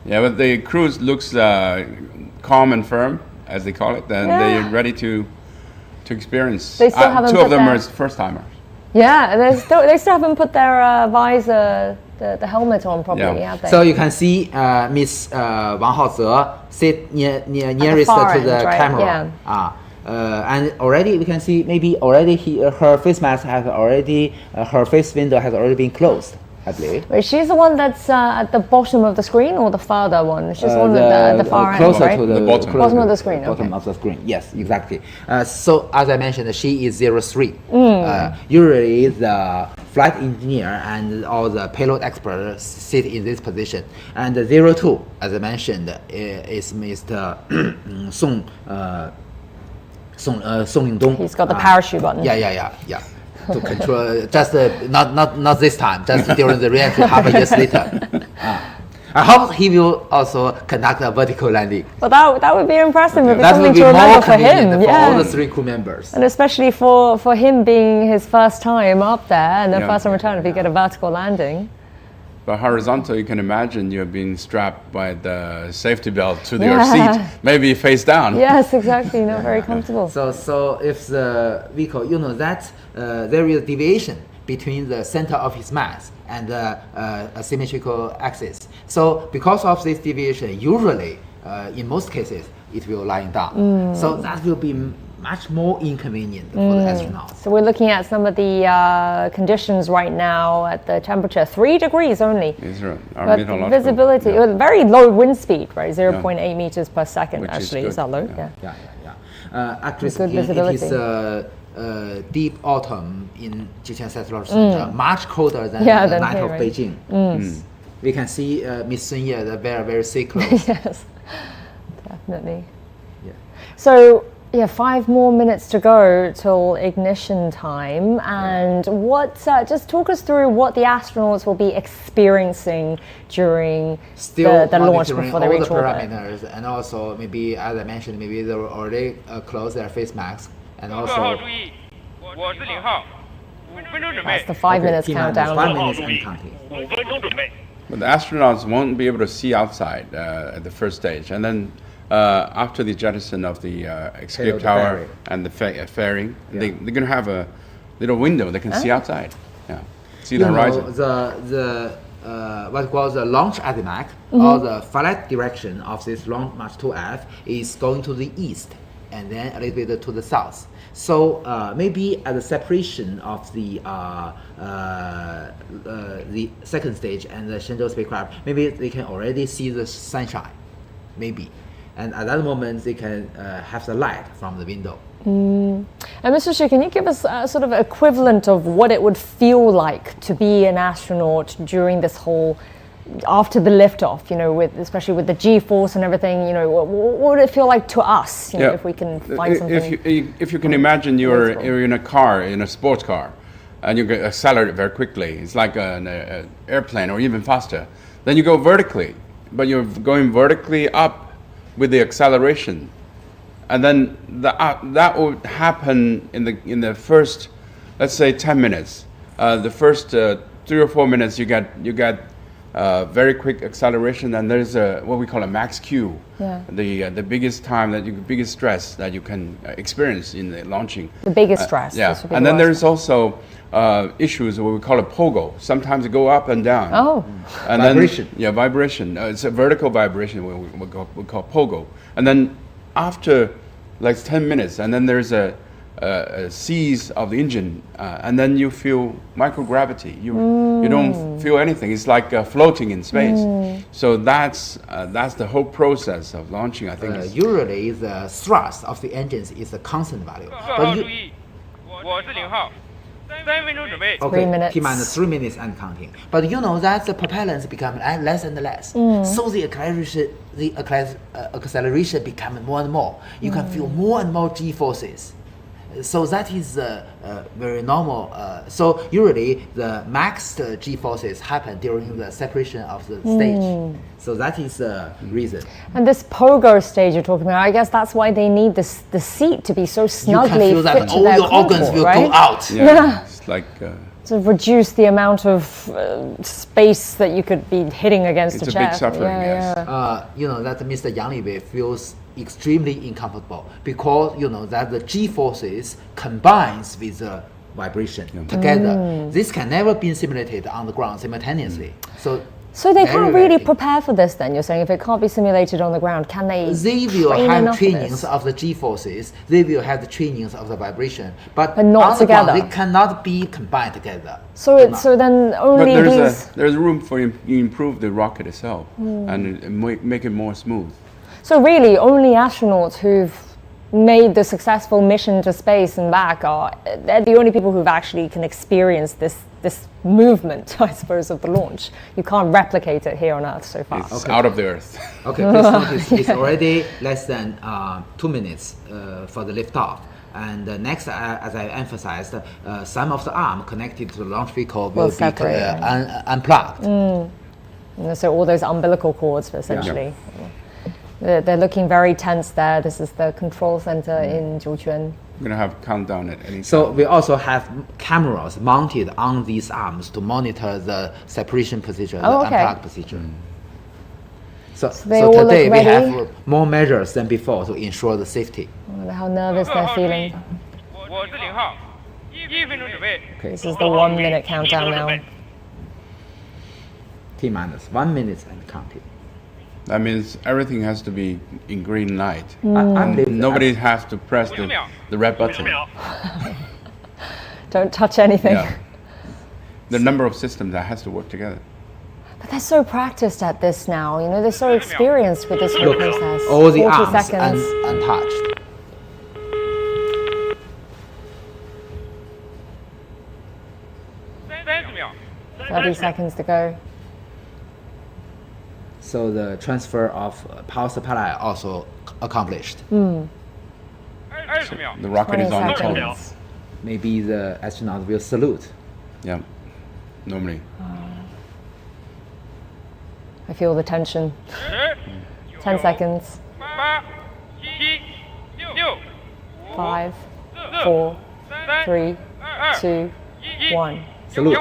Yeah, but the crews looks calm and firm, as they call it, and they're ready to experience. They still haven't 2 of them are first timers. Yeah, they still haven't put their visor, the helmet on properly, have they? So you can see Miss Wang Haoze sit nearest to the camera. And already we can see her face mask her face window has already been closed, I believe. Wait, she's the one that's at the bottom of the screen, or the farther one? She's the one at the far end, right? To the bottom of the screen. Bottom of the screen. Yes, exactly. So as I mentioned, she is 03. Usually the flight engineer and all the payload experts sit in this position. And 02, as I mentioned, is Mr. Song Lingdong. He's got the parachute button. Yeah. To control, just not this time, just during the reentry half a year later. I hope he will also conduct a vertical landing. Well, that would be impressive. It'd be that something would be to remember more for him. For all the 3 crew members. And especially for him being his first time up there and the first time return, if you get a vertical landing. But horizontal, you can imagine you're being strapped by the safety belt to your seat, maybe face down. Yes, exactly. Not very comfortable. So if the vehicle, that there is deviation between the center of his mass and the symmetrical axis. So because of this deviation, usually in most cases it will lie down. So that will be much more inconvenient for the astronauts. So we're looking at some of the conditions right now at the temperature, 3 degrees only. These are our But meteorological, visibility, very low wind speed, right? 0.8 meters per second, Which actually. Is that low? Yeah. Actually, Good it visibility. is deep autumn in Jiuquan Satellite Center, much colder than the night here, of right? Beijing. We can see Miss Sun Ye, the very, very sick close. Yes, definitely. So, 5 more minutes to go till ignition time. And what, just talk us through what the astronauts will be experiencing during the launch before they reach orbit. Parameters, and also maybe, as I mentioned, maybe they will already close their face masks, and also. That's the 5 minutes countdown. 5 minutes and counting. But the astronauts won't be able to see outside at the first stage, and then after the jettison of the escape tower and the fairing, they're going to have a little window they can see outside. Yeah, see the horizon. The what we call the launch azimuth or the flight direction of this Long March 2F is going to the east and then a little bit to the south. So maybe at the separation of the second stage and the Shenzhou spacecraft, maybe they can already see the sunshine, maybe. And at that moment, they can have the light from the window. And Mr. Xu, can you give us a sort of equivalent of what it would feel like to be an astronaut during this whole, after the liftoff, especially with the G-force and everything, what would it feel like to us, if we can find something? If you can imagine you're in a car, in a sports car, and you accelerate very quickly, it's like an airplane or even faster. Then you go vertically, but you're going vertically up with the acceleration, and then that would happen in the first, let's say, 10 minutes. The first 3 or 4 minutes, you get very quick acceleration, and there's what we call a max Q, the biggest time biggest stress that you can experience in the launching. The biggest stress. And then there's also issues what we call a pogo. Sometimes it go up and down. Oh. And vibration. Then, vibration. It's a vertical vibration we call pogo. And then after like 10 minutes, and then there's a seize of the engine, and then you feel microgravity. You don't feel anything. It's like floating in space. So that's the whole process of launching. I think usually the thrust of the engines is a constant value. But Okay, 3 minutes. T-minus 3 minutes and counting. But you know that the propellants become less and less. So the acceleration becomes more and more. You can feel more and more G-forces. So that is very normal. So usually the max G-forces happen during the separation of the stage. So that is the reason. And this pogo stage you're talking about, I guess that's why they need the seat to be so snugly you can feel fit that to all their your organs will right? go out. Yeah. It's like to reduce the amount of space that you could be hitting against it's a a chair. big suffering. Yes. You know that Mr. Yang Liwei feels extremely uncomfortable because you know that the G-forces combines with the vibration together. This can never be simulated on the ground simultaneously. So they can't really prepare for this then, you're saying? If it can't be simulated on the ground, can they They will train have enough for trainings this? of the G-forces, they will have the trainings of the vibration, but not on the ground, together. they cannot be combined together. So then only But there's room for you improve the rocket itself and make it more smooth. So really, only astronauts who've made the successful mission to space and back they're the only people who've actually can experience this movement, I suppose, of the launch. You can't replicate it here on Earth so far. It's out of the Earth. Okay, please notice it's already less than 2 minutes for the liftoff. And next, as I emphasized, some of the arm connected to the launch vehicle will be unplugged. So all those umbilical cords, essentially. They're looking very tense there. This is the control center in Jiuquan. We're going to have countdown at any time. So we also have cameras mounted on these arms to monitor the separation procedure, the unplug procedure. So today we have more measures than before to ensure the safety. I wonder how nervous they're feeling. Okay, this is the 1 minute countdown now. T-minus 1 minute and counting. That means everything has to be in green light. Nobody has to press the red button. Don't touch anything. Yeah. The number of systems that has to work together. But they're so practiced at this now. You know, they're so experienced with this whole Look, process. all the 40 arms seconds. untouched. $30 30 seconds to go. So the transfer of power supply also accomplished. The rocket is on its own. seconds. Maybe the astronaut will salute. Yeah, normally. I feel the tension. 10 seconds. 5, 4, 3, 2, 1. Salute.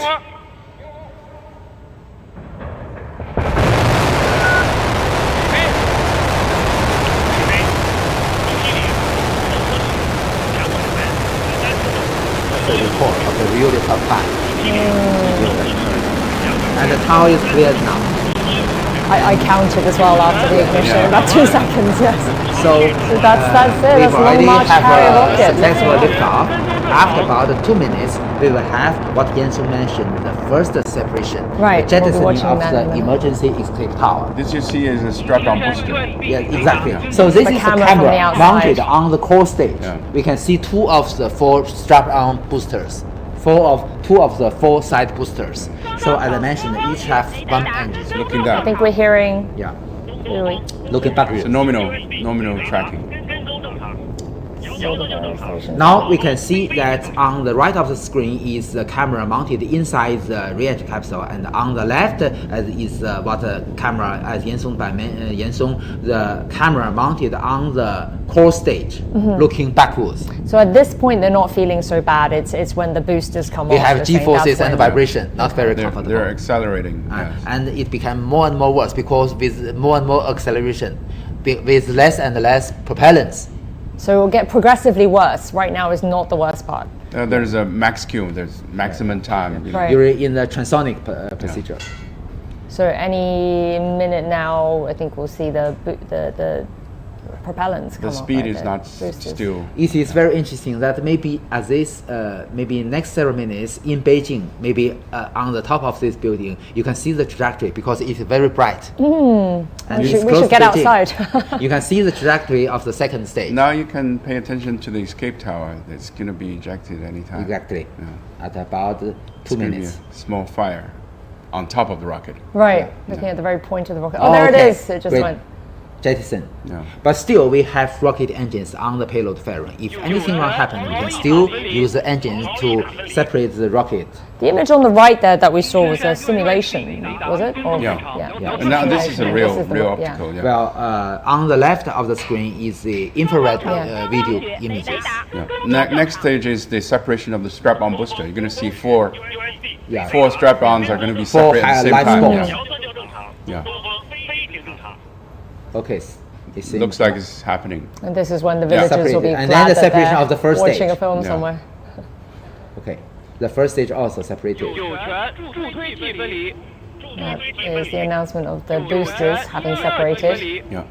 The report of the real top time. And the tower is cleared now. I counted as well after the ignition, about 2 seconds, yes. So that's it. We've That's a long already March have carrier a rocket. successful liftoff. After about 2 minutes, we will have what Yansu mentioned, the first separation, Right, the we'll be jettisoning watching of that in a the minute. emergency escape tower. This you see is a strap-on booster. Yeah, exactly. So this The is the camera from the camera outside. mounted on the core stage. Yeah. We can see 2 of the 4 strap-on boosters. 2 of the 4 side boosters. So as I mentioned, each have 1 engine. Looking I down. think we're hearing. Yeah. Really? Looking backwards. So nominal tracking. Now we can see that on the right of the screen is the camera mounted inside the re-entry capsule, and on the left is what the camera, as Yansong by Yansong, the camera mounted on the core stage, looking backwards. So at this point, they're not feeling so bad. It's when the boosters come We off. have they're saying G-forces that's and when- vibration, not very They're comfortable. accelerating. Yes. And it became more and more worse because with more and more acceleration, with less and less propellants. So it will get progressively worse. Right now is not the worst part. There's a max Q. There's maximum time. Right. You're in the transonic procedure. So any minute now, I think we'll see the propellants come The off, speed right, is the not boosters. still. It is very interesting that maybe at this, maybe next ceremonies in Beijing, maybe on the top of this building, you can see the trajectory because it's very bright. And We it's should close get to Beijing. outside. You can see the trajectory of the second stage. Now you can pay attention to the escape tower. It's going to be ejected anytime. Exactly. Yeah. At about 2 It's gonna be minutes. a small fire on top of the rocket. Right, looking at the very point of the rocket. Oh, there it is. It just Great. went. Jettison. Yeah. But still, we have rocket engines on the payload fairing. If anything wrong happens, we can still use the engines to separate the rocket. The image on the right there that we saw was a simulation, was it? Or, Yeah. And now this is a real optical. Yeah. Well, on the left of the screen is the infrared video images. Yeah. Next stage is the separation of the strap-on booster. You're going to see 4 Yeah. 4 strap-ons are going to be 4 separated at the live same time. spots. Yeah. Okay. It seems Looks like it's happening. And this is when the Yeah. villagers will be Separated. And glad then the that separation they're of the first watching stage. a film Yeah. somewhere. Okay. The first stage also separated. 有权助推器分离。 That is the announcement of the boosters having separated. Yeah.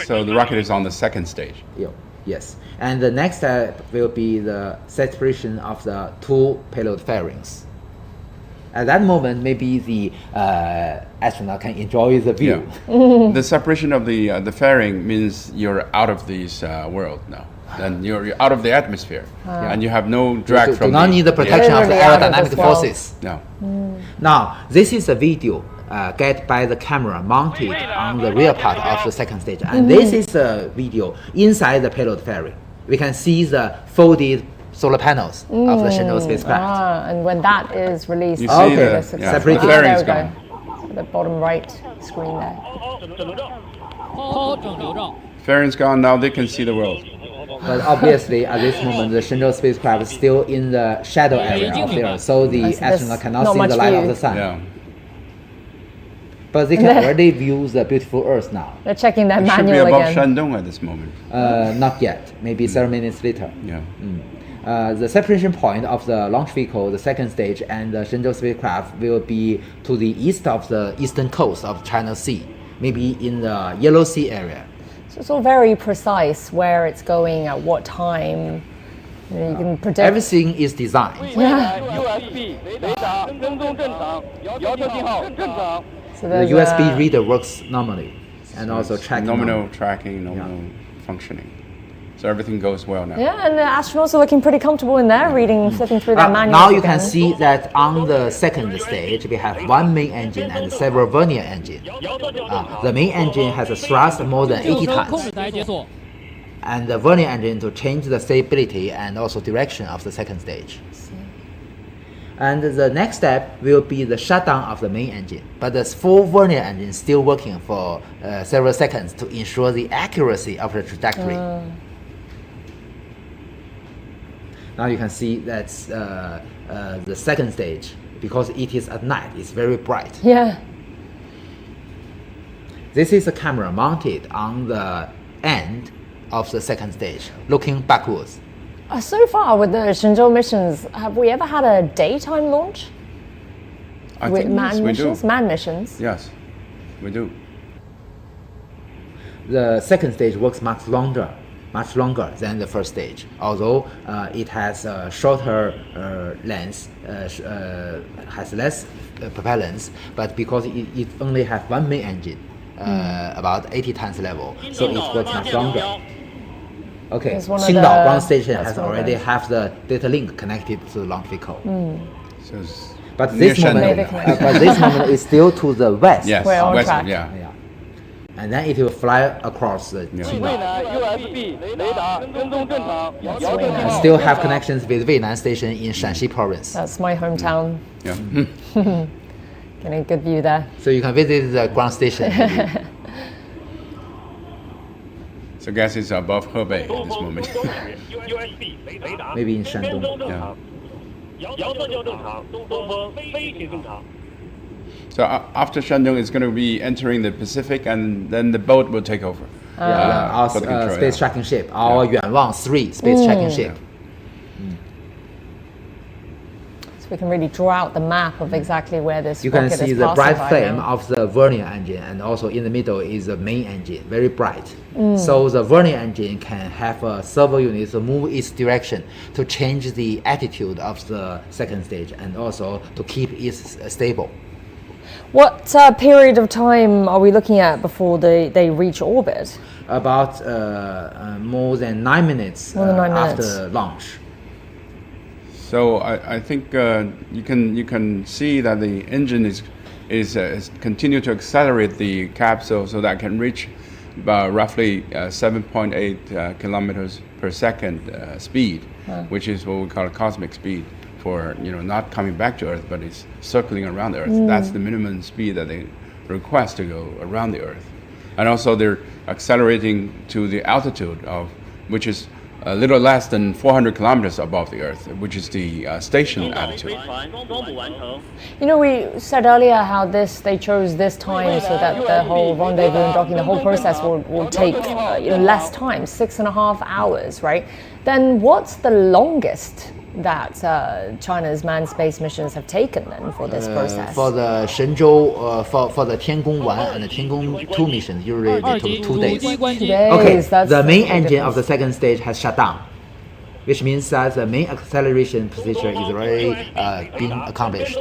So the rocket is on the second stage. Yeah. Yes. And the next step will be the separation of the 2 payload fairings. At that moment, maybe the astronaut can enjoy the view. Yeah. The separation of the fairing means you're out of this world now. Then you're out of the atmosphere, and you have no drag Do from. not need the protection of the Literally out of aerodynamic this world. forces. No. Now, this is a video get by the camera mounted on the rear part of the second stage, and this is a video inside the payload fairing. We can see the folded solar panels of the Shenzhou spacecraft. And when that is released, You see Okay. the Separated. the there fairing's we go. gone. The bottom right screen there. Fairing's gone. Now they can see the world. But obviously, at this moment, the Shenzhou spacecraft is still in the shadow area of the Earth, so the There's astronaut cannot not see much the light view. of the sun. Yeah. But they can already view the beautiful Earth now. They're checking their It should be manual above again. Shandong at this moment. Not yet. Maybe 7 minutes later. Yeah. The separation point of the launch vehicle, the second stage, and the Shenzhou spacecraft will be to the east of the eastern coast of China Sea, maybe in the Yellow Sea area. So it's all very precise where it's going at what time. You can predict. Everything is designed. Yeah. So the USB reader works normally, and so also tracking. Nominal tracking, nominal functioning. So everything goes well now. Yeah, and the astronauts are looking pretty comfortable in there, flipping through their manuals. Now you can see that on the second stage we have one main engine and several vernier engines. The main engine has a thrust more than 80 tons. And the vernier engine to change the stability and also direction of the second stage. And the next step will be the shutdown of the main engine. But the full vernier engine is still working for several seconds to ensure the accuracy of the trajectory. Now you can see that's the second stage, because it is at night, it's very bright. Yeah. This is a camera mounted on the end of the second stage, looking backwards. So far with the Shenzhou missions, have we ever had a daytime launch? I with think manned missions? we do. Manned missions? Yes, we do. The second stage works much longer than the first stage, although it has a shorter length, has less propellants, but because it only has one main engine, about 80 tons level, so it works much longer. Okay, Qingdao ground station has already have the data link connected to the launch vehicle. But this moment is still to the west. Yes, we're on west, track. Yeah. And then it will fly across the Qingdao. And still have connections with Weinan Station in Shanxi province. That's my hometown. Yeah. Getting a good view there. So you can visit the ground station. So gas is above Hebei at this moment. Maybe in Shandong. Yeah. So after Shenzhou, it's going to be entering the Pacific, and then the boat will take over. Our space tracking ship, our Yuanwang 3 space tracking ship. So we can really draw out the map of exactly where this You rocket can see is the bright passing by flame now. of the vernier engine, and also in the middle is the main engine, very bright. So the vernier engine can have a servo unit to move its direction to change the attitude of the second stage, and also to keep it stable. What period of time are we looking at before they reach orbit? About more than 9 minutes after launch. So I think you can see that the engine is continue to accelerate the capsule so that it can reach roughly 7.8 kilometers per second speed, which is what we call a cosmic speed. For not coming back to Earth, but it's circling around the Earth. That's the minimum speed that they request to go around the Earth. And also they're accelerating to the altitude of, which is a little less than 400 kilometers above the Earth, which is the station altitude. We said earlier how they chose this time so that the whole rendezvous and docking, the whole process will take less time, 6.5 hours, right? Then what's the longest that China's manned space missions have taken then for this process? For the Shenzhou, for the Tiangong 1 and the Tiangong 2 missions, usually they took 2 days. 2 days. Okay, That's the main big engine difference. of the second stage has shut down, which means that the main acceleration procedure is already been accomplished,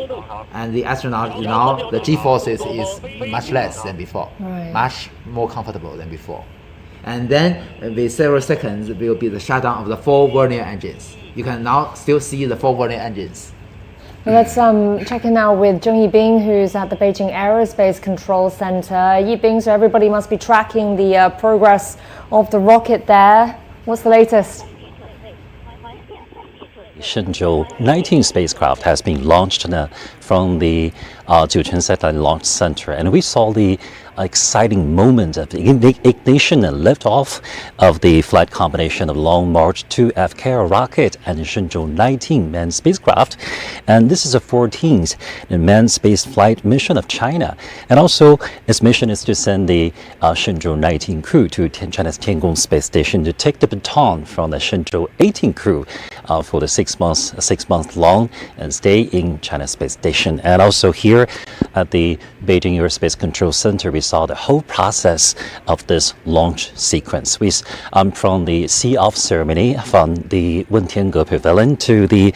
and the astronaut now the G-forces is much less than before, much more comfortable than before. And then with several seconds will be the shutdown of the 4 vernier engines. You can now still see the 4 vernier engines. Let's check in now with Zheng Yibing, who's at the Beijing Aerospace Control Center. Yibing, so everybody must be tracking the progress of the rocket there. What's the latest? Shenzhou 19 spacecraft has been launched from the Jiuquan Satellite Launch Center, and we saw the exciting moment of the ignition and liftoff of the flight combination of Long March 2F carrier rocket and Shenzhou 19 manned spacecraft. And this is the 14th manned space flight mission of China. And also, its mission is to send the Shenzhou 19 crew to China's Tiangong space station to take the baton from the Shenzhou 18 crew for the 6 months long and stay in China's space station. And also here, at the Beijing Aerospace Control Center, we saw the whole process of this launch sequence. From the see-off ceremony from the Wentiangge Pavilion to the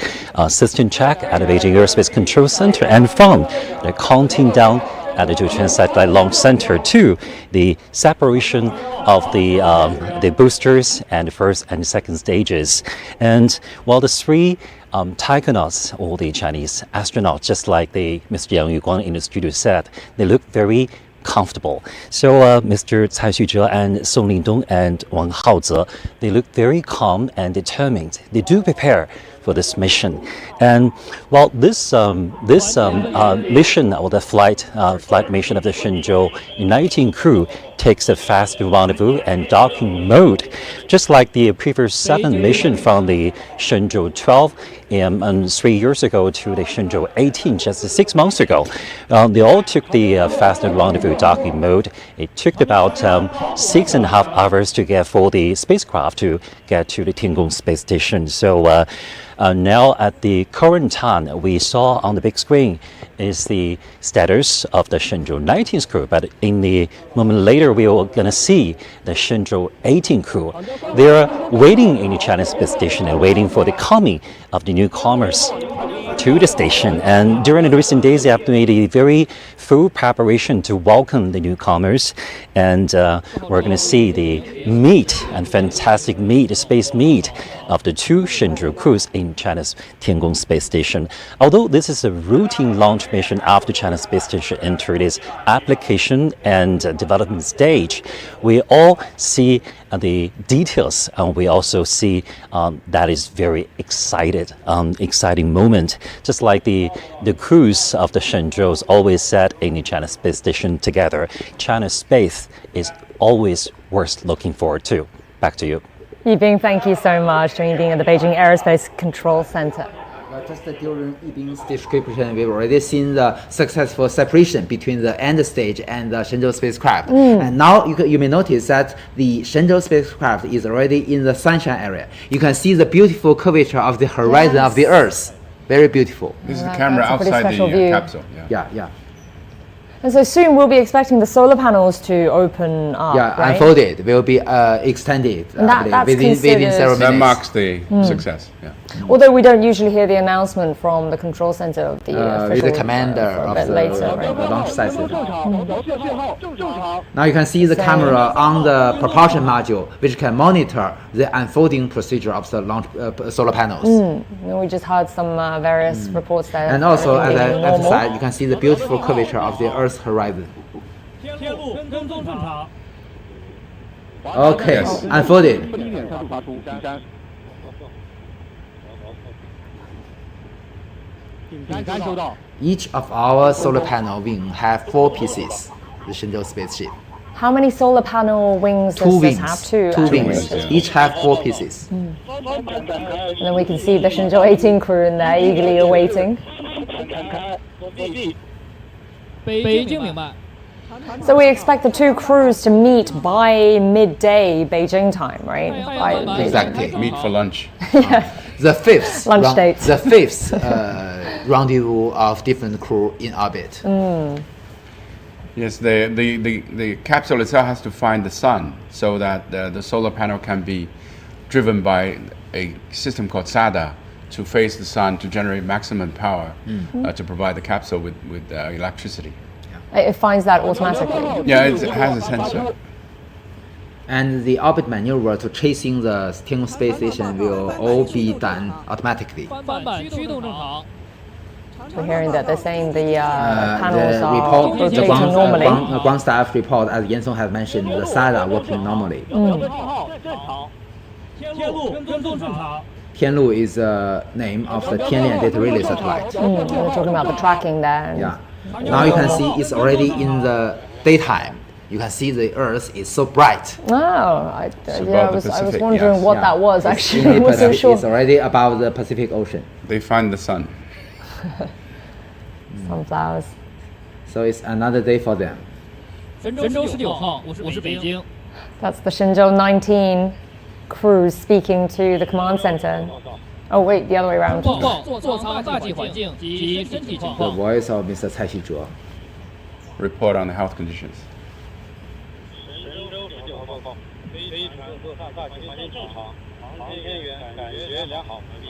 system check at the Beijing Aerospace Control Center, and from the counting down at the Zhuquan Satellite Launch Center to the separation of the boosters and the first and second stages. And while the three taikonauts, or the Chinese astronauts, just like Mr. Yang Yuguang in the studio said, they look very comfortable. So Mr. Cai Xuzhe and Song Lingdong and Wang Haoze, they look very calm and determined. They do prepare for this mission. And while this mission, or the flight mission of the Shenzhou 19 crew, takes a fast rendezvous and docking mode, just like the previous 7 mission from the Shenzhou 12 and 3 years ago to the Shenzhou 18 just 6 months ago. They all took the fast rendezvous docking mode. It took about 6.5 hours to get for the spacecraft to get to the Tiangong space station. So now at the current time, we saw on the big screen is the status of the Shenzhou 19 crew, but in the moment later we are going to see the Shenzhou 18 crew. They're waiting in the Chinese space station and waiting for the coming of the newcomers to the station. And during the recent days, they have made a very full preparation to welcome the newcomers. And we're going to see the meet and fantastic meet, space meet of the 2 Shenzhou crews in China's Tiangong space station. Although this is a routine launch mission after China's space station entered its application and development stage, we all see the details, and we also see that is very exciting moment. Just like the crews of the Shenzhou always said in the China space station together, China's space is always worth looking forward to. Back to you. Yibing, thank you so much for being at the Beijing Aerospace Control Center. Just during Yibing's description, we've already seen the successful separation between the end stage and the Shenzhou spacecraft. And now you may notice that the Shenzhou spacecraft is already in the sunshine area. You can see the beautiful curvature of the horizon of the Earth. Very beautiful. This is the camera outside the capsule. Yeah. And so soon we'll be expecting the solar panels to open up. Yeah, right? unfolded, will be extended within several minutes. That marks the success. Yeah. Although we don't usually hear the announcement from the control center of the official, with the commander of the launch site system. Now you can see the camera on the propulsion module, which can monitor the unfolding procedure of the launch solar panels. We just heard some various reports there. And also, as I emphasized, you can see the beautiful curvature of the Earth's horizon. Okay, unfolded. Each of our solar panel wing have 4 pieces. The Shenzhou spaceship. How many solar panel wings does this have? Two wings. Each have 4 pieces. And then we can see the Shenzhou 18 crew in there eagerly awaiting. So we expect the 2 crews to meet by midday Beijing time, right? Exactly. Meet for lunch. The 5th lunch dates. The 5th rendezvous of different crew in orbit. Yes, the capsule itself has to find the sun so that the solar panel can be driven by a system called SADA to face the sun to generate maximum power to provide the capsule with electricity. It finds that automatically? Yeah, it has a sensor. And the orbit maneuver to chasing the Tiangong space station will all be done automatically. We're hearing that they're saying the panels are rotating normally. The ground staff report, as Yan Song has mentioned, the SADA working normally. Tianlu is the name of the Tianlian data relay satellite. We're talking about the tracking there. Yeah. Now you can see it's already in the daytime. You can see the Earth is so bright. Oh, I was wondering what that was actually. I wasn't sure. It's already above the Pacific Ocean. They find the sun. Sunflowers. So it's another day for them. That's the Shenzhou 19 crew speaking to the command center. Oh wait, the other way around. The voice of Mr. Cai Xuzhe. report on the health conditions.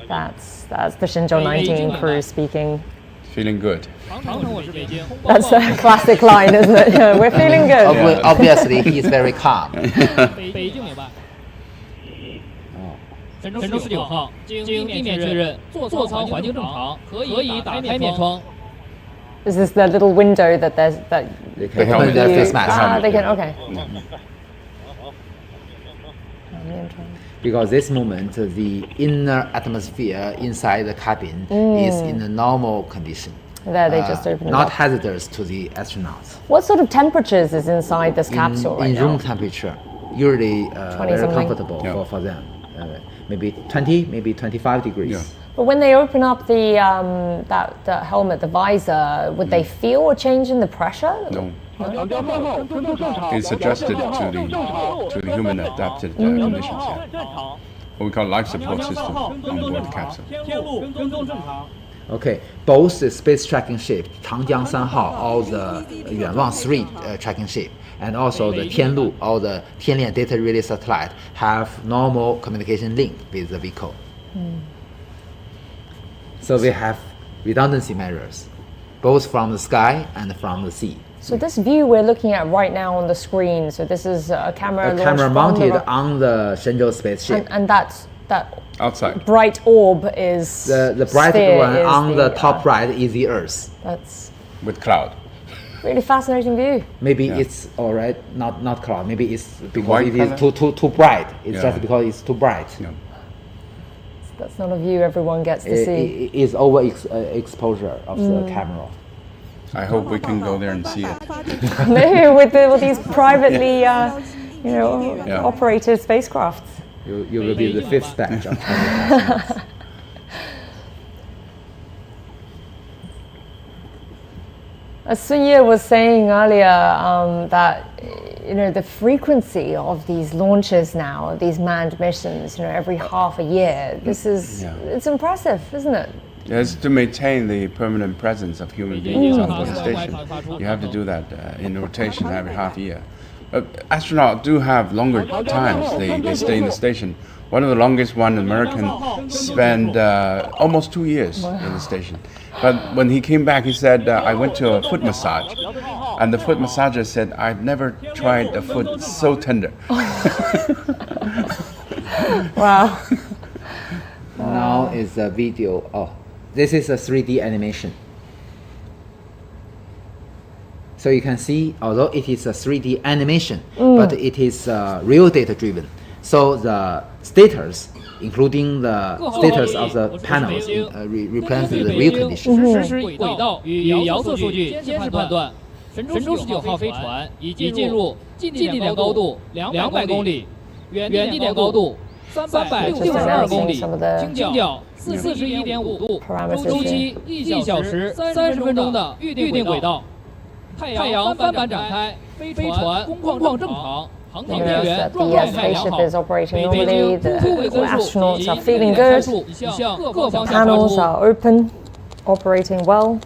That's the Shenzhou 19 crew speaking. Feeling good. That's a classic line, isn't it? Yeah, we're feeling good. Yeah. Obviously, he's very calm. 神舟49号经地面确认，座舱环境正常，可以打开面窗。 Is this the little window that there's that? They can open their face mask. They can. Okay. Because this moment, the inner atmosphere inside the cabin is in a normal condition. There, they just open it not up. hazardous to the astronauts. What sort of temperatures is inside this capsule right in now? room temperature, usually very something. comfortable for them. Maybe 20, maybe 25 degrees. Yeah. But when they open up the that helmet, the visor, would they feel a change in the pressure? No. It's adjusted to the human adapted conditions. Yeah. What we call life support system on board the capsule. Okay, both the space tracking ship Tiangong 3号 or the 远望 3 tracking ship, and also the Tianlu or the Tianlian data relay satellite have normal communication link with the vehicle. So we have redundancy measures, both from the sky and from the sea. So this view we're looking at right now on the screen, so this is a camera mounted on the Shenzhou spaceship. And that outside bright orb is the bright one on the top right is the Earth. That's with cloud. Really fascinating view. Maybe it's alright, not cloud. Maybe it's because white it is too bright. It's just because it's too bright. Yeah. That's not a view everyone gets to see. It is over exposure of the camera. I hope we can go there and see it. Maybe with these privately, operated spacecrafts. You will be the 5th batch of astronauts. As Sun Ye was saying earlier, that the frequency of these launches now, these manned missions, every half a year. This is it's impressive, isn't it? Yes, to maintain the permanent presence of human beings on board the station, you have to do that in rotation every half a year. Astronauts do have longer times. They stay in the station. One of the longest one, American, spent almost 2 years in the station. But when he came back, he said, I went to a foot massage. And the foot massager said, I've never tried a foot so tender. Wow. Now is a video. Oh, this is a 3D animation. So you can see, although it is a 3D animation, but it is real data driven. So the status, including the status of the panels, represents the real condition. 实时轨道与遥测数据监视判断，神舟19号飞船已经进入近地点高度200公里，远地点高度362公里，倾角41.5度，周期1小时30分钟的预定轨道。太阳帆板展开，飞船工况正常。 The spaceship is operating normally, the astronauts are feeling good, the panels are open, operating well.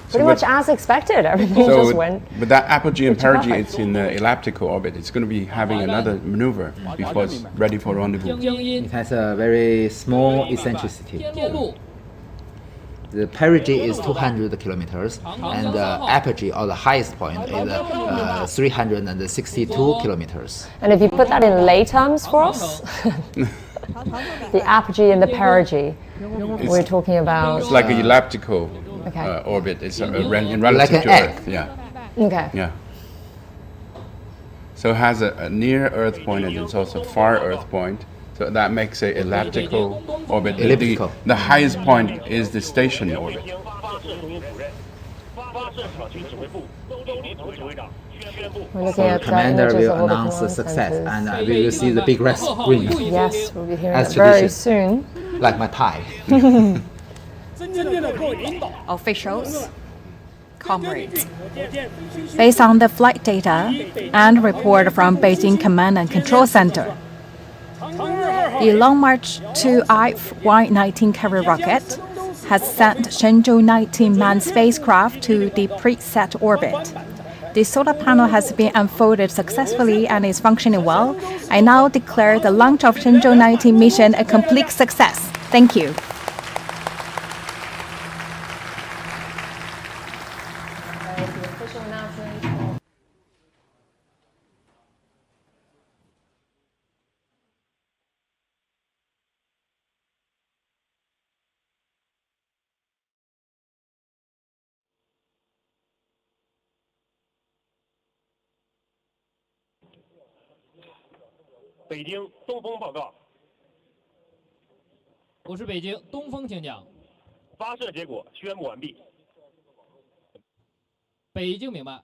Pretty much as expected, everything just went. With that apogee and perigee, it's in the elliptical orbit. It's going to be having another maneuver before it's ready for rendezvous. It has a very small eccentricity. The perigee is 200 kilometers, and the apogee, or the highest point, is 362 kilometers. And if you put that in lay terms for us, the apogee and the perigee, we're talking about... It's like an elliptical orbit. It's in relative to Earth. Yeah. Okay. Yeah. So it has a near Earth point, and it's also far Earth point. So that makes an elliptical orbit. Elliptical. The highest point is the station orbit. So the commander will announce the success, and we will see the big red screen. Yes, we'll be hearing it very soon. Like my tie. Officials, comrades. Based on the flight data and report from Beijing Command and Control Center, the Long March 2 I-Y-19 carrier rocket has sent Shenzhou 19 manned spacecraft to the preset orbit. The solar panel has been unfolded successfully and is functioning well. I now declare the launch of Shenzhou 19 mission a complete success. Thank you. The official announcement. 北京东风报告。我是北京东风，请讲。发射结果宣布完毕。北京明白。